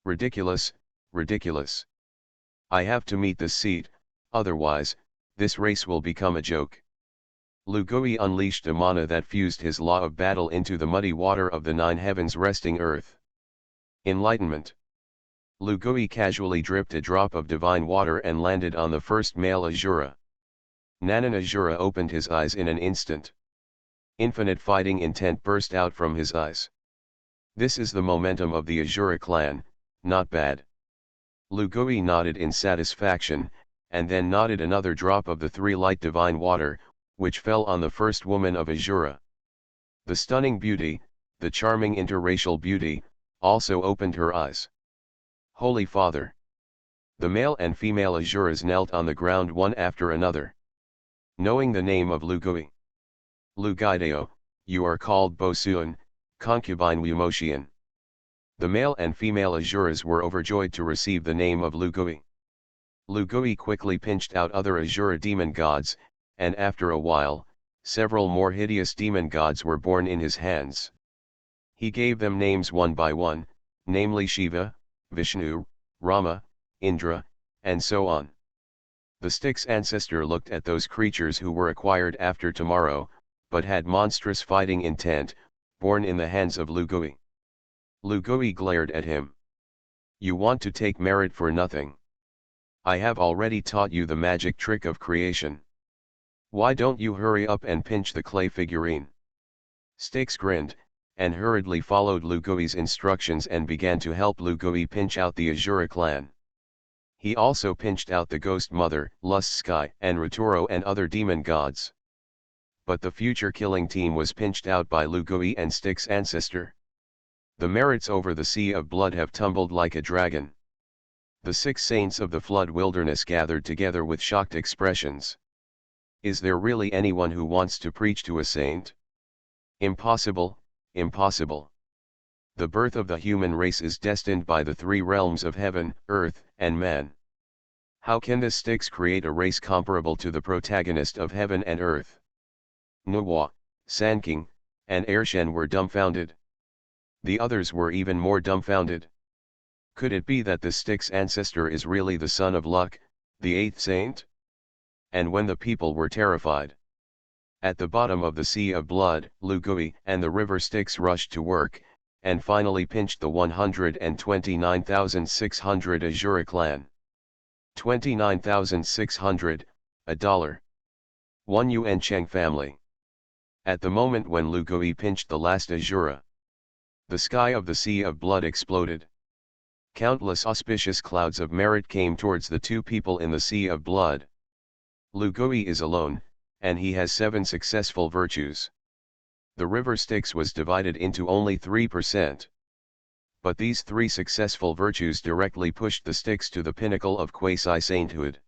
Ridiculous, ridiculous. I have to meet this seat, otherwise, this race will become a joke. Lu Gui unleashed a mana that fused his law of battle into the muddy water of the 9 heavens resting earth. Enlightenment. Lu Gui casually dripped a drop of divine water and landed on the first male Azura. Nanan Azura opened his eyes in an instant. Infinite fighting intent burst out from his eyes. This is the momentum of the Azura clan, not bad. Lu Gui nodded in satisfaction, and then nodded another drop of the 3 light divine water, which fell on the first woman of Azura. The stunning beauty, the charming interracial beauty, also opened her eyes. Holy Father! The male and female Azuras knelt on the ground one after another. Knowing the name of Lu Gui. Lu Guideo, you are called Bosuan, concubine Wumoshian. The male and female Azuras were overjoyed to receive the name of Lu Gui. Lu Gui quickly pinched out other Azura demon gods, and after a while, several more hideous demon gods were born in his hands. He gave them names one by one, namely Shiva, Vishnu, Rama, Indra, and so on. The Styx ancestor looked at those creatures who were acquired after tomorrow, but had monstrous fighting intent, born in the hands of Lu Gui. Lu Gui glared at him. You want to take merit for nothing. I have already taught you the magic trick of creation. Why don't you hurry up and pinch the clay figurine? Styx grinned, and hurriedly followed Lu Gui's instructions and began to help Lu Gui pinch out the Azura clan. He also pinched out the Ghost Mother, Lust Sky, and Ruturo and other demon gods. But the future killing team was pinched out by Lu Gui and Styx ancestor. The merits over the sea of blood have tumbled like a dragon. The 6 saints of the flood wilderness gathered together with shocked expressions. Is there really anyone who wants to preach to a saint? Impossible, impossible. The birth of the human race is destined by the 3 realms of heaven, earth, and man. How can the Styx create a race comparable to the protagonist of heaven and earth? Nuwa, Sanking, and Ershen were dumbfounded. The others were even more dumbfounded. Could it be that the Styx ancestor is really the son of Luck, the 8th saint? And when the people were terrified. At the bottom of the sea of blood, Lu Gui and the river Styx rushed to work, and finally pinched the 129,600 Azura clan. 29,600, $1. 1 Yuan Cheng family. At the moment when Lu Gui pinched the last Azura, the sky of the sea of blood exploded. Countless auspicious clouds of merit came towards the 2 people in the sea of blood. Lu Gui is alone, and he has 7 successful virtues. The river Styx was divided into only 3%. But these 3 successful virtues directly pushed the Styx to the pinnacle of quasi-sainthood.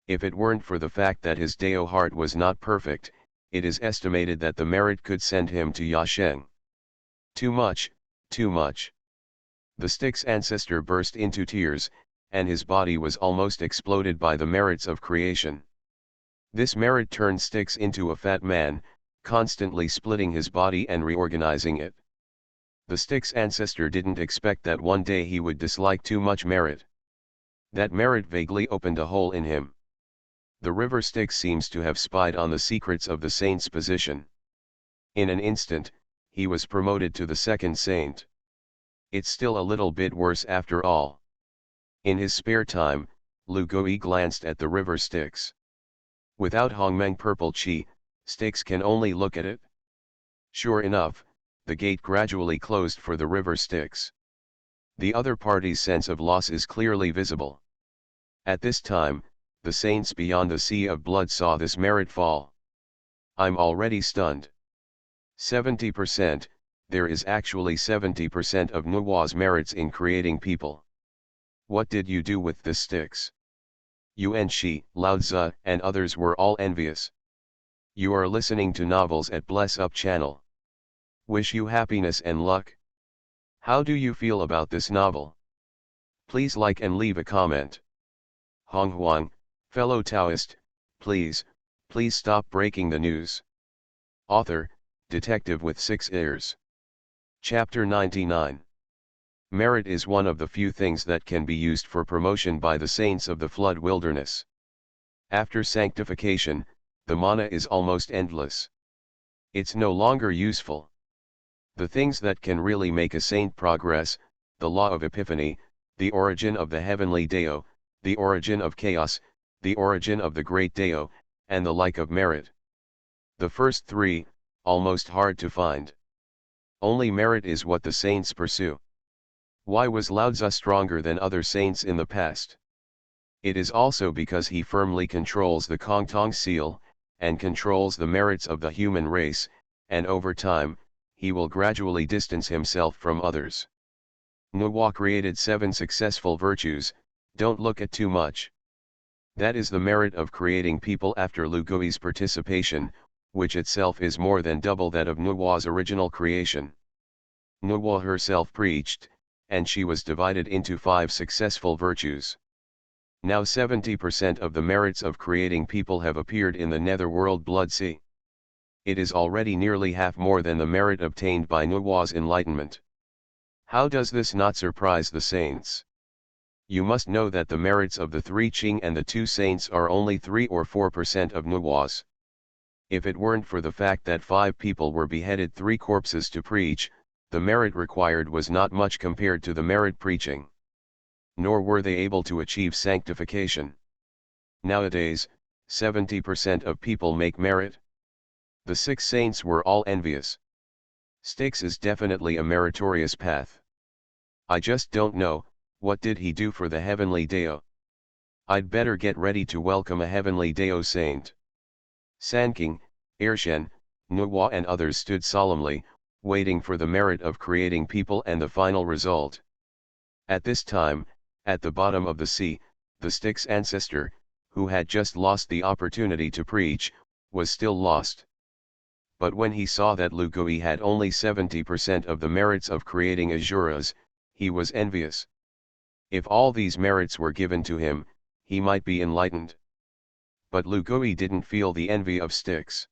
If it weren't for the fact that his Deo heart was not perfect, it is estimated that the merit could send him to Yasheng. Too much, too much. The Styx ancestor burst into tears, and his body was almost exploded by the merits of creation. This merit turned Styx into a fat man, constantly splitting his body and reorganizing it. The Styx ancestor didn't expect that one day he would dislike too much merit. That merit vaguely opened a hole in him. The river Styx seems to have spied on the secrets of the saint's position. In an instant, he was promoted to the 2nd saint. It's still a little bit worse after all. In his spare time, Lu Gui glanced at the river Styx. Without Honghuang purple chi, Styx can only look at it. Sure enough, the gate gradually closed for the river Styx. The other party's sense of loss is clearly visible. At this time, the saints beyond the sea of blood saw this merit fall. I'm already stunned. 70%, there is actually 70% of Nuwa's merits in creating people. What did you do with the sticks? Yuan Shi, Lao Tzu, and others were all envious. You are listening to novels at Bless Up channel. Wish you happiness and luck. How do you feel about this novel? Please like and leave a comment. Honghuang, fellow Taoist, please stop breaking the news. Author, detective with 6 ears. Chapter 99. Merit is one of the few things that can be used for promotion by the saints of the flood wilderness. After sanctification, the mana is almost endless. It's no longer useful. The things that can really make a saint progress, the law of epiphany, the origin of the heavenly Dao, the origin of chaos, the origin of the great Dao, and the like of merit. The first three, almost hard to find. Only merit is what the saints pursue. Why was Lao Tzu stronger than other saints in the past? It is also because he firmly controls the Kongtong seal, and controls the merits of the human race, and over time, he will gradually distance himself from others. Nuwa created 7 successful virtues, don't look at too much. That is the merit of creating people after Lugui's participation, which itself is more than double that of Nuwa's original creation. Nuwa herself preached, and she was divided into 5 successful virtues. Now 70% of the merits of creating people have appeared in the netherworld blood sea. It is already nearly half more than the merit obtained by Nuwa's enlightenment. How does this not surprise the saints? You must know that the merits of the 3 Qing and the 2 saints are only 3 or 4% of Nuwa's. If it weren't for the fact that 5 people were beheaded 3 corpses to preach, the merit required was not much compared to the merit preaching. Nor were they able to achieve sanctification. Nowadays, 70% of people make merit. The 6 saints were all envious. Styx is definitely a meritorious path. I just don't know, what did he do for the heavenly Dao? I'd better get ready to welcome a heavenly Dao saint. Sanking, Ershen, Nuwa and others stood solemnly, waiting for the merit of creating people and the final result. At this time, at the bottom of the sea, the Styx ancestor, who had just lost the opportunity to preach, was still lost. But when he saw that Lugui had only 70% of the merits of creating Asuras, he was envious. If all these merits were given to him, he might be enlightened. But Lugui didn't feel the envy of Styx.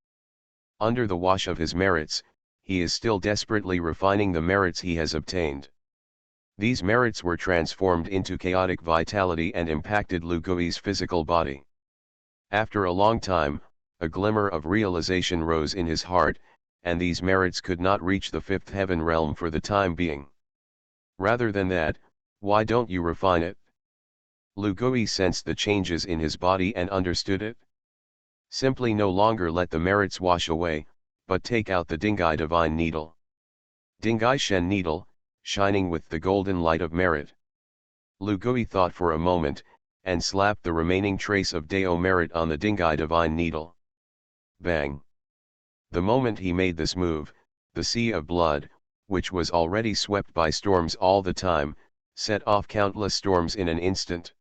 Under the wash of his merits, he is still desperately refining the merits he has obtained. These merits were transformed into chaotic vitality and impacted Lugui's physical body. After a long time, a glimmer of realization rose in his heart, and these merits could not reach the 5th heaven realm for the time being. Rather than that, why don't you refine it? Lugui sensed the changes in his body and understood it. Simply no longer let the merits wash away, but take out the Dingai divine needle. Dingai Shen needle, shining with the golden light of merit. Lugui thought for a moment, and slapped the remaining trace of Dao merit on the Dingai divine needle. Bang! The moment he made this move, the sea of blood, which was already swept by storms all the time, set off countless storms in an instant.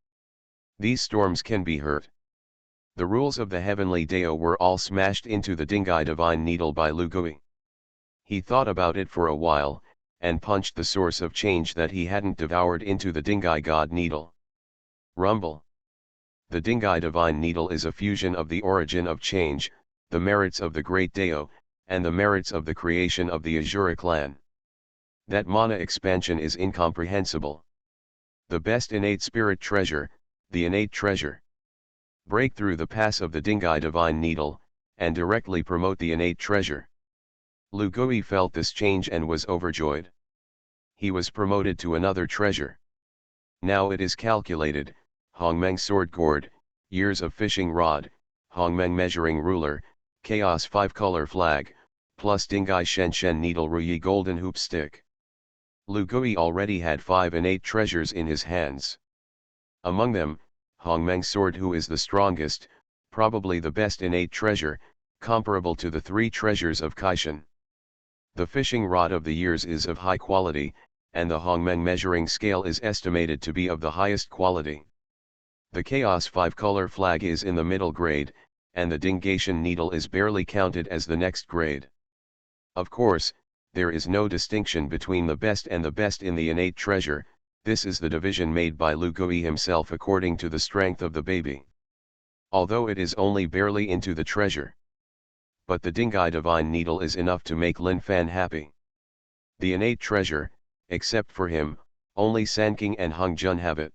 These storms can be hurt. The rules of the heavenly Dao were all smashed into the Dingai divine needle by Lugui. He thought about it for a while, and punched the source of change that he hadn't devoured into the Dingai God needle. Rumble. The Dingai divine needle is a fusion of the origin of change, the merits of the great Dao, and the merits of the creation of the Asura clan. That mana expansion is incomprehensible. The best innate spirit treasure, the innate treasure. Break through the pass of the Dingai divine needle, and directly promote the innate treasure. Lugui felt this change and was overjoyed. He was promoted to another treasure. Now it is calculated, Hongmeng sword gourd, years of fishing rod, Hongmeng measuring ruler, chaos 5-color flag, plus Dingai Shen needle Ruyi golden hoop stick. Lugui already had 5 innate treasures in his hands. Among them, Hongmeng sword, who is the strongest, probably the best innate treasure, comparable to the 3 treasures of Kaishan. The fishing rod of the years is of high quality, and the Hongmeng measuring scale is estimated to be of the highest quality. The Chaos 5-color flag is in the middle grade, and the Dingation needle is barely counted as the next grade. Of course, there is no distinction between the best and the best in the innate treasure. This is the division made by Lu Gui himself according to the strength of the baby. Although it is only barely into the treasure. But the Dingai divine needle is enough to make Lin Fan happy. The innate treasure, except for him, only Sanking and Hung Jun have it.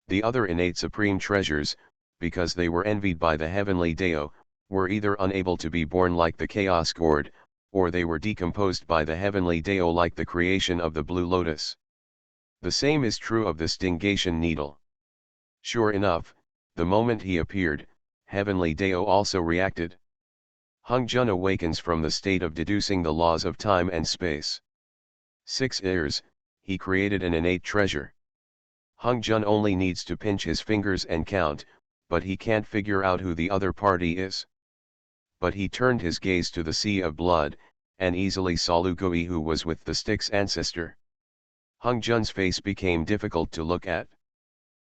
The other innate supreme treasures, because they were envied by the heavenly Dao, were either unable to be born like the Chaos Gourd, or they were decomposed by the heavenly Dao like the creation of the Blue Lotus. The same is true of the Stingation needle. Sure enough, the moment he appeared, heavenly Dao also reacted. Hung Jun awakens from the state of deducing the laws of time and space. 6 years, he created an innate treasure. Hung Jun only needs to pinch his fingers and count, but he can't figure out who the other party is. But he turned his gaze to the sea of blood, and easily saw Lu Gui, who was with the stick's ancestor. Hung Jun's face became difficult to look at.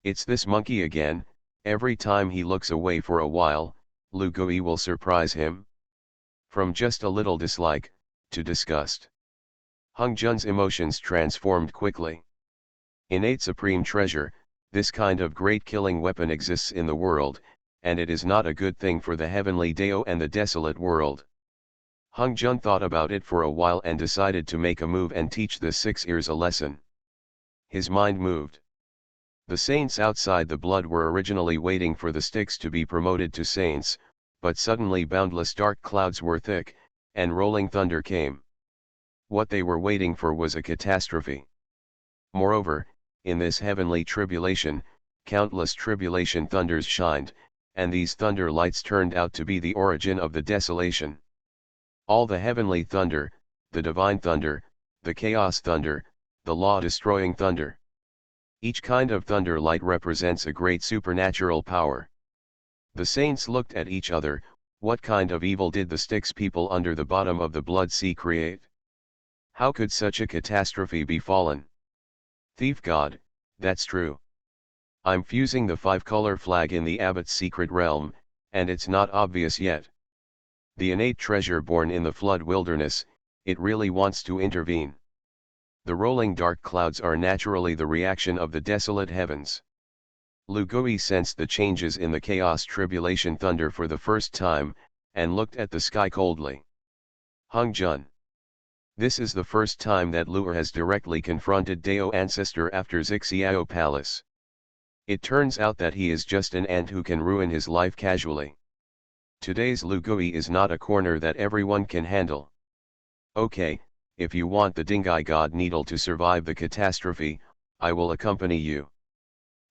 It's this monkey again. Every time he looks away for a while, Lu Gui will surprise him. From just a little dislike, to disgust. Hung Jun's emotions transformed quickly. Innate supreme treasure, this kind of great killing weapon exists in the world, and it is not a good thing for the heavenly Dao and the desolate world. Hung Jun thought about it for a while and decided to make a move and teach the 6 ears a lesson. His mind moved. The saints outside the blood were originally waiting for the sticks to be promoted to saints, but suddenly boundless dark clouds were thick, and rolling thunder came. What they were waiting for was a catastrophe. Moreover, in this heavenly tribulation, countless tribulation thunders shined, and these thunder lights turned out to be the origin of the desolation. All the heavenly thunder, the divine thunder, the chaos thunder, the law-destroying thunder. Each kind of thunder light represents a great supernatural power. The saints looked at each other. What kind of evil did the Styx people under the bottom of the Blood Sea create? How could such a catastrophe be fallen? Thief God, that's true. I'm fusing the 5-color flag in the abbot's secret realm, and it's not obvious yet. The innate treasure born in the flood wilderness, it really wants to intervene. The rolling dark clouds are naturally the reaction of the desolate heavens. Lu Gui sensed the changes in the chaos tribulation thunder for the first time, and looked at the sky coldly. Hung Jun. This is the first time that Lu'er has directly confronted Dao ancestor after Xixiao Palace. It turns out that he is just an ant who can ruin his life casually. Today's Lu Gui is not a corner that everyone can handle. Okay, if you want the Dingai God Needle to survive the catastrophe, I will accompany you.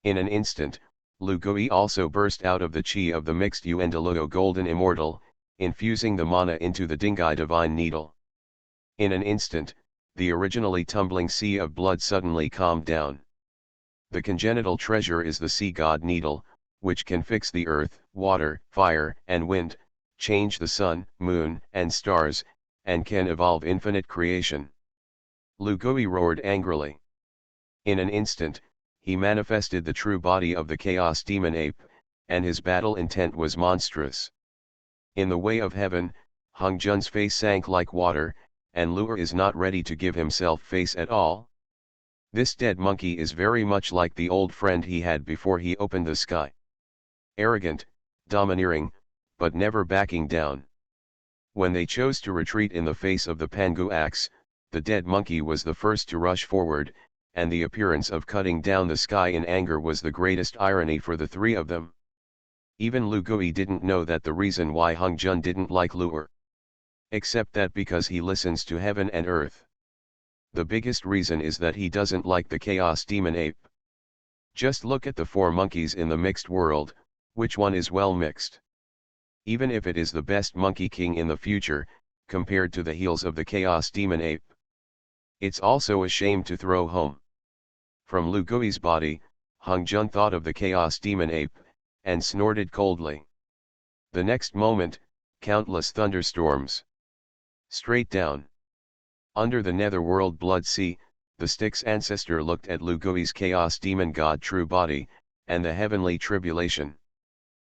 In an instant, Lu Gui also burst out of the chi of the mixed Yuendaluo Golden Immortal, infusing the mana into the Dingai Divine Needle. In an instant, the originally tumbling sea of blood suddenly calmed down. The congenital treasure is the Sea God Needle, which can fix the earth, water, fire, and wind, change the sun, moon, and stars, and can evolve infinite creation. Lu Gui roared angrily. In an instant, he manifested the true body of the Chaos Demon Ape, and his battle intent was monstrous. In the way of heaven, Hung Jun's face sank like water, and Lu'er is not ready to give himself face at all. This dead monkey is very much like the old friend he had before he opened the sky. Arrogant, domineering, but never backing down. When they chose to retreat in the face of the Pangu axe, the dead monkey was the first to rush forward, and the appearance of cutting down the sky in anger was the greatest irony for the 3 of them. Even Lu Gui didn't know that the reason why Hung Jun didn't like Lu'er. Except that because he listens to heaven and earth. The biggest reason is that he doesn't like the Chaos Demon Ape. Just look at the 4 monkeys in the mixed world, which one is well mixed? Even if it is the best monkey king in the future, compared to the heels of the Chaos Demon Ape. It's also a shame to throw home. From Lu Gui's body, Hung Jun thought of the Chaos Demon Ape, and snorted coldly. The next moment, Countless thunderstorms. Straight down. Under the netherworld blood sea, the stick's ancestor looked at Lugoi's chaos demon god true body, and the heavenly tribulation.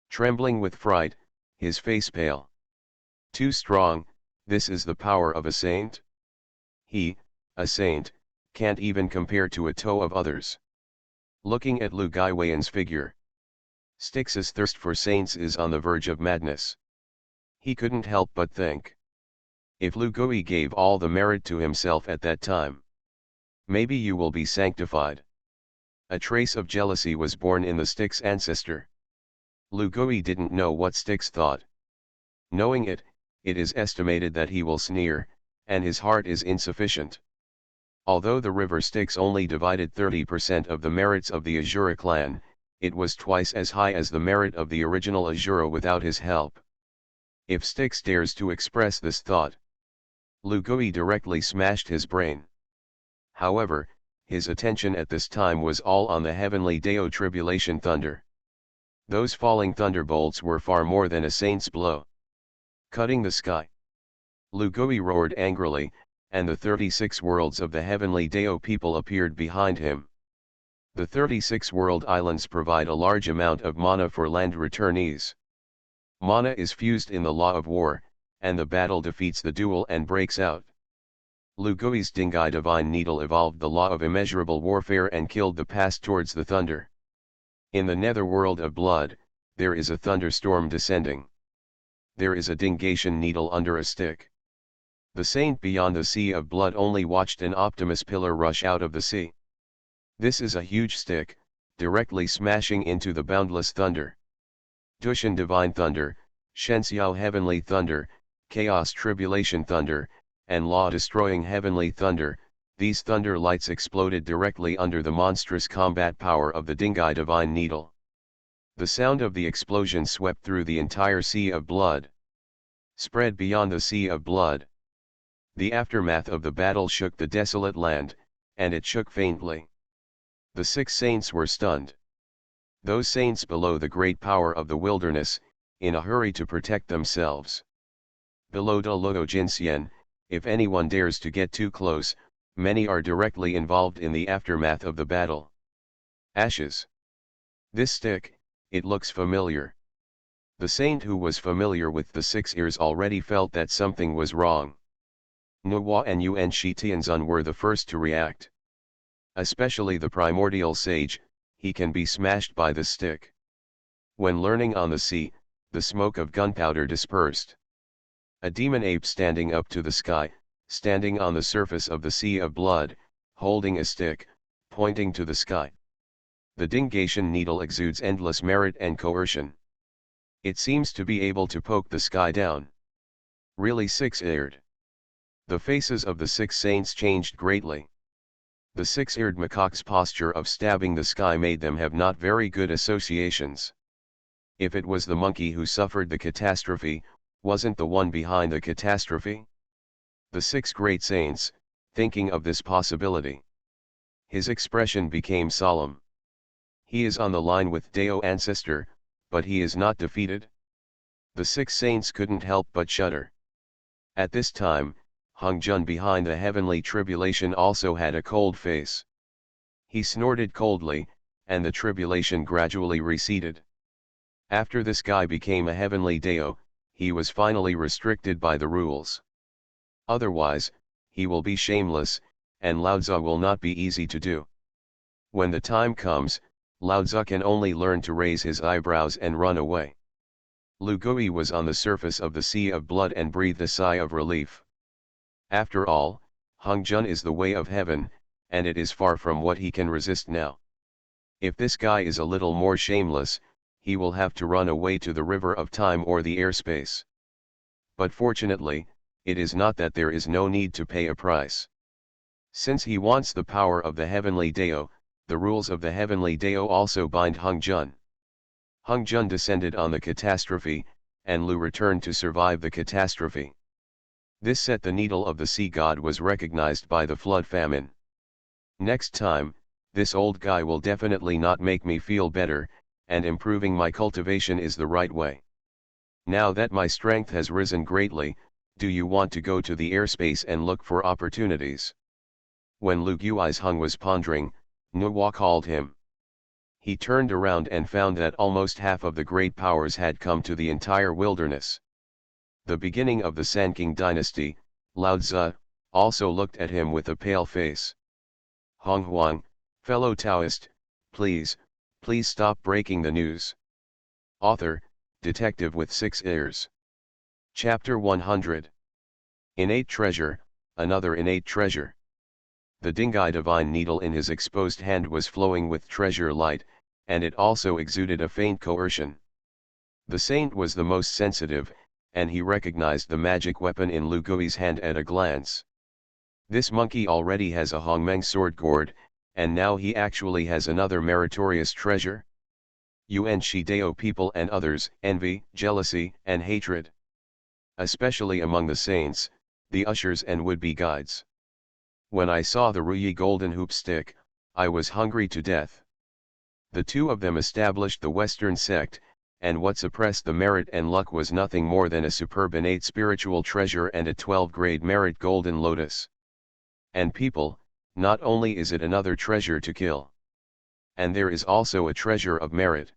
Trembling with fright, his face pale. Too strong, this is the power of a saint? He, a saint, can't even compare to a toe of others. Looking at Lu Guiwei's figure, Styx's thirst for saints is on the verge of madness. He couldn't help but think. If Lu Gui gave all the merit to himself at that time, maybe you will be sanctified. A trace of jealousy was born in the Styx ancestor. Lu Gui didn't know what Styx thought. Knowing it, it is estimated that he will sneer, and his heart is insufficient. Although the river Styx only divided 30% of the merits of the Azura clan, it was twice as high as the merit of the original Azura without his help. If Styx dares to express this thought, Lu Gui directly smashed his brain. However, his attention at this time was all on the heavenly Dao tribulation thunder. Those falling thunderbolts were far more than a saint's blow. Cutting the sky. Lu Gui roared angrily, and the 36 worlds of the heavenly Dao people appeared behind him. The 36 world islands provide a large amount of mana for land returnees. Mana is fused in the law of war, and the battle defeats the duel and breaks out. Lu Gui's Dingai divine needle evolved the law of immeasurable warfare and killed the pass towards the thunder. In the netherworld of blood, there is a thunderstorm descending. There is a Dingation needle under a stick. The saint beyond the sea of blood only watched an Optimus pillar rush out of the sea. This is a huge stick, directly smashing into the boundless thunder. Dushan divine thunder, Shenxiao heavenly thunder, chaos tribulation thunder, and law-destroying heavenly thunder, these thunder lights exploded directly under the monstrous combat power of the Dingai divine needle. The sound of the explosion swept through the entire sea of blood. Spread beyond the sea of blood. The aftermath of the battle shook the desolate land, and it shook faintly. The 6 saints were stunned. Those saints below the great power of the wilderness, in a hurry to protect themselves. Below De Luo Jinxian, if anyone dares to get too close, many are directly involved in the aftermath of the battle. Ashes. This stick, it looks familiar. The saint who was familiar with the 6 ears already felt that something was wrong. Nuwa and Yuan Shitianzun were the first to react. Especially the primordial sage, he can be smashed by the stick. When learning on the sea, the smoke of gunpowder dispersed. A demon ape standing up to the sky, standing on the surface of the sea of blood, holding a stick, pointing to the sky. The Dingation needle exudes endless merit and coercion. It seems to be able to poke the sky down. Really 6-eared. The faces of the 6 saints changed greatly. The 6-eared macaque's posture of stabbing the sky made them have not very good associations. If it was the monkey who suffered the catastrophe, wasn't the one behind the catastrophe? The 6 great saints, thinking of this possibility. His expression became solemn. He is on the line with Dao ancestor, but he is not defeated? The 6 saints couldn't help but shudder. At this time, Honghuang behind the heavenly tribulation also had a cold face. He snorted coldly, and the tribulation gradually receded. After this guy became a heavenly Dao, he was finally restricted by the rules. Otherwise, he will be shameless, and Laozi will not be easy to do. When the time comes, Laozi can only learn to raise his eyebrows and run away. Lu Gui was on the surface of the sea of blood and breathed a sigh of relief. After all, Honghuang is the way of heaven, and it is far from what he can resist now. If this guy is a little more shameless, he will have to run away to the river of time or the airspace. But fortunately, it is not that there is no need to pay a price. Since he wants the power of the heavenly Dao, the rules of the heavenly Dao also bind Honghuang. Honghuang descended on the catastrophe, and Lu returned to survive the catastrophe. This set the needle of the sea god was recognized by the flood famine. Next time, this old guy will definitely not make me feel better, and improving my cultivation is the right way. Now that my strength has risen greatly, do you want to go to the airspace and look for opportunities? When Lu Gui's Hung was pondering, Nuwa called him. He turned around and found that almost half of the great powers had come to the entire wilderness. The beginning of the Sanking dynasty, Lao Tzu, also looked at him with a pale face. Honghuang, fellow Taoist, please stop breaking the news. Author, detective with 6 ears. Chapter 100. Innate treasure, another innate treasure. The Dingai divine needle in his exposed hand was flowing with treasure light, and it also exuded a faint coercion. The saint was the most sensitive, and he recognized the magic weapon in Lu Gui's hand at a glance. This monkey already has a Hongmeng sword gourd, and now he actually has another meritorious treasure? Yuan Shi Dao people and others envy, jealousy, and hatred. Especially among the saints, the ushers and would-be guides. When I saw the Ruyi golden hoop stick, I was hungry to death. The two of them established the Western sect, and what suppressed the merit and luck was nothing more than a superb innate spiritual treasure and a 12-grade merit golden lotus. And people, not only is it another treasure to kill, and there is also a treasure of merit.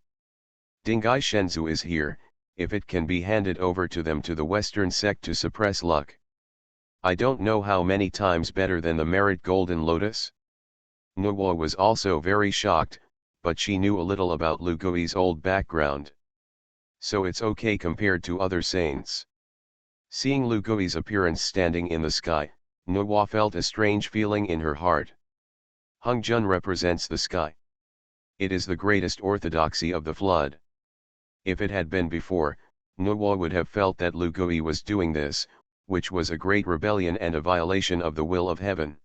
Dingai Shenzhou is here, if it can be handed over to them to the Western sect to suppress luck. I don't know how many times better than the merit golden lotus. Nuwa was also very shocked, but she knew a little about Lu Gui's old background. So it's okay compared to other saints. Seeing Lu Gui's appearance standing in the sky, Nuwa felt a strange feeling in her heart. Hung Jun represents the sky. It is the greatest orthodoxy of the flood. If it had been before, Nuwa would have felt that Lu Gui was doing this, which was a great rebellion and a violation of the will of heaven.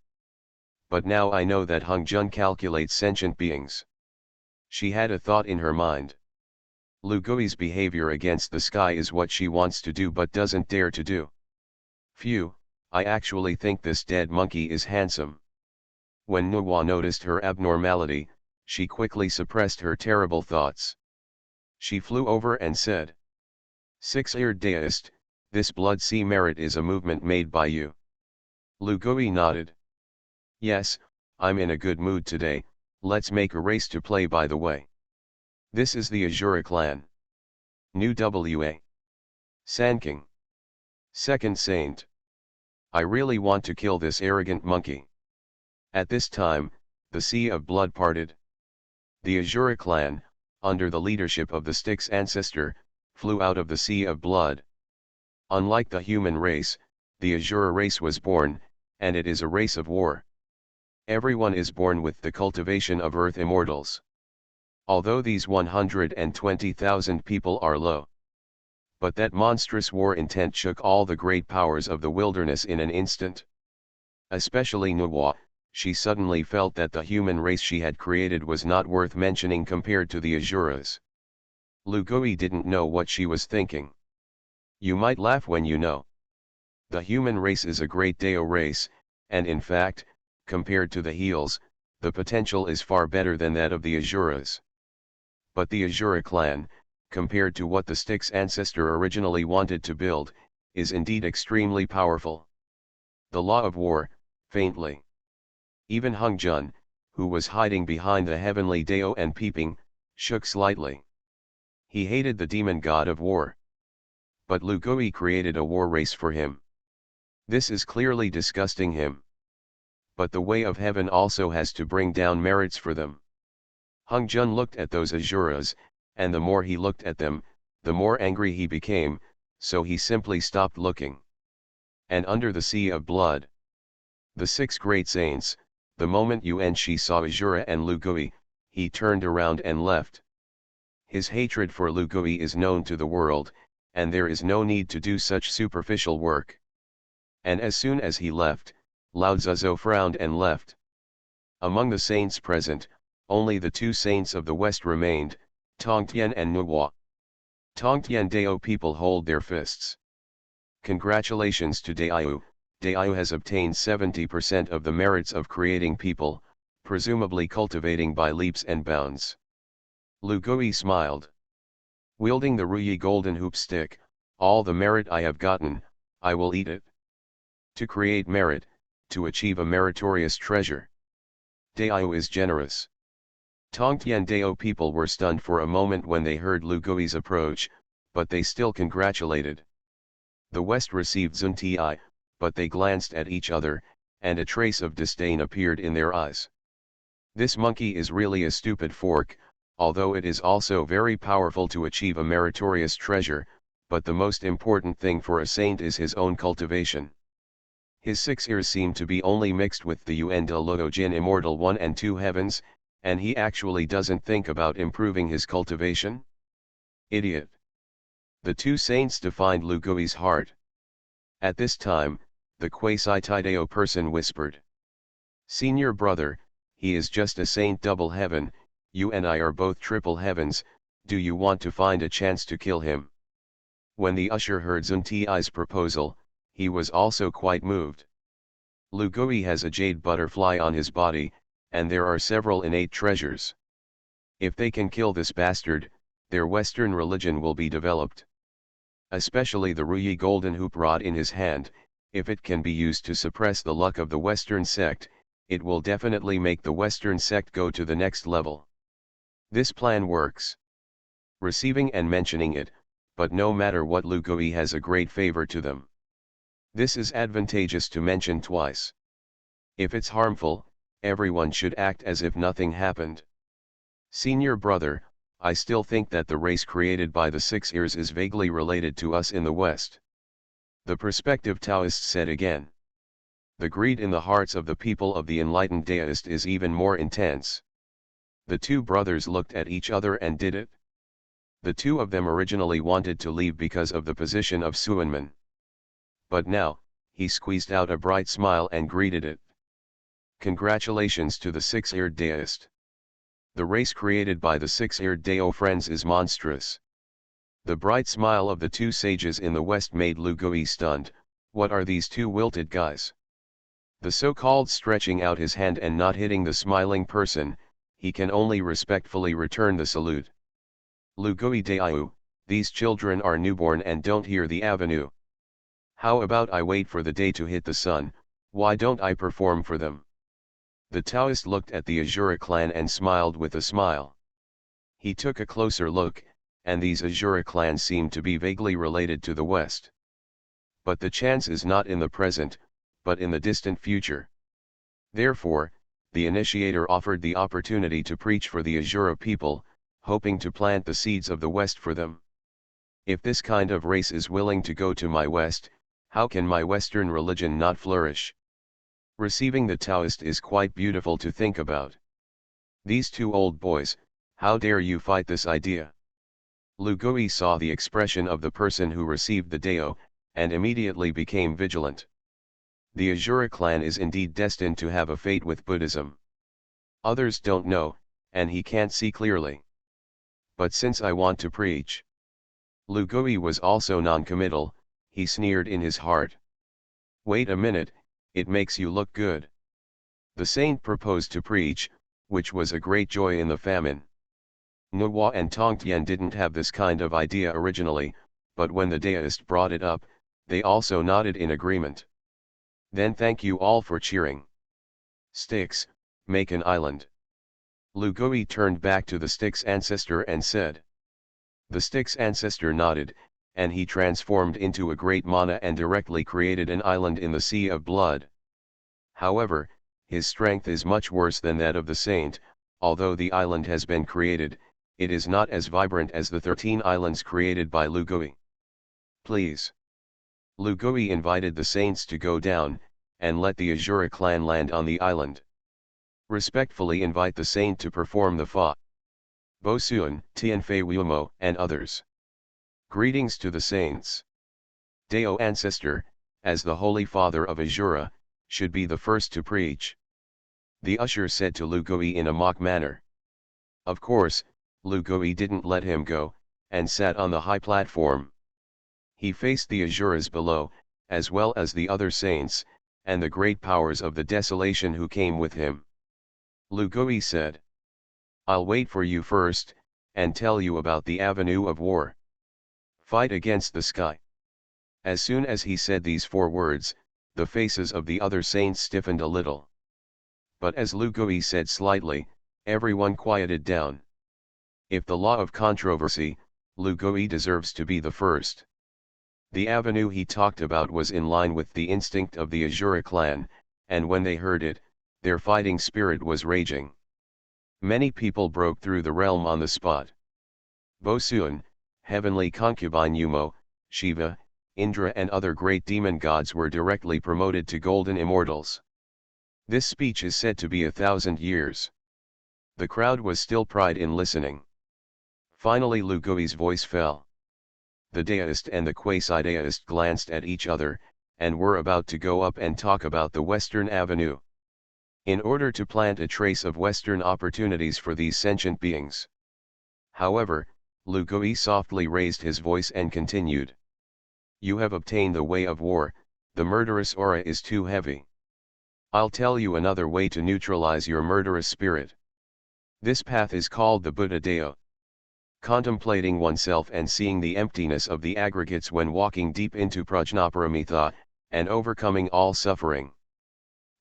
But now I know that Hung Jun calculates sentient beings. She had a thought in her mind. Lu Gui's behavior against the sky is what she wants to do but doesn't dare to do. Phew, I actually think this dead monkey is handsome. When Nuwa noticed her abnormality, she quickly suppressed her terrible thoughts. She flew over and said, "Six-eared Taoist, this blood sea merit is a movement made by you." Lu Gui nodded. "Yes, I'm in a good mood today, let's make a race to play by the way. This is the Azura clan. New WA. Sanking. Second Saint. I really want to kill this arrogant monkey." At this time, the sea of blood parted. The Azura clan, under the leadership of the Styx ancestor, flew out of the sea of blood. Unlike the human race, the Azura race was born, and it is a race of war. Everyone is born with the cultivation of earth immortals. Although these 120,000 people are low. But that monstrous war intent shook all the great powers of the wilderness in an instant. Especially Nuwa, she suddenly felt that the human race she had created was not worth mentioning compared to the Azuras. Lu Gui didn't know what she was thinking. You might laugh when you know. The human race is a great Dao race, and in fact, compared to the Heels, the potential is far better than that of the Azuras. But the Azura clan, compared to what the Styx ancestor originally wanted to build, is indeed extremely powerful. The law of war, faintly. Even Hung Jun, who was hiding behind the heavenly Dao and peeping, shook slightly. He hated the demon god of war. But Lu Gui created a war race for him. This is clearly disgusting him. But the way of heaven also has to bring down merits for them. Hung Jun looked at those Azuras, and the more he looked at them, the more angry he became, so he simply stopped looking. And under the sea of blood, the 6 great saints, the moment Yuan Shi saw Azura and Lu Gui, he turned around and left. His hatred for Lu Gui is known to the world, and there is no need to do such superficial work. And as soon as he left, Lao Tzu frowned and left. Among the saints present, only the 2 saints of the West remained, Tongtian and Nuwa. Tongtian Dao people hold their fists. Congratulations to Dao. Dao has obtained 70% of the merits of creating people, presumably cultivating by leaps and bounds. Lu Gui smiled. Wielding the Ruyi golden hoop stick, All the merit I have gotten, I will eat it. To create merit, to achieve a meritorious treasure. Dao is generous. Tongtian Dao people were stunned for a moment when they heard Lu Gui's approach, but they still congratulated. The West received Zunti, but they glanced at each other, and a trace of disdain appeared in their eyes. This monkey is really a stupid fork, although it is also very powerful to achieve a meritorious treasure, but the most important thing for a saint is his own cultivation. His 6 ears seem to be only mixed with the Yuan de Luo Jin Immortal 1 and 2 heavens, and he actually doesn't think about improving his cultivation? Idiot. The two saints defined Lu Gui's heart. At this time, the quasi-Taidao person whispered. Senior brother, he is just a saint double heaven, you and I are both triple heavens, do you want to find a chance to kill him? When the usher heard Zunti's proposal, he was also quite moved. Lu Gui has a jade butterfly on his body, and there are several innate treasures. If they can kill this bastard, their Western religion will be developed. Especially the Ruyi golden hoop rod in his hand, if it can be used to suppress the luck of the Western sect, it will definitely make the Western sect go to the next level. This plan works. Receiving and mentioning it, but no matter what, Lu Gui has a great favor to them. This is advantageous to mention twice. If it's harmful, everyone should act as if nothing happened. Senior brother, I still think that the race created by the 6 ears is vaguely related to us in the West. The prospective Taoist said again. The greed in the hearts of the people of the enlightened Taoist is even more intense. The two brothers looked at each other and did it. The two of them originally wanted to leave because of the position of Suanman. But now, he squeezed out a bright smile and greeted it. Congratulations to the 6-eared Taoist. The race created by the 6-eared Dao friends is monstrous. The bright smile of the two sages in the West made Lu Gui stunned. What are these two wilted guys? The so-called stretching out his hand and not hitting the smiling person, he can only respectfully return the salute. Lu Gui Dao, these children are newborn and don't hear the avenue. How about I wait for the day to hit the sun, why don't I perform for them? The Taoist looked at the Azura clan and smiled with a smile. He took a closer look, and these Azura clans seemed to be vaguely related to the West. But the chance is not in the present, but in the distant future. Therefore, the initiator offered the opportunity to preach for the Azura people, hoping to plant the seeds of the West for them. If this kind of race is willing to go to my West, how can my Western religion not flourish? Receiving the Taoist is quite beautiful to think about. These two old boys, how dare you fight this idea? Lu Gui saw the expression of the person who received the Dao, and immediately became vigilant. The Azura clan is indeed destined to have a fate with Buddhism. Others don't know, and he can't see clearly. But since I want to preach. Lu Gui was also non-committal, he sneered in his heart. Wait a minute, it makes you look good. The saint proposed to preach, which was a great joy in the famine. Nuwa and Tongtian didn't have this kind of idea originally, but when the Taoist brought it up, they also nodded in agreement. Then thank you all for cheering. Sticks, make an island. Lu Gui turned back to the stick's ancestor and said. The stick's ancestor nodded, and he transformed into a great mana and directly created an island in the Sea of Blood. However, his strength is much worse than that of the saint. Although the island has been created, it is not as vibrant as the 13 islands created by Lu Gui. Please. Lu Gui invited the saints to go down, and let the Azura clan land on the island. Respectfully invite the saint to perform the Fa. Bosuan, Tianfei Wumo, and others. Greetings to the saints. Dao ancestor, as the Holy Father of Azura, should be the first to preach. The usher said to Lu Gui in a mock manner. Of course, Lu Gui didn't let him go, and sat on the high platform. He faced the Azuras below, as well as the other saints, and the great powers of the desolation who came with him. Lu Gui said. I'll wait for you first, and tell you about the avenue of war. Fight against the sky. As soon as he said these 4 words, the faces of the other saints stiffened a little. But as Lu Gui said slightly, everyone quieted down. If the law of controversy, Lu Gui deserves to be the first. The avenue he talked about was in line with the instinct of the Azura clan, and when they heard it, their fighting spirit was raging. Many people broke through the realm on the spot. Bosun, heavenly concubine Yumo, Shiva, Indra and other great demon gods were directly promoted to golden immortals. This speech is said to be 1,000 years. The crowd was still pride in listening. Finally Lu Gui's voice fell. The Taoist and the quasi-Taoist glanced at each other, and were about to go up and talk about the Western Avenue. In order to plant a trace of Western opportunities for these sentient beings. However, Lu Gui softly raised his voice and continued. You have obtained the way of war, the murderous aura is too heavy. I'll tell you another way to neutralize your murderous spirit. This path is called the Buddha Deo. Contemplating oneself and seeing the emptiness of the aggregates when walking deep into prajnaparamita, and overcoming all suffering.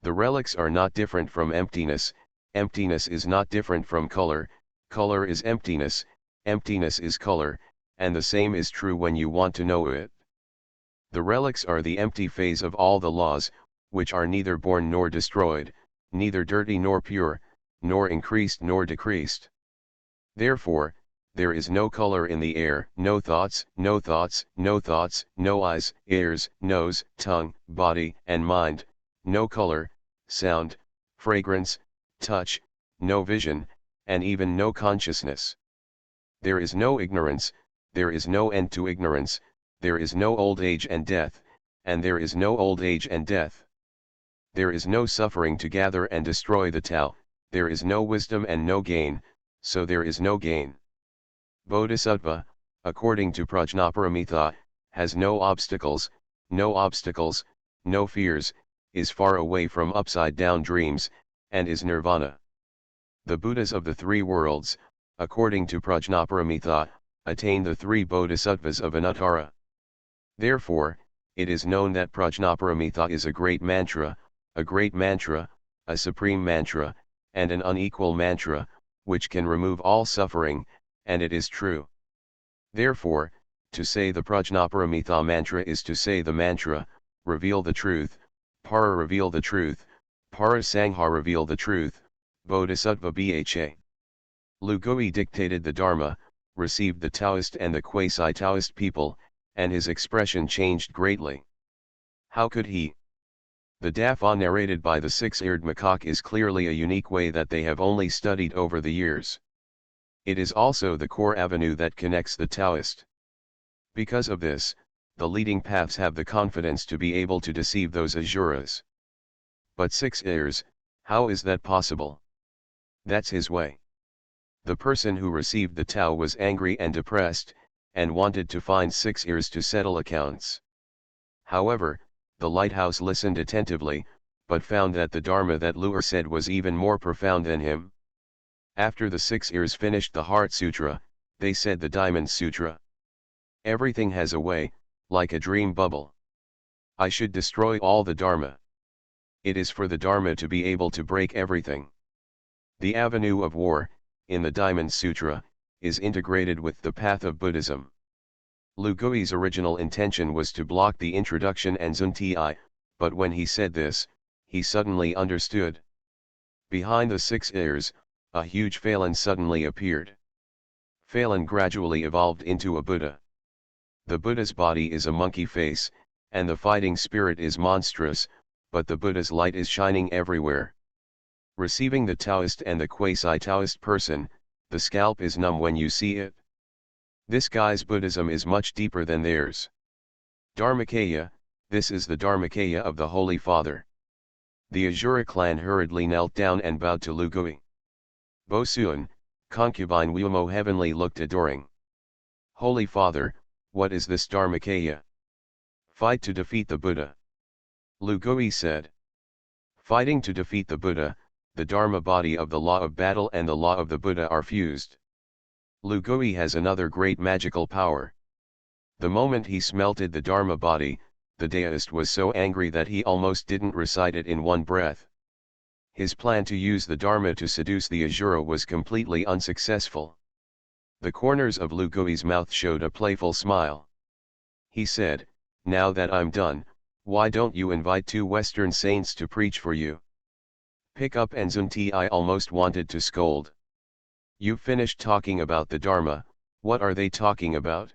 The relics are not different from emptiness, emptiness is not different from color, color is emptiness, emptiness is color, and the same is true when you want to know it. The relics are the empty phase of all the laws, which are neither born nor destroyed, neither dirty nor pure, nor increased nor decreased. Therefore, there is no color in the air, no thoughts, no thoughts, no thoughts, no eyes, ears, nose, tongue, body, and mind, no color, sound, fragrance, touch, no vision, and even no consciousness. There is no ignorance, there is no end to ignorance, there is no old age and death, and there is no old age and death. There is no suffering to gather and destroy the Tao, there is no wisdom and no gain, so there is no gain. Bodhisattva, according to Prajnaparamita, has no obstacles, no fears, is far away from upside-down dreams, and is nirvana. The Buddhas of the 3 worlds, according to Prajnaparamita, attain the 3 bodhisattvas of Anuttara. Therefore, it is known that Prajnaparamita is a great mantra, a supreme mantra, and an unequal mantra, which can remove all suffering, and it is true. Therefore, to say the Prajnaparamita mantra is to say the mantra, reveal the truth, para reveal the truth, para sangha reveal the truth, bodhisattva bha. Lu Gui dictated the Dharma, received the Taoist and the quasi-Taoist people, and his expression changed greatly. How could he? The Dafa narrated by the 6-eared macaque is clearly a unique way that they have only studied over the years. It is also the core avenue that connects the Taoist. Because of this, the leading paths have the confidence to be able to deceive those Azuras. But 6 ears, how is that possible? That's his way. The person who received the Tao was angry and depressed, and wanted to find 6 ears to settle accounts. However, the lighthouse listened attentively, but found that the Dharma that Luer said was even more profound than him. After the 6 ears finished the Heart Sutra, they said the Diamond Sutra. Everything has a way, like a dream bubble. I should destroy all the Dharma. It is for the Dharma to be able to break everything. The avenue of war, in the Diamond Sutra, is integrated with the path of Buddhism. Lu Gui's original intention was to block the introduction and Zunti, but when he said this, he suddenly understood. Behind the 6 ears, a huge Phalan suddenly appeared. Phalan gradually evolved into a Buddha. The Buddha's body is a monkey face, and the fighting spirit is monstrous, but the Buddha's light is shining everywhere. Receiving the Taoist and the quasi-Taoist person, the scalp is numb when you see it. This guy's Buddhism is much deeper than theirs. Dharmakaya, this is the Dharmakaya of the Holy Father. The Azura clan hurriedly knelt down and bowed to Lu Gui. Bosun, concubine Wumo heavenly looked adoring. Holy Father, what is this Dharmakaya? Fight to defeat the Buddha. Lu Gui said. Fighting to defeat the Buddha, the Dharma body of the law of battle and the law of the Buddha are fused. Lu Gui has another great magical power. The moment he smelted the Dharma body, the Taoist was so angry that he almost didn't recite it in one breath. His plan to use the Dharma to seduce the Asura was completely unsuccessful. The corners of Lu Gui's mouth showed a playful smile. He said, "Now that I'm done, why don't you invite 2 Western saints to preach for you?" Pick up and Zunti I almost wanted to scold. "You finished talking about the Dharma, what are they talking about?"